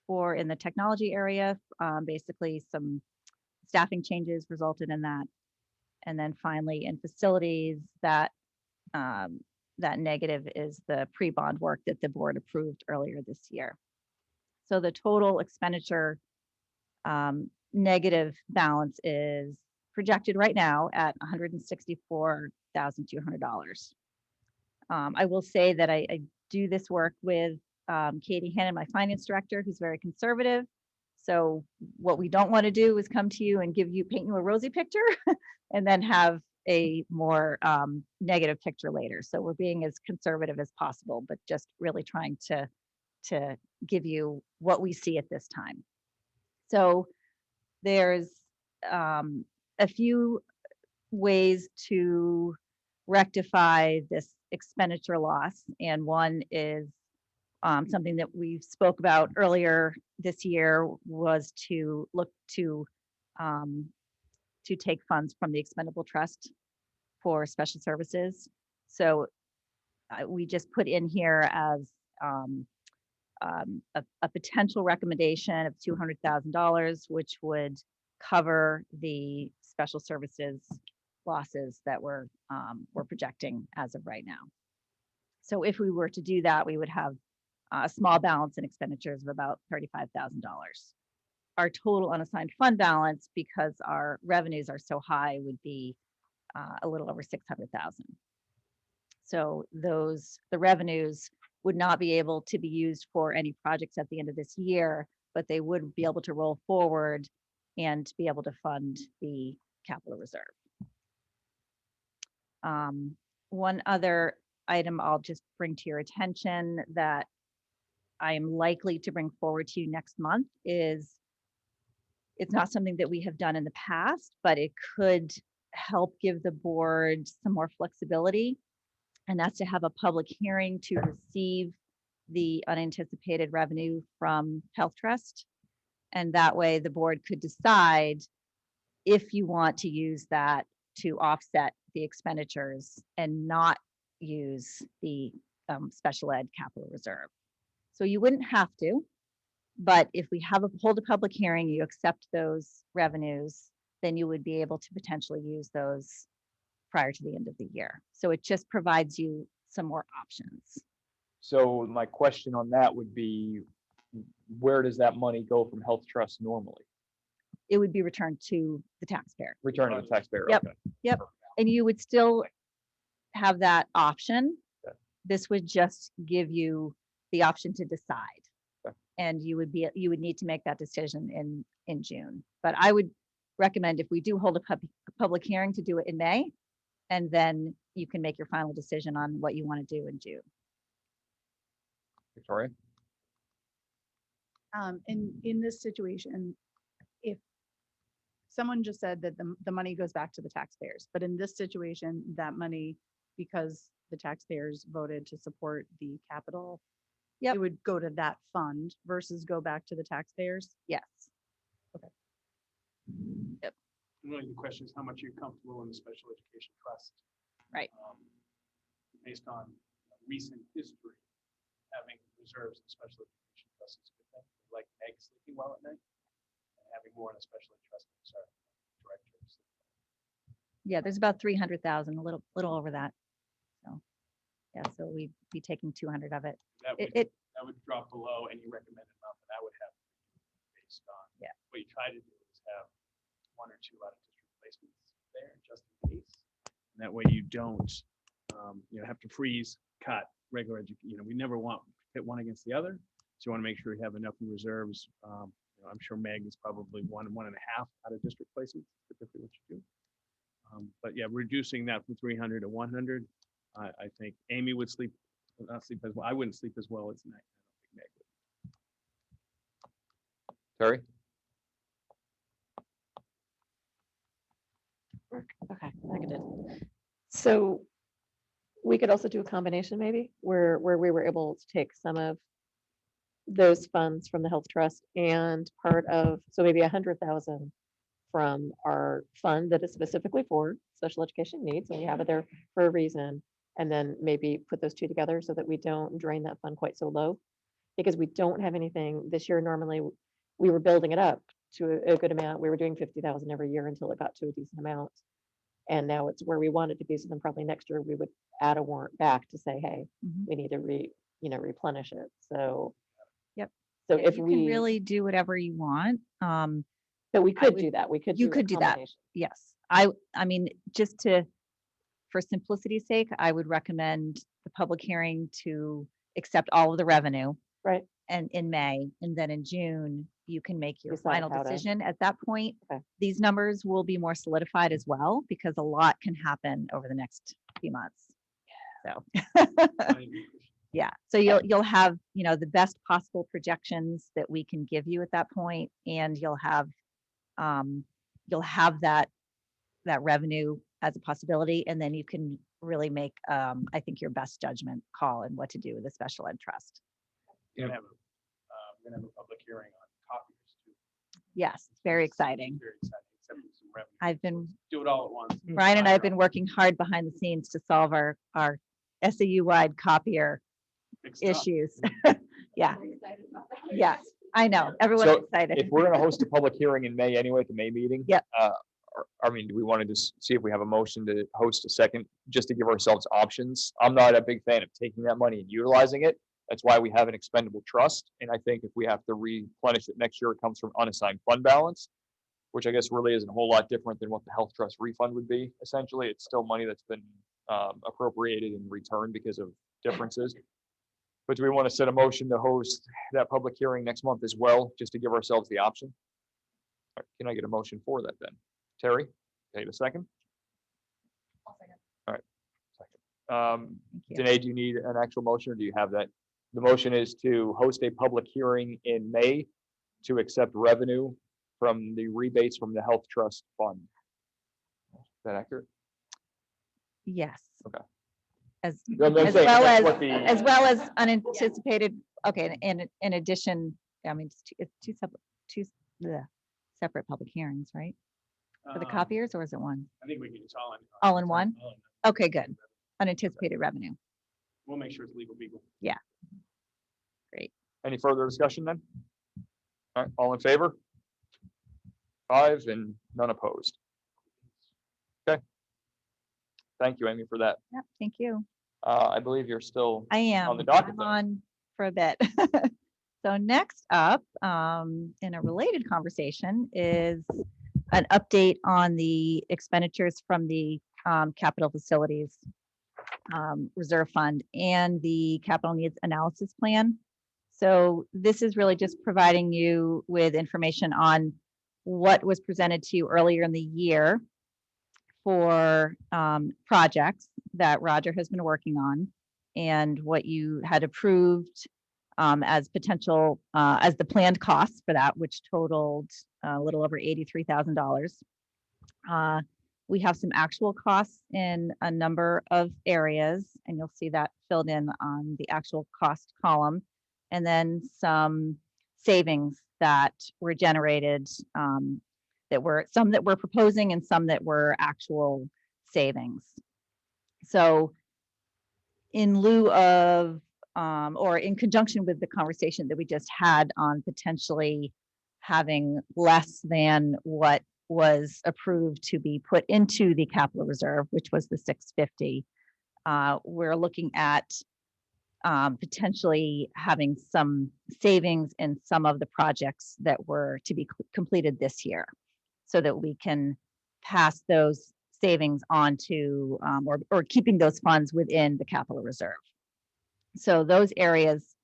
or in the technology area. Basically, some staffing changes resulted in that. And then finally, in facilities, that negative is the pre-bond work that the board approved earlier this year. So the total expenditure negative balance is projected right now at $164,200. I will say that I do this work with Katie Hannon, my finance director, who's very conservative. So what we don't want to do is come to you and paint you a rosy picture and then have a more negative picture later. So we're being as conservative as possible, but just really trying to give you what we see at this time. So there's a few ways to rectify this expenditure loss. And one is something that we spoke about earlier this year was to look to take funds from the expendable trust for special services. So we just put in here as a potential recommendation of $200,000, which would cover the special services losses that we're projecting as of right now. So if we were to do that, we would have a small balance in expenditures of about $35,000. Our total unassigned fund balance, because our revenues are so high, would be a little over $600,000. So the revenues would not be able to be used for any projects at the end of this year, but they would be able to roll forward and be able to fund the capital reserve. One other item I'll just bring to your attention that I am likely to bring forward to you next month is, it's not something that we have done in the past, but it could help give the board some more flexibility. And that's to have a public hearing to receive the unanticipated revenue from Health Trust. And that way the board could decide if you want to use that to offset the expenditures and not use the special ed capital reserve. So you wouldn't have to, but if we hold a public hearing, you accept those revenues, then you would be able to potentially use those prior to the end of the year. So it just provides you some more options. So my question on that would be, where does that money go from health trust normally? It would be returned to the taxpayer. Return to the taxpayer. Yep. Okay. Yep. And you would still have that option. Okay. This would just give you the option to decide. Okay. And you would need to make that decision in June. But I would recommend, if we do hold a public hearing, to do it in May, and then you can make your final decision on what you want to do in June. Victoria? In this situation, if someone just said that the money goes back to the taxpayers, but in this situation, that money, because the taxpayers voted to support the capital, it would go to that fund versus go back to the taxpayers? Yes. Okay. Yep. Really, the question is how much you're comfortable in the special education trust. Right. Based on recent history, having reserves in special education trust is a good thing. Like Meg sleeping well at night, and having more in a special ed trust. Sorry, directors. Yeah, there's about 300,000, a little over that. So, yeah, so we'd be taking 200 of it. That would, It that would drop below any recommended amount that I would have based on. Yeah. What you try to do is have 1 or 2 out of district placements there just in case. And that way you don't, have to freeze, cut regular education. We never want to pit one against the other. So you want to make sure you have enough in reserves. I'm sure Meg is probably 1.5 out of district placements, typically what you do. But yeah, reducing that from 300 to 100, I think Amy would not sleep as well. I wouldn't sleep as well as Meg. I don't think Meg would. Terry? Okay, I get it. So we could also do a combination maybe where we were able to take some of those funds from the health trust and part of, so maybe 100,000 from our fund that is specifically for special education needs, and we have it there for a reason. And then maybe put those two together so that we don't drain that fund quite so low, because we don't have anything this year. Normally we were building it up to a good amount. We were doing 50,000 every year until it got to a decent amount. And now it's where we want it to be. So then probably next year we would add a warrant back to say, hey, we need to replenish it. So, Yep. So Yeah, if you we can really do whatever you want. But we could do that. We could. You do a could do that. combination. Yes. I mean, for simplicity's sake, I would recommend the public hearing to accept all of the revenue. Right. And in May, and then in June, you can make your Decide final how to- decision. At that point, Okay. these numbers will be more solidified as well, because a lot can happen over the next few months. So, yeah. So you'll have, the best possible projections that we can give you at that point, and you'll have that revenue as a possibility, and then you can really make, I think, your best judgment call on what to do with the special ed trust. We're gonna have a public hearing on copiers too. Yes, it's very exciting. Very exciting. Except for some revenue. I've been, Do it all at once. Brian and I have been working hard behind the scenes to solve our SAU-wide copier Big stuff. issues. Yeah. Yes, I know. Everyone's So excited. if we're going to host a public hearing in May anyway, at the May meeting. Yep. Do we want to just see if we have a motion to host a second, just to give ourselves options? I'm not a big fan of taking that money and utilizing it. That's why we have an expendable trust. And I think if we have to replenish it next year, it comes from unassigned fund balance, which I guess really isn't a whole lot different than what the health trust refund would be. Essentially, it's still money that's been appropriated and returned because of differences. But do we want to set a motion to host that public hearing next month as well, just to give ourselves the option? All right, can I get a motion for that then? Terry, take a second. I'll second. All right, second. you. Danae, do you need an actual motion, or do you have that? The motion is to host a public hearing in May to accept revenue from the rebates from the health trust fund. Is that accurate? Yes. Okay. As No, I'm as saying well that's as, what the- as well as unanticipated, okay, and in addition, I mean, it's two separate public hearings, right? For the copiers, or is it one? I think we can, it's all in. All in one? Okay, good. Unanticipated revenue. We'll make sure it's legal people. Yeah. Great. Any further discussion then? All right, all in favor? 5 and none opposed. Okay. Thank you, Amy, for that. Yep, thank you. I believe you're still I am. on the docket. I'm then. on for a bit. So next up, in a related conversation, is an update on the expenditures from the capital facilities reserve fund and the capital needs analysis plan. So this is really just providing you with information on what was presented to you earlier in the year for projects that Roger has been working on and what you had approved as potential, as the planned costs for that, which totaled a little over $83,000. We have some actual costs in a number of areas, and you'll see that filled in on the actual cost column, and then some savings that were generated, that were some that we're proposing and some that were actual savings. So in lieu of, or in conjunction with the conversation that we just had on potentially having less than what was approved to be put into the capital reserve, which was the 650, we're looking at potentially having some savings in some of the projects that were to be completed this year, so that we can pass those savings on to, or keeping those funds within the capital reserve. So those areas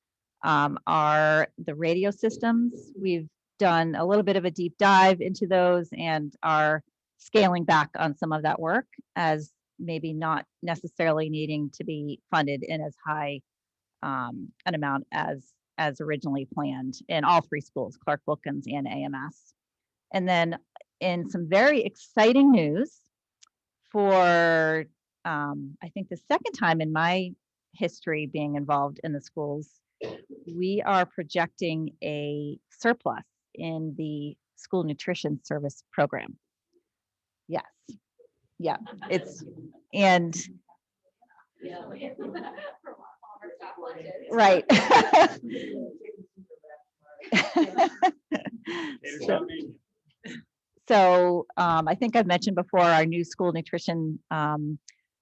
are the radio systems. We've done a little bit of a deep dive into those and are scaling back on some of that work, as maybe not necessarily needing to be funded in as high an amount as originally planned in all 3 schools, Clark Wilkins and AMS. And then in some very exciting news for, I think the second time in my history being involved in the schools, we are projecting a surplus in the school nutrition service program. Yes. Yeah, it's, and right. So I think I've mentioned before, our new school nutrition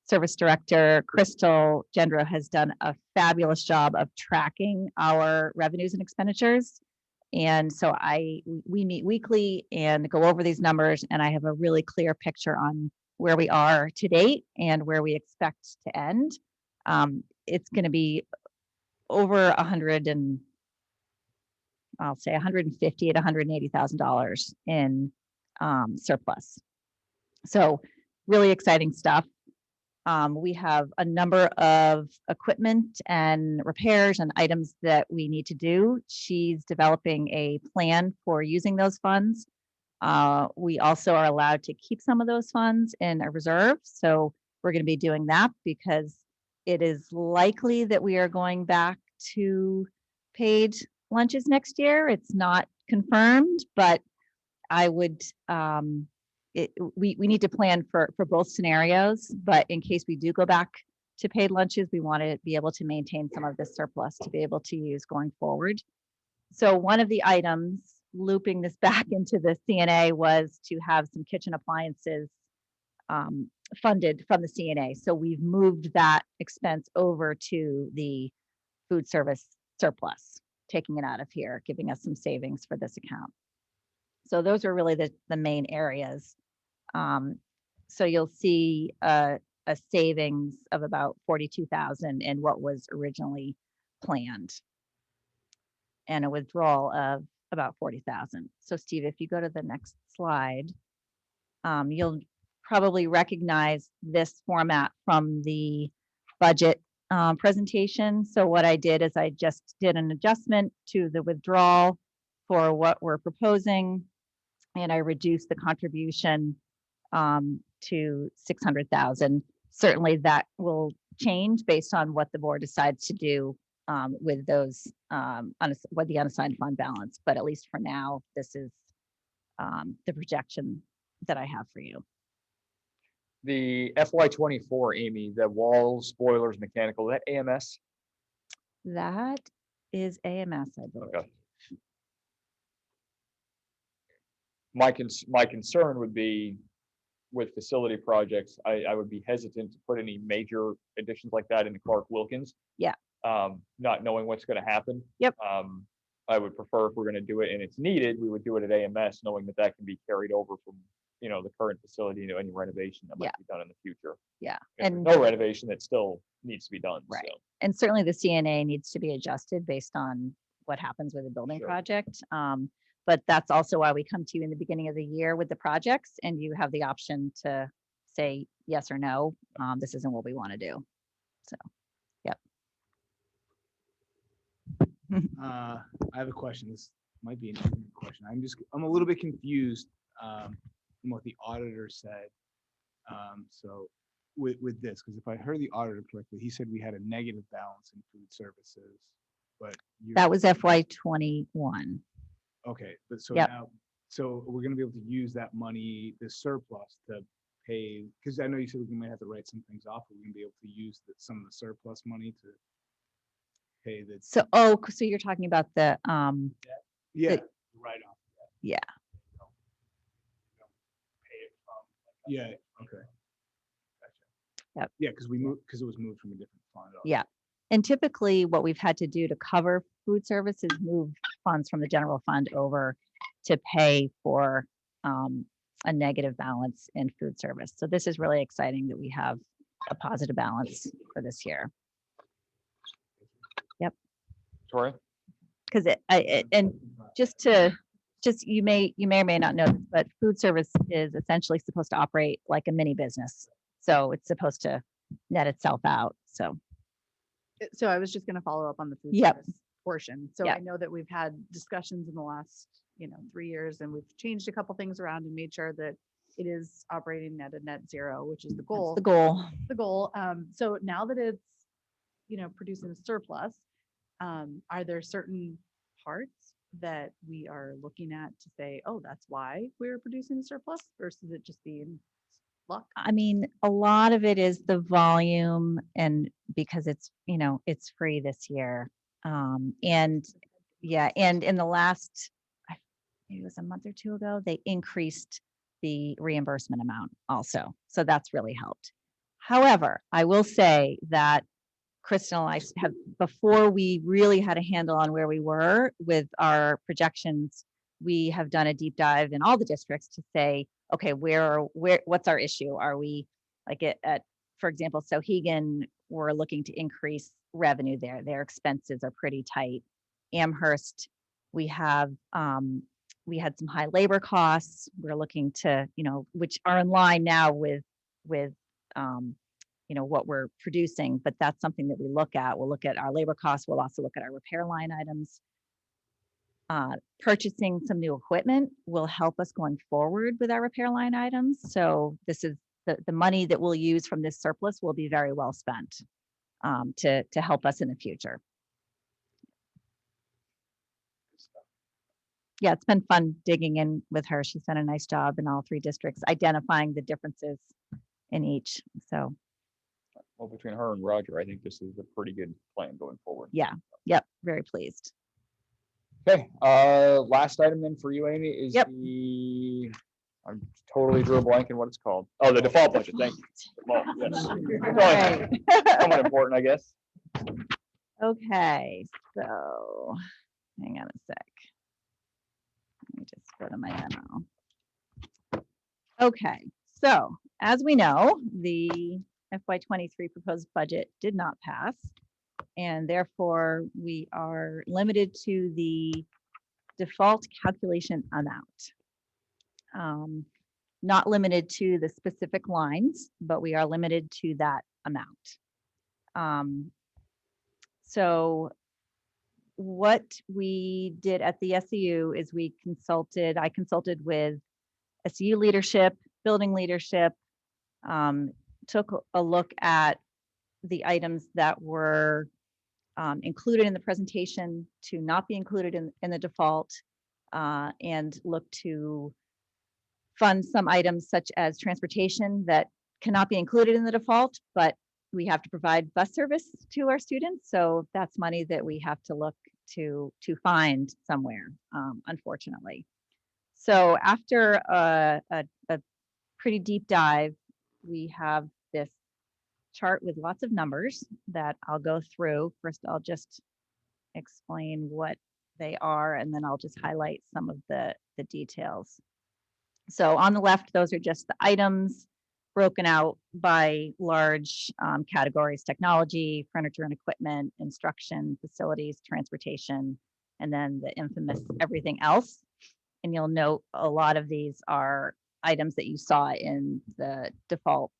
service director, Crystal Gendro, has done a fabulous job of tracking our revenues and expenditures. And so we meet weekly and go over these numbers, and I have a really clear picture on where we are to date and where we expect to end. It's going to be over $150,000 to $180,000 in surplus. So really exciting stuff. We have a number of equipment and repairs and items that we need to do. She's developing a plan for using those funds. We also are allowed to keep some of those funds in a reserve. So we're going to be doing that because it is likely that we are going back to paid lunches next year. It's not confirmed, but I would, we need to plan for both scenarios, but in case we do go back to paid lunches, we want to be able to maintain some of this surplus to be able to use going forward. So one of the items looping this back into the CNA was to have some kitchen appliances funded from the CNA. So we've moved that expense over to the food service surplus, taking it out of here, giving us some savings for this account. So those are really the main areas. So you'll see a savings of about $42,000 in what was originally planned, and a withdrawal of about $40,000. So Steve, if you go to the next slide, you'll probably recognize this format from the budget presentation. So what I did is I just did an adjustment to the withdrawal for what we're proposing, and I reduced the contribution to $600,000. Certainly that will change based on what the board decides to do with those, with the unassigned fund balance. But at least for now, this is the projection that I have for you. The FY24, Amy, the walls, spoilers, mechanical, is that AMS? That is AMS, I believe. Okay. My concern would be with facility projects, I would be hesitant to put any major additions like that into Clark Wilkins. Yeah. Not knowing what's gonna happen. Yep. I would prefer if we're gonna do it and it's needed, we would do it at AMS, knowing that that can be carried over from, the current facility, any renovation that might Yeah. be done in the future. Yeah. If there's And no renovation, that still needs to be done, right. so. And certainly the CNA needs to be adjusted based on what happens with the building Sure. project. But that's also why we come to you in the beginning of the year with the projects, and you have the option to say yes or no. This isn't what we want to do. So, yep. I have a question. This might be an ignorant question. I'm a little bit confused from what the auditor said. So with this, because if I heard the auditor correctly, he said we had a negative balance in food services, but That was FY21. okay, but so Yep. now, so we're gonna be able to use that money, the surplus, to pay, because I know you said we might have to write some things off, but we're gonna be able to use some of the surplus money to pay the. So, so you're talking about the, Yeah, the- right off. yeah. Yeah, okay. Gotcha. Yep. Yeah, because it was moved from a different fund. Yeah. And typically what we've had to do to cover food service is move funds from the general fund over to pay for a negative balance in food service. So this is really exciting that we have a positive balance for this year. Yep. Tori? Because you may or may not know, but food service is essentially supposed to operate like a mini business. So it's supposed to net itself out. So So I was just gonna follow up on the food Yep. service portion. So Yep. I know that we've had discussions in the last, 3 years, and we've changed a couple things around and made sure that it is operating at a net zero, which is the goal. the goal. The goal. So now that it's, producing a surplus, are there certain parts that we are looking at to say, oh, that's why we're producing a surplus versus it just being luck? I mean, a lot of it is the volume, and because it's free this year. And yeah, and in the last, maybe it was a month or two ago, they increased the reimbursement amount also. So that's really helped. However, I will say that Crystal and I have, before we really had a handle on where we were with our projections, we have done a deep dive in all the districts to say, okay, what's our issue? Are we like for example, Sohegan, we're looking to increase revenue there. Their expenses are pretty tight. Amherst, we had some high labor costs. We're looking to, which are in line now with what we're producing, but that's something that we look at. We'll look at our labor costs. We'll also look at our repair line items. Purchasing some new equipment will help us going forward with our repair line items. So this is the money that we'll use from this surplus will be very well spent to help us in the future. Yeah, it's been fun digging in with her. She's done a nice job in all 3 districts, identifying the differences in each. So Well, between her and Roger, I think this is a pretty good plan going forward. yeah, yep, very pleased. Okay, last item then for you, Amy, is I'm totally drew a blank in what it's called. Oh, the default budget, thank you. Well, yes. Somewhat important, I guess. Okay, so hang on a sec. Let me just go to my memo. Okay, so as we know, the FY23 proposed budget did not pass, and therefore we are limited to the default calculation amount. Not limited to the specific lines, but we are limited to that amount. So what we did at the SEU is I consulted with SEU leadership, building leadership, took a look at the items that were included in the presentation to not be included in the default, and look to fund some items such as transportation that cannot be included in the default, but we have to provide bus service to our students. So that's money that we have to look to find somewhere, unfortunately. So after a pretty deep dive, we have this chart with lots of numbers that I'll go through. First, I'll just explain what they are, and then I'll just highlight some of the details. So on the left, those are just the items broken out by large categories: technology, furniture and equipment, instruction, facilities, transportation, and then the infamous everything else. And you'll note a lot of these are items that you saw in the default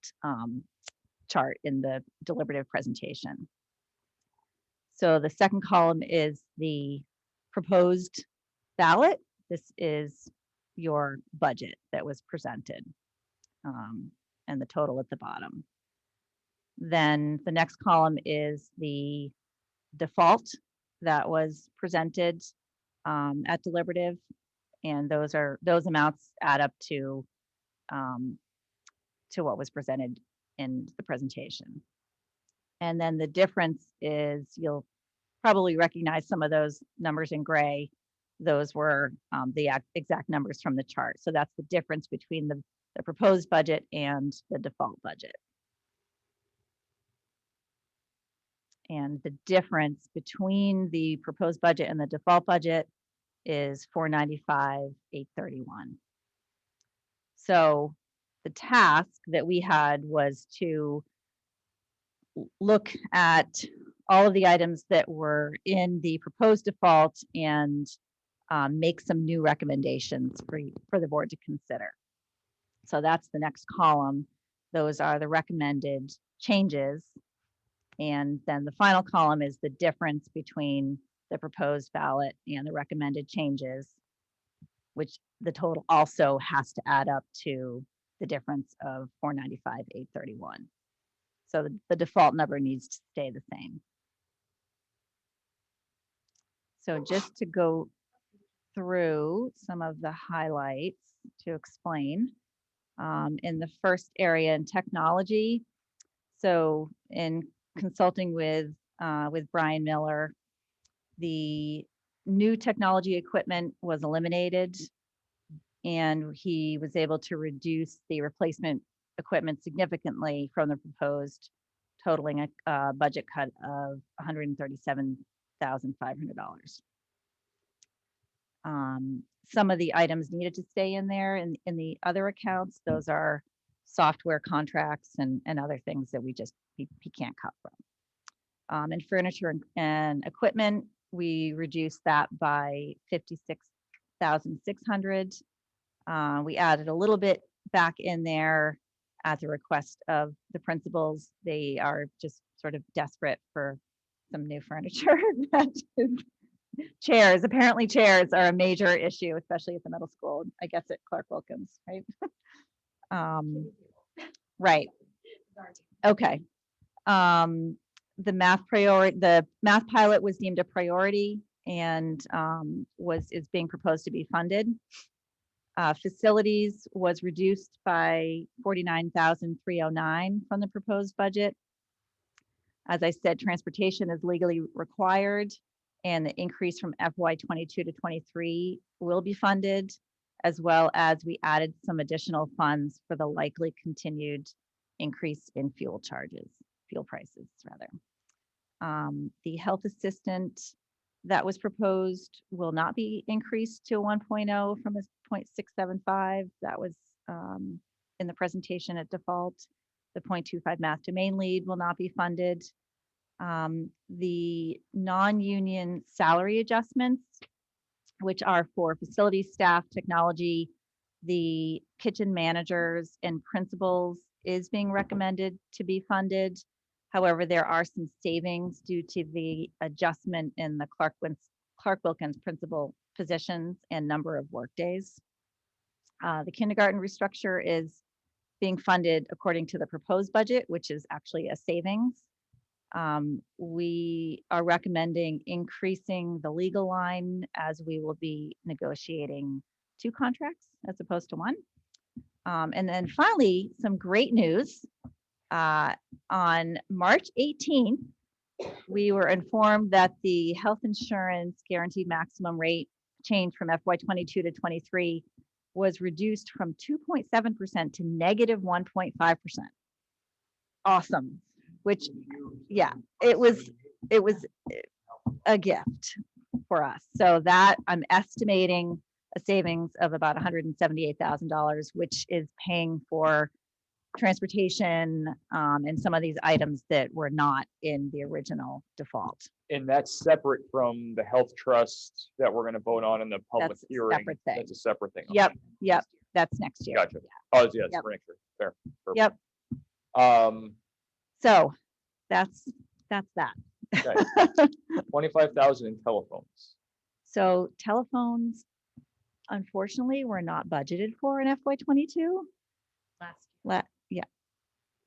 chart in the deliberative presentation. So the second column is the proposed ballot. This is your budget that was presented, and the total at the bottom. Then the next column is the default that was presented at deliberative, and those amounts add up to what was presented in the presentation. And then the difference is, you'll probably recognize some of those numbers in gray. Those were the exact numbers from the chart. So that's the difference between the proposed budget and the default budget. And the difference between the proposed budget and the default budget is $495,831. So the task that we had was to look at all of the items that were in the proposed default and make some new recommendations for the board to consider. So that's the next column. Those are the recommended changes. And then the final column is the difference between the proposed ballot and the recommended changes, which the total also has to add up to the difference of $495,831. So the default number needs to stay the same. So just to go through some of the highlights to explain, in the first area in technology. So in consulting with Brian Miller, the new technology equipment was eliminated, and he was able to reduce the replacement equipment significantly from the proposed, totaling a budget cut of $137,500. Some of the items needed to stay in there in the other accounts. Those are software contracts and other things that he can't cut from. And furniture and equipment, we reduced that by $56,600. We added a little bit back in there at the request of the principals. They are just sort of desperate for some new furniture. Chairs, apparently chairs are a major issue, especially at the middle school, I guess at Clark Wilkins, right? Right. Okay. The math pilot was deemed a priority and is being proposed to be funded. Facilities was reduced by $49,309 from the proposed budget. As I said, transportation is legally required, and the increase from FY22 to 23 will be funded, as well as we added some additional funds for the likely continued increase in fuel prices rather. The health assistant that was proposed will not be increased to 1.0 from a 0.675. That was in the presentation at default. The 0.25 math domain lead will not be funded. The non-union salary adjustments, which are for facility staff, technology, the kitchen managers and principals, is being recommended to be funded. However, there are some savings due to the adjustment in the Clark Wilkins principal positions and number of workdays. The kindergarten restructure is being funded according to the proposed budget, which is actually a savings. We are recommending increasing the legal line, as we will be negotiating 2 contracts as opposed to 1. And then finally, some great news. On March 18th, we were informed that the health insurance guaranteed maximum rate change from FY22 to 23 was reduced from 2.7% to negative 1.5%. Awesome. Which, yeah, it was a gift for us. So that I'm estimating a savings of about $178,000, which is paying for transportation and some of these items that were not in the original default. And that's separate from the health trust that we're gonna vote on in the public That's a hearing. separate thing. That's a separate thing. Yep, Okay. yep, that's next year. Gotcha. Oh, yeah, it's Yep. for next year. Fair. Perfect. Yep. So that's that. Okay. 25,000 in telephones. So telephones, unfortunately, were not budgeted for in FY22. Yeah,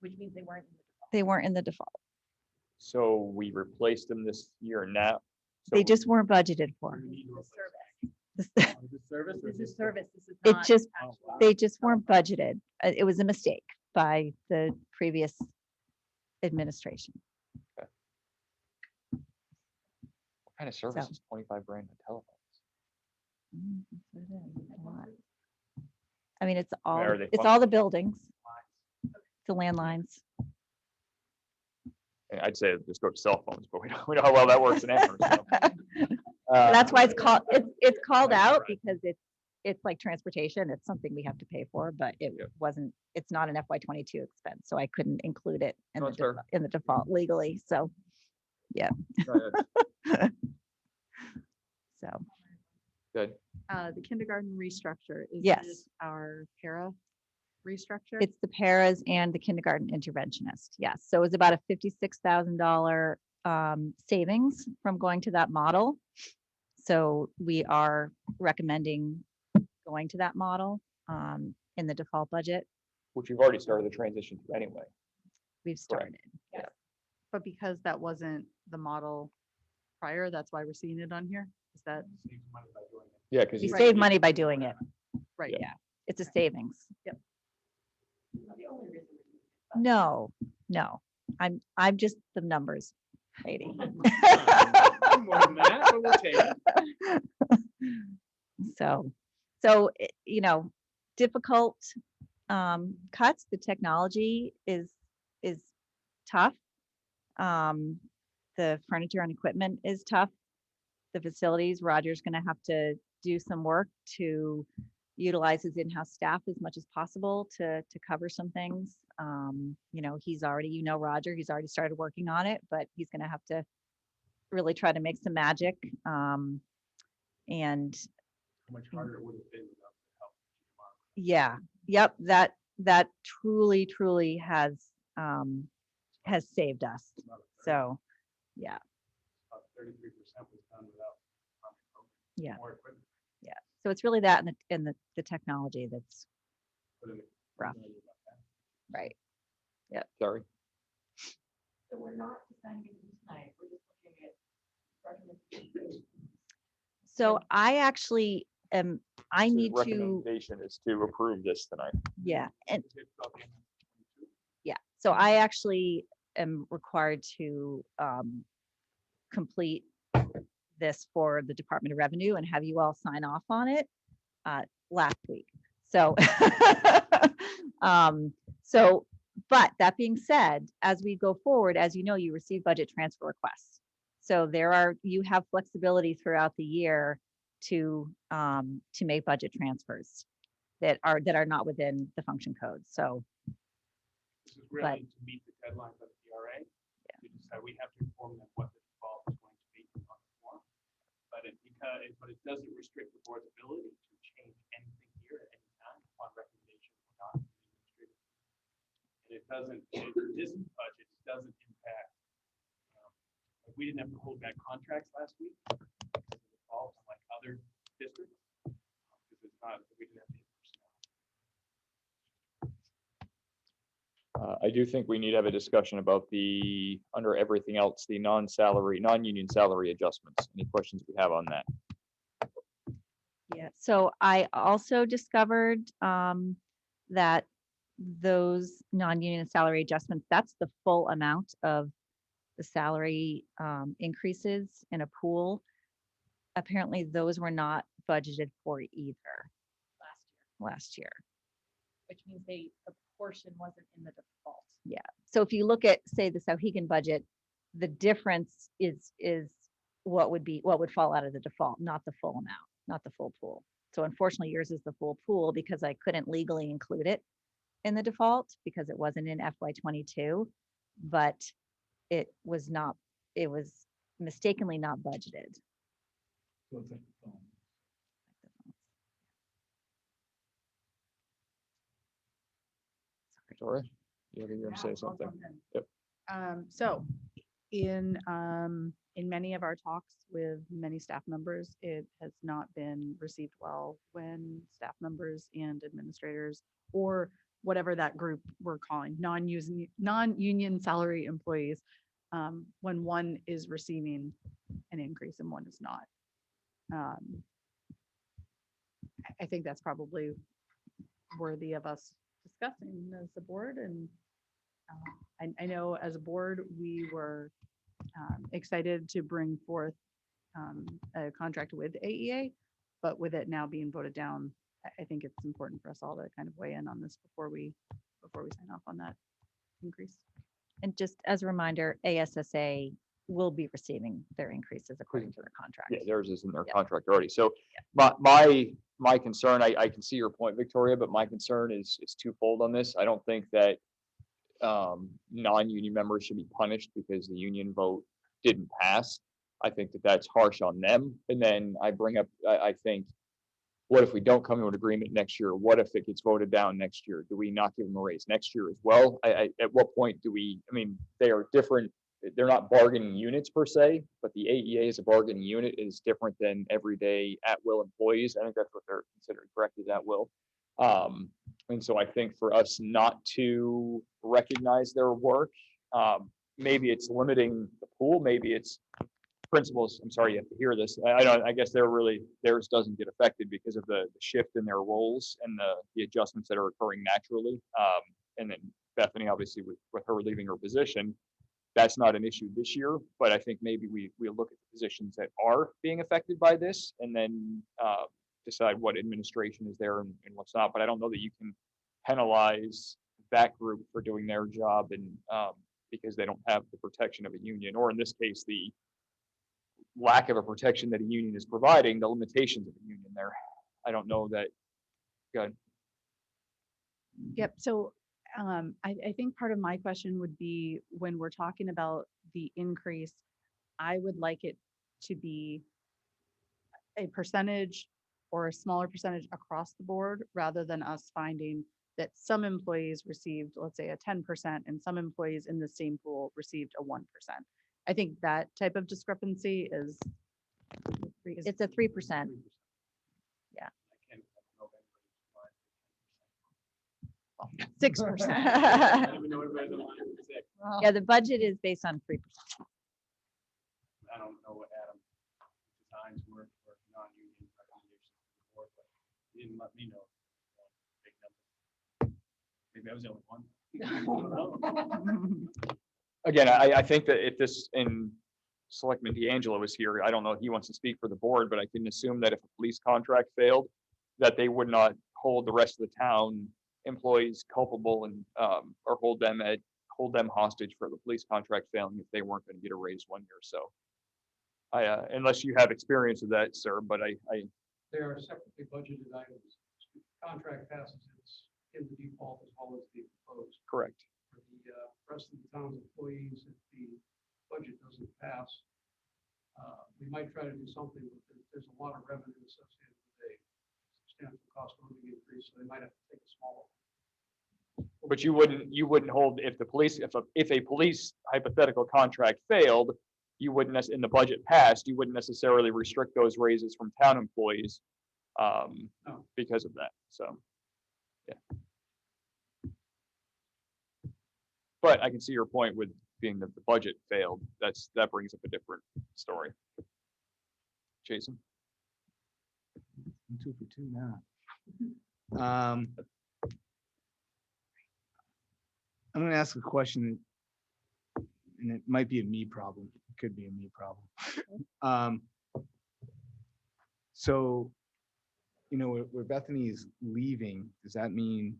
Which means they weren't. they weren't in the default. So we replaced them this year now. They just weren't budgeted for. This is service. This is It not just, actual- they just weren't budgeted. It was a mistake by the previous administration. What kind of service is 25 grand in telephones? I mean, it's all, Are they it's fun? all the buildings, the landlines. And I'd say just go to cell phones, but we know how well that works in Amherst. So. That's why it's called, it's called out because it's like transportation. It's something we have to pay for, but it wasn't, it's not an FY22 expense. So I couldn't include it in No, the, that's fair. in the default legally. So, yeah. So, Good. The kindergarten restructure, is Yes. this our para restructure? it's the paras and the kindergarten interventionist. Yes. So it was about a $56,000 savings from going to that model. So we are recommending going to that model in the default budget. Which you've already started the transition to anyway. We've started. Yeah. But because that wasn't the model prior, that's why we're seeing it on here? Is that? Yeah, because We save money by doing it. Right. Yeah. It's a savings. Yep. No, no. I'm just the numbers lady. More than that, but we'll take it. So, you know, difficult cuts. The technology is tough. The furniture and equipment is tough. The facilities, Roger's going to have to do some work to utilize his in-house staff as much as possible to cover some things. You know, he's already, you know, Roger, he's already started working on it, but he's going to have to really try to make some magic. And How much harder it would have been without the help. yeah, yep, that truly has saved us. So, yeah, About 33% was done without. yeah, More equipment. yeah. So it's really that and the technology that's Put in the- rough. Right. Yep. Sorry. So we're not deciding it tonight, we're just looking at recommendations. So I actually am, I So the need to, recommendation is to approve this tonight. yeah, and yeah, so I actually am required to complete this for the Department of Revenue and have you all sign off on it last week. So, but that being said, as we go forward, as you know, you receive budget transfer requests. So you have flexibility throughout the year to make budget transfers that are not within the function code. So, This is really to meet the deadlines of the DRA. We decide we have to inform them what the default is going to be on the form. But it doesn't restrict the board's ability to change anything here at any time upon recommendation or not. And it doesn't, this budget doesn't impact. Like we didn't have to hold back contracts last week. Because of the default, unlike other districts. Because it's not, we didn't have the personnel. I do think we need to have a discussion about the, under everything else, the non-union salary adjustments. Any questions we have on that? yeah, so I also discovered that those non-union salary adjustments, that's the full amount of the salary increases in a pool. Apparently, those were not budgeted for either last year. Which means the portion wasn't in the default. Yeah. So if you look at, say, the Sauhegan budget, the difference is what would fall out of the default, not the full amount, not the full pool. So unfortunately, yours is the full pool because I couldn't legally include it in the default because it wasn't in FY22, but it was mistakenly not budgeted. Victoria, you're going to say something? Yep. So in many of our talks with many staff members, it has not been received well when staff members and administrators, or whatever that group we're calling, non-union salary employees, when one is receiving an increase and one is not. I think that's probably worthy of us discussing as a board. And I know as a board, we were excited to bring forth a contract with AEA, but with it now being voted down, I think it's important for us all to kind of weigh in on this before we sign off on that increase. And just as a reminder, ASSA will be receiving their increases according to their contract. Yeah, theirs is in their Yep. contract already. So Yep. my concern, I can see your point, Victoria, but my concern is twofold on this. I don't think that non-union members should be punished because the union vote didn't pass. I think that that's harsh on them. And then I bring up, I think, what if we don't come to an agreement next year? What if it gets voted down next year? Do we not give them a raise next year as well? At what point do we, I mean, they are different. They're not bargaining units per se, but the AEA as a bargaining unit is different than everyday at-will employees. I think that's what they're considered, correct, is at-will. And so I think for us not to recognize their work, maybe it's limiting the pool, maybe it's principals. I'm sorry you have to hear this. I guess theirs doesn't get affected because of the shift in their roles and the adjustments that are occurring naturally. And then Bethany, obviously with her leaving her position, that's not an issue this year, but I think maybe we look at the positions that are being affected by this and then decide what administration is there and what's not. But I don't know that you can penalize that group for doing their job and because they don't have the protection of a union, or in this case, the lack of a protection that a union is providing, the limitations of a union there. I don't know that. Good. Yep. So I think part of my question would be when we're talking about the increase, I would like it to be a percentage or a smaller percentage across the board rather than us finding that some employees received, let's say, a 10% and some employees in the same pool received a 1%. I think that type of discrepancy is. It's a 3%. Yeah. 6%. Yeah, the budget is based on 3%. I don't know what Adam designs were for non-union recommendations before, but he didn't let me know. Big number. Maybe I was the only one. Again, I think that if this, and Selectman D'Angelo was here, I don't know if he wants to speak for the board, but I can assume that if a police contract failed, that they would not hold the rest of the town employees culpable and or hold them hostage for the police contract failing if they weren't going to get a raise 1 year. So unless you have experience with that, sir, but They are separately budgeted items. Contract passes, it's in the default as well as the proposed. correct. For the rest of the town's employees, if the budget doesn't pass, we might try to do something, but there's a lot of revenue associated with a substantial cost of living increase, so they might have to take a smaller. But you wouldn't hold if a police hypothetical contract failed, you wouldn't in the budget passed, you wouldn't necessarily restrict those raises from town employees because of that. So yeah. But I can see your point with being that the budget failed. That brings up a different story. Jason. 2 for 2 now. I'm gonna ask a question, and it might be a me problem. It could be a me problem. So, where Bethany is leaving, does that mean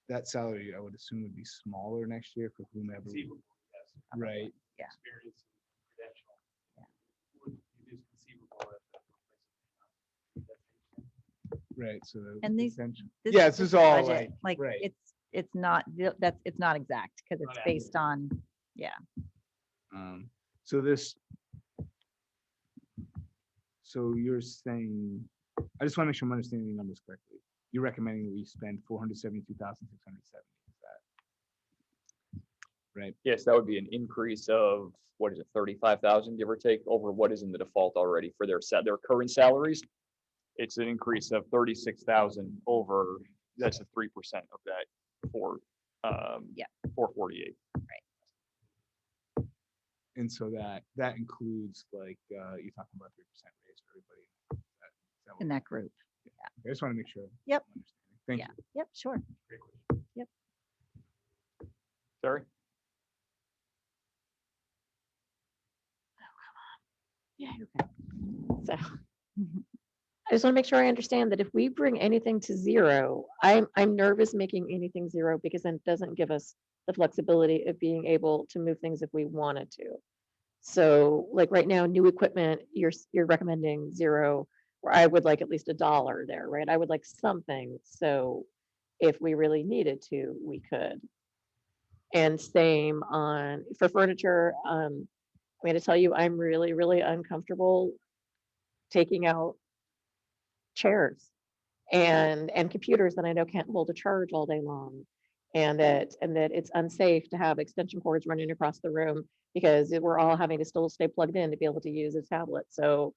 that salary, I would assume, would be smaller next year for whomever? Right. Yeah. Experience and credential. Would it is conceivable Right. So. And these, Yeah, this is all budget, like, right. it's not, it's not exact because it's based on, yeah. So so you're saying, I just want to make sure I'm understanding the numbers correctly. You're recommending that we spend 472,670, is that right? Yes, that would be an increase of, what is it, 35,000, give or take, over what is in the default already for their current salaries. It's an increase of 36,000 over, that's a 3% of that for, 448. Right. And so that includes like, you're talking about 3% raise for everybody. In that group. Yeah. I just want to make sure. Yep. I'm understanding. Thank you. Yep, sure. Great question. Yep. Sorry? Yeah, okay. So I just want to make sure I understand that if we bring anything to zero, I'm nervous making anything zero because then it doesn't give us the flexibility of being able to move things if we wanted to. So like right now, new equipment, you're recommending zero, or I would like at least $1 there, right? I would like something. So if we really needed to, we could. And same on for furniture. I'm going to tell you, I'm really, really uncomfortable taking out chairs and computers that I know can't hold a charge all day long. And that it's unsafe to have extension cords running across the room because we're all having to still stay plugged in to be able to use a tablet. So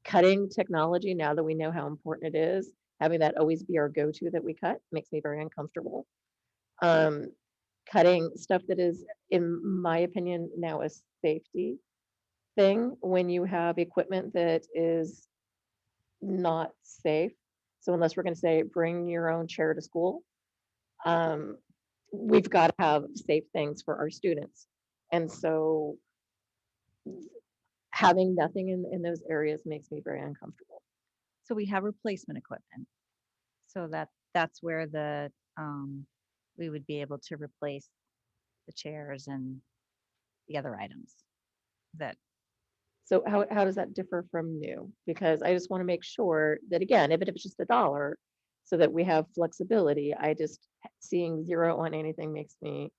cutting technology, now that we know how important it is, having that always be our go-to that we cut makes me very uncomfortable. Cutting stuff that is, in my opinion, now a safety thing when you have equipment that is not safe. So unless we're going to say bring your own chair to school, we've got to have safe things for our students. And so having nothing in those areas makes me very uncomfortable. So we have replacement equipment. So that's where we would be able to replace the chairs and the other items that. So how does that differ from new? Because I just want to make sure that, again, if it's just $1, so that we have flexibility, seeing zero on anything makes me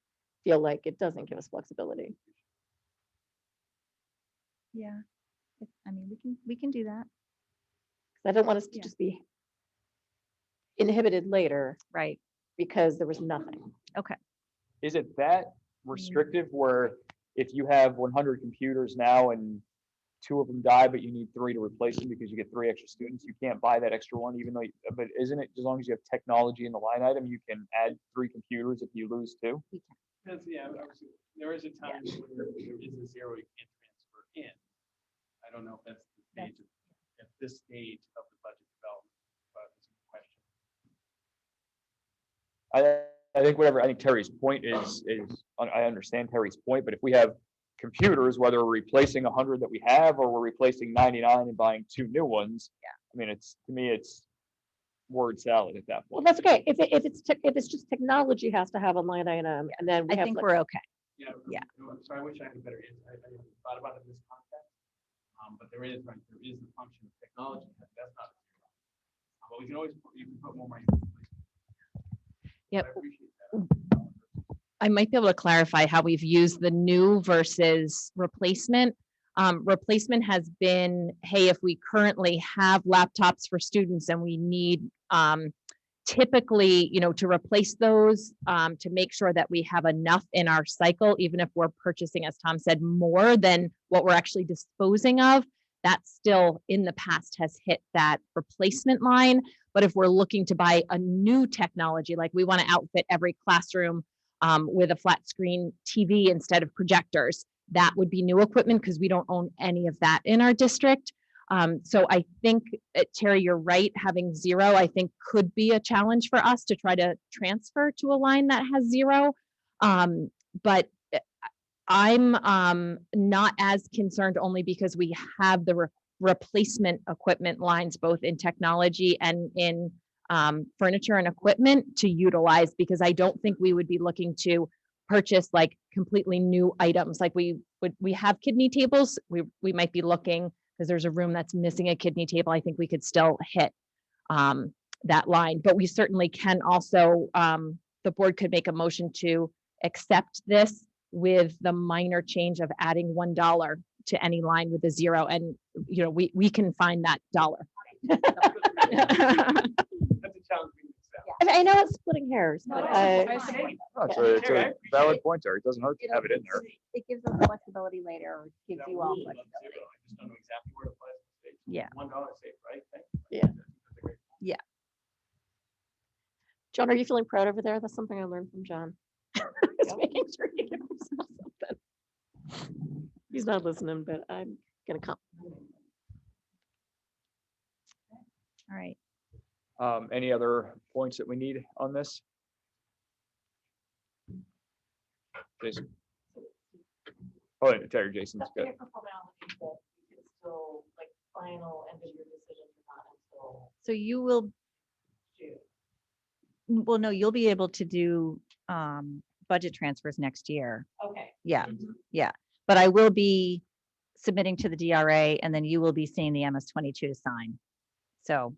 feel like it doesn't give us flexibility. Yeah, I mean, we can do that. I don't want us to just be inhibited later. Right. Because there was nothing. Okay. Is it that restrictive where if you have 100 computers now and 2 of them die, but you need 3 to replace them because you get 3 extra students, you can't buy that extra one, even though, but isn't it, as long as you have technology in the line item, you can add 3 computers if you lose 2? Yeah, obviously, there is a time where there is a zero you can't transfer in. I don't know if that's the stage at this stage of the budget development, but it's a question. I think Terry's point is I understand Terry's point, but if we have computers, whether we're replacing 100 that we have or we're replacing 99 and buying 2 new ones, I mean, to me it's word salad at that point. Well, that's okay. If it's just technology has to have a line item, and then I think we're okay. Yeah. So I wish I had a better answer. I haven't thought about it in this context. But there is the function of technology. That's not a zero. But we can always put more money. Yep. I appreciate that. I might be able to clarify how we've used the new versus replacement. Replacement has been, hey, if we currently have laptops for students and we need typically, to replace those, to make sure that we have enough in our cycle, even if we're purchasing, as Tom said, more than what we're actually disposing of, that still in the past has hit that replacement line. But if we're looking to buy a new technology, like we want to outfit every classroom with a flat screen TV instead of projectors, that would be new equipment because we don't own any of that in our district. So I think, Terry, you're right. Having zero, I think, could be a challenge for us to try to transfer to a line that has zero. But I'm not as concerned only because we have the replacement equipment lines, both in technology and in furniture and equipment to utilize, because I don't think we would be looking to purchase like completely new items. Like we have kidney tables. We might be looking, because there's a room that's missing a kidney table. I think we could still hit that line, but we certainly can also, the board could make a motion to accept this with the minor change of adding $1 to any line with a 0. And, you know, we can find that dollar. That's a challenge. I know it's splitting hairs, but It's a valid point there. It doesn't hurt to have it in there. It gives us flexibility later, or gives you all flexibility. Yeah. $1 safe, right? yeah. Yeah. John, are you feeling proud over there? That's something I learned from John. Just making sure you give himself something. He's not listening, but I'm gonna come. All right. Any other points that we need on this? Jason. Oh, and Terry, Jason's good. So you will, well, no, you'll be able to do budget transfers next year. Okay. Yeah, yeah. But I will be submitting to the DRA, and then you will be seeing the MS-22 to sign. So.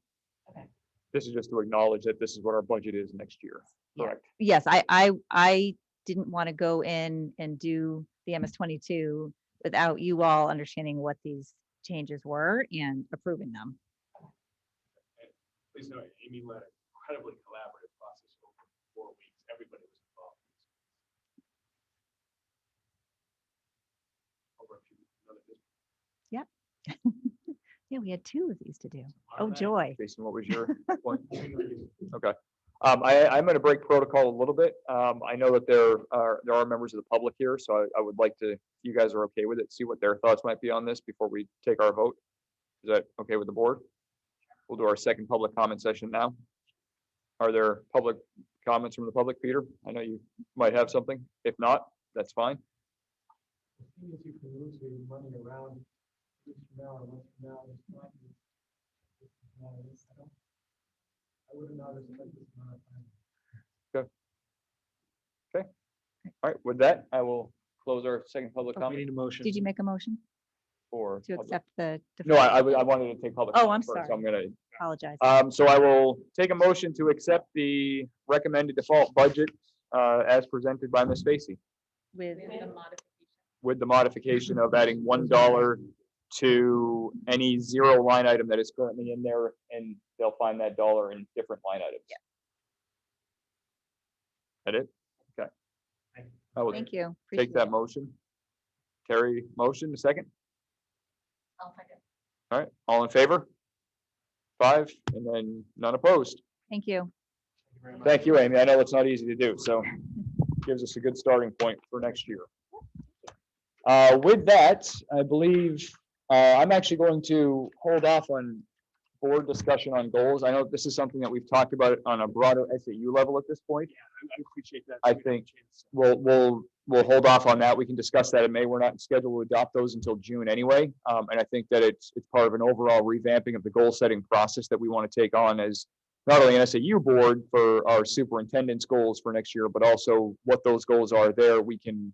This is just to acknowledge that this is what our budget is next year, correct? Yes, I didn't want to go in and do the MS-22 without you all understanding what these changes were and approving them. Please know, Amy led an incredibly collaborative process over 4 weeks. Everybody was involved. Over a few other districts. Yep. Yeah, we had 2 of these to do. Oh, joy. Jason, what was your point? Okay. I'm going to break protocol a little bit. I know that there are members of the public here, so I would like to, if you guys are okay with it, see what their thoughts might be on this before we take our vote. Is that okay with the board? We'll do our second public comment session now. Are there public comments from the public, Peter? I know you might have something. If not, that's fine. Running around now, I would have not expected this amount of time. Okay. Okay. All right. With that, I will close our second public comment. We need a motion. Did you make a motion For to public. accept the? No, I wanted to take public. Oh, comment I'm first, sorry. so I'm gonna. Apologize. So I will take a motion to accept the recommended default budget as presented by Ms. Facey, With with the modification of adding $1 to any 0 line item that is currently in there, and they'll find that dollar in different line items. Yeah. That it? Okay. I will Thank you. take that motion. Terry, motion, a second. I'll second. All right, all in favor? 5, and then none opposed. Thank you. Thank you, Amy. I know it's not easy to do, so gives us a good starting point for next year. With that, I believe I'm actually going to hold off on board discussion on goals. I know this is something that we've talked about on a broader SAU level at this point. I appreciate that. I think we'll hold off on that. We can discuss that in May. We're not scheduled to adopt those until June anyway. And I think that it's part of an overall revamping of the goal setting process that we want to take on as not only an SAU board for our superintendent's goals for next year, but also what those goals are there. We can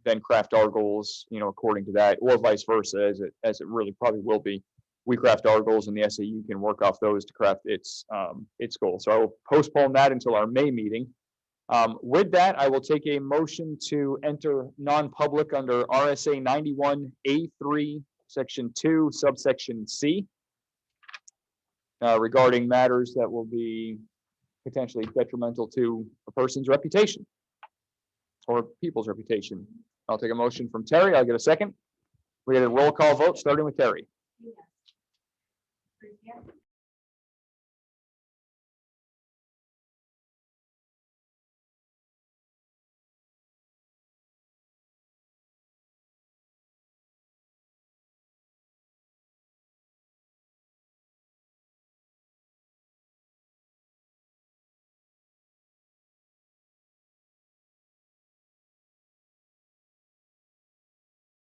then craft our goals, according to that, or vice versa, as it really probably will be. We craft our goals and the SAU can work off those to craft its goals. So I will postpone that until our May meeting. With that, I will take a motion to enter non-public under RSA 91A3, Section 2, subsection C, regarding matters that will be potentially detrimental to a person's reputation or people's reputation. I'll take a motion from Terry. I'll get a second. We get a roll call vote starting with Terry. Yes.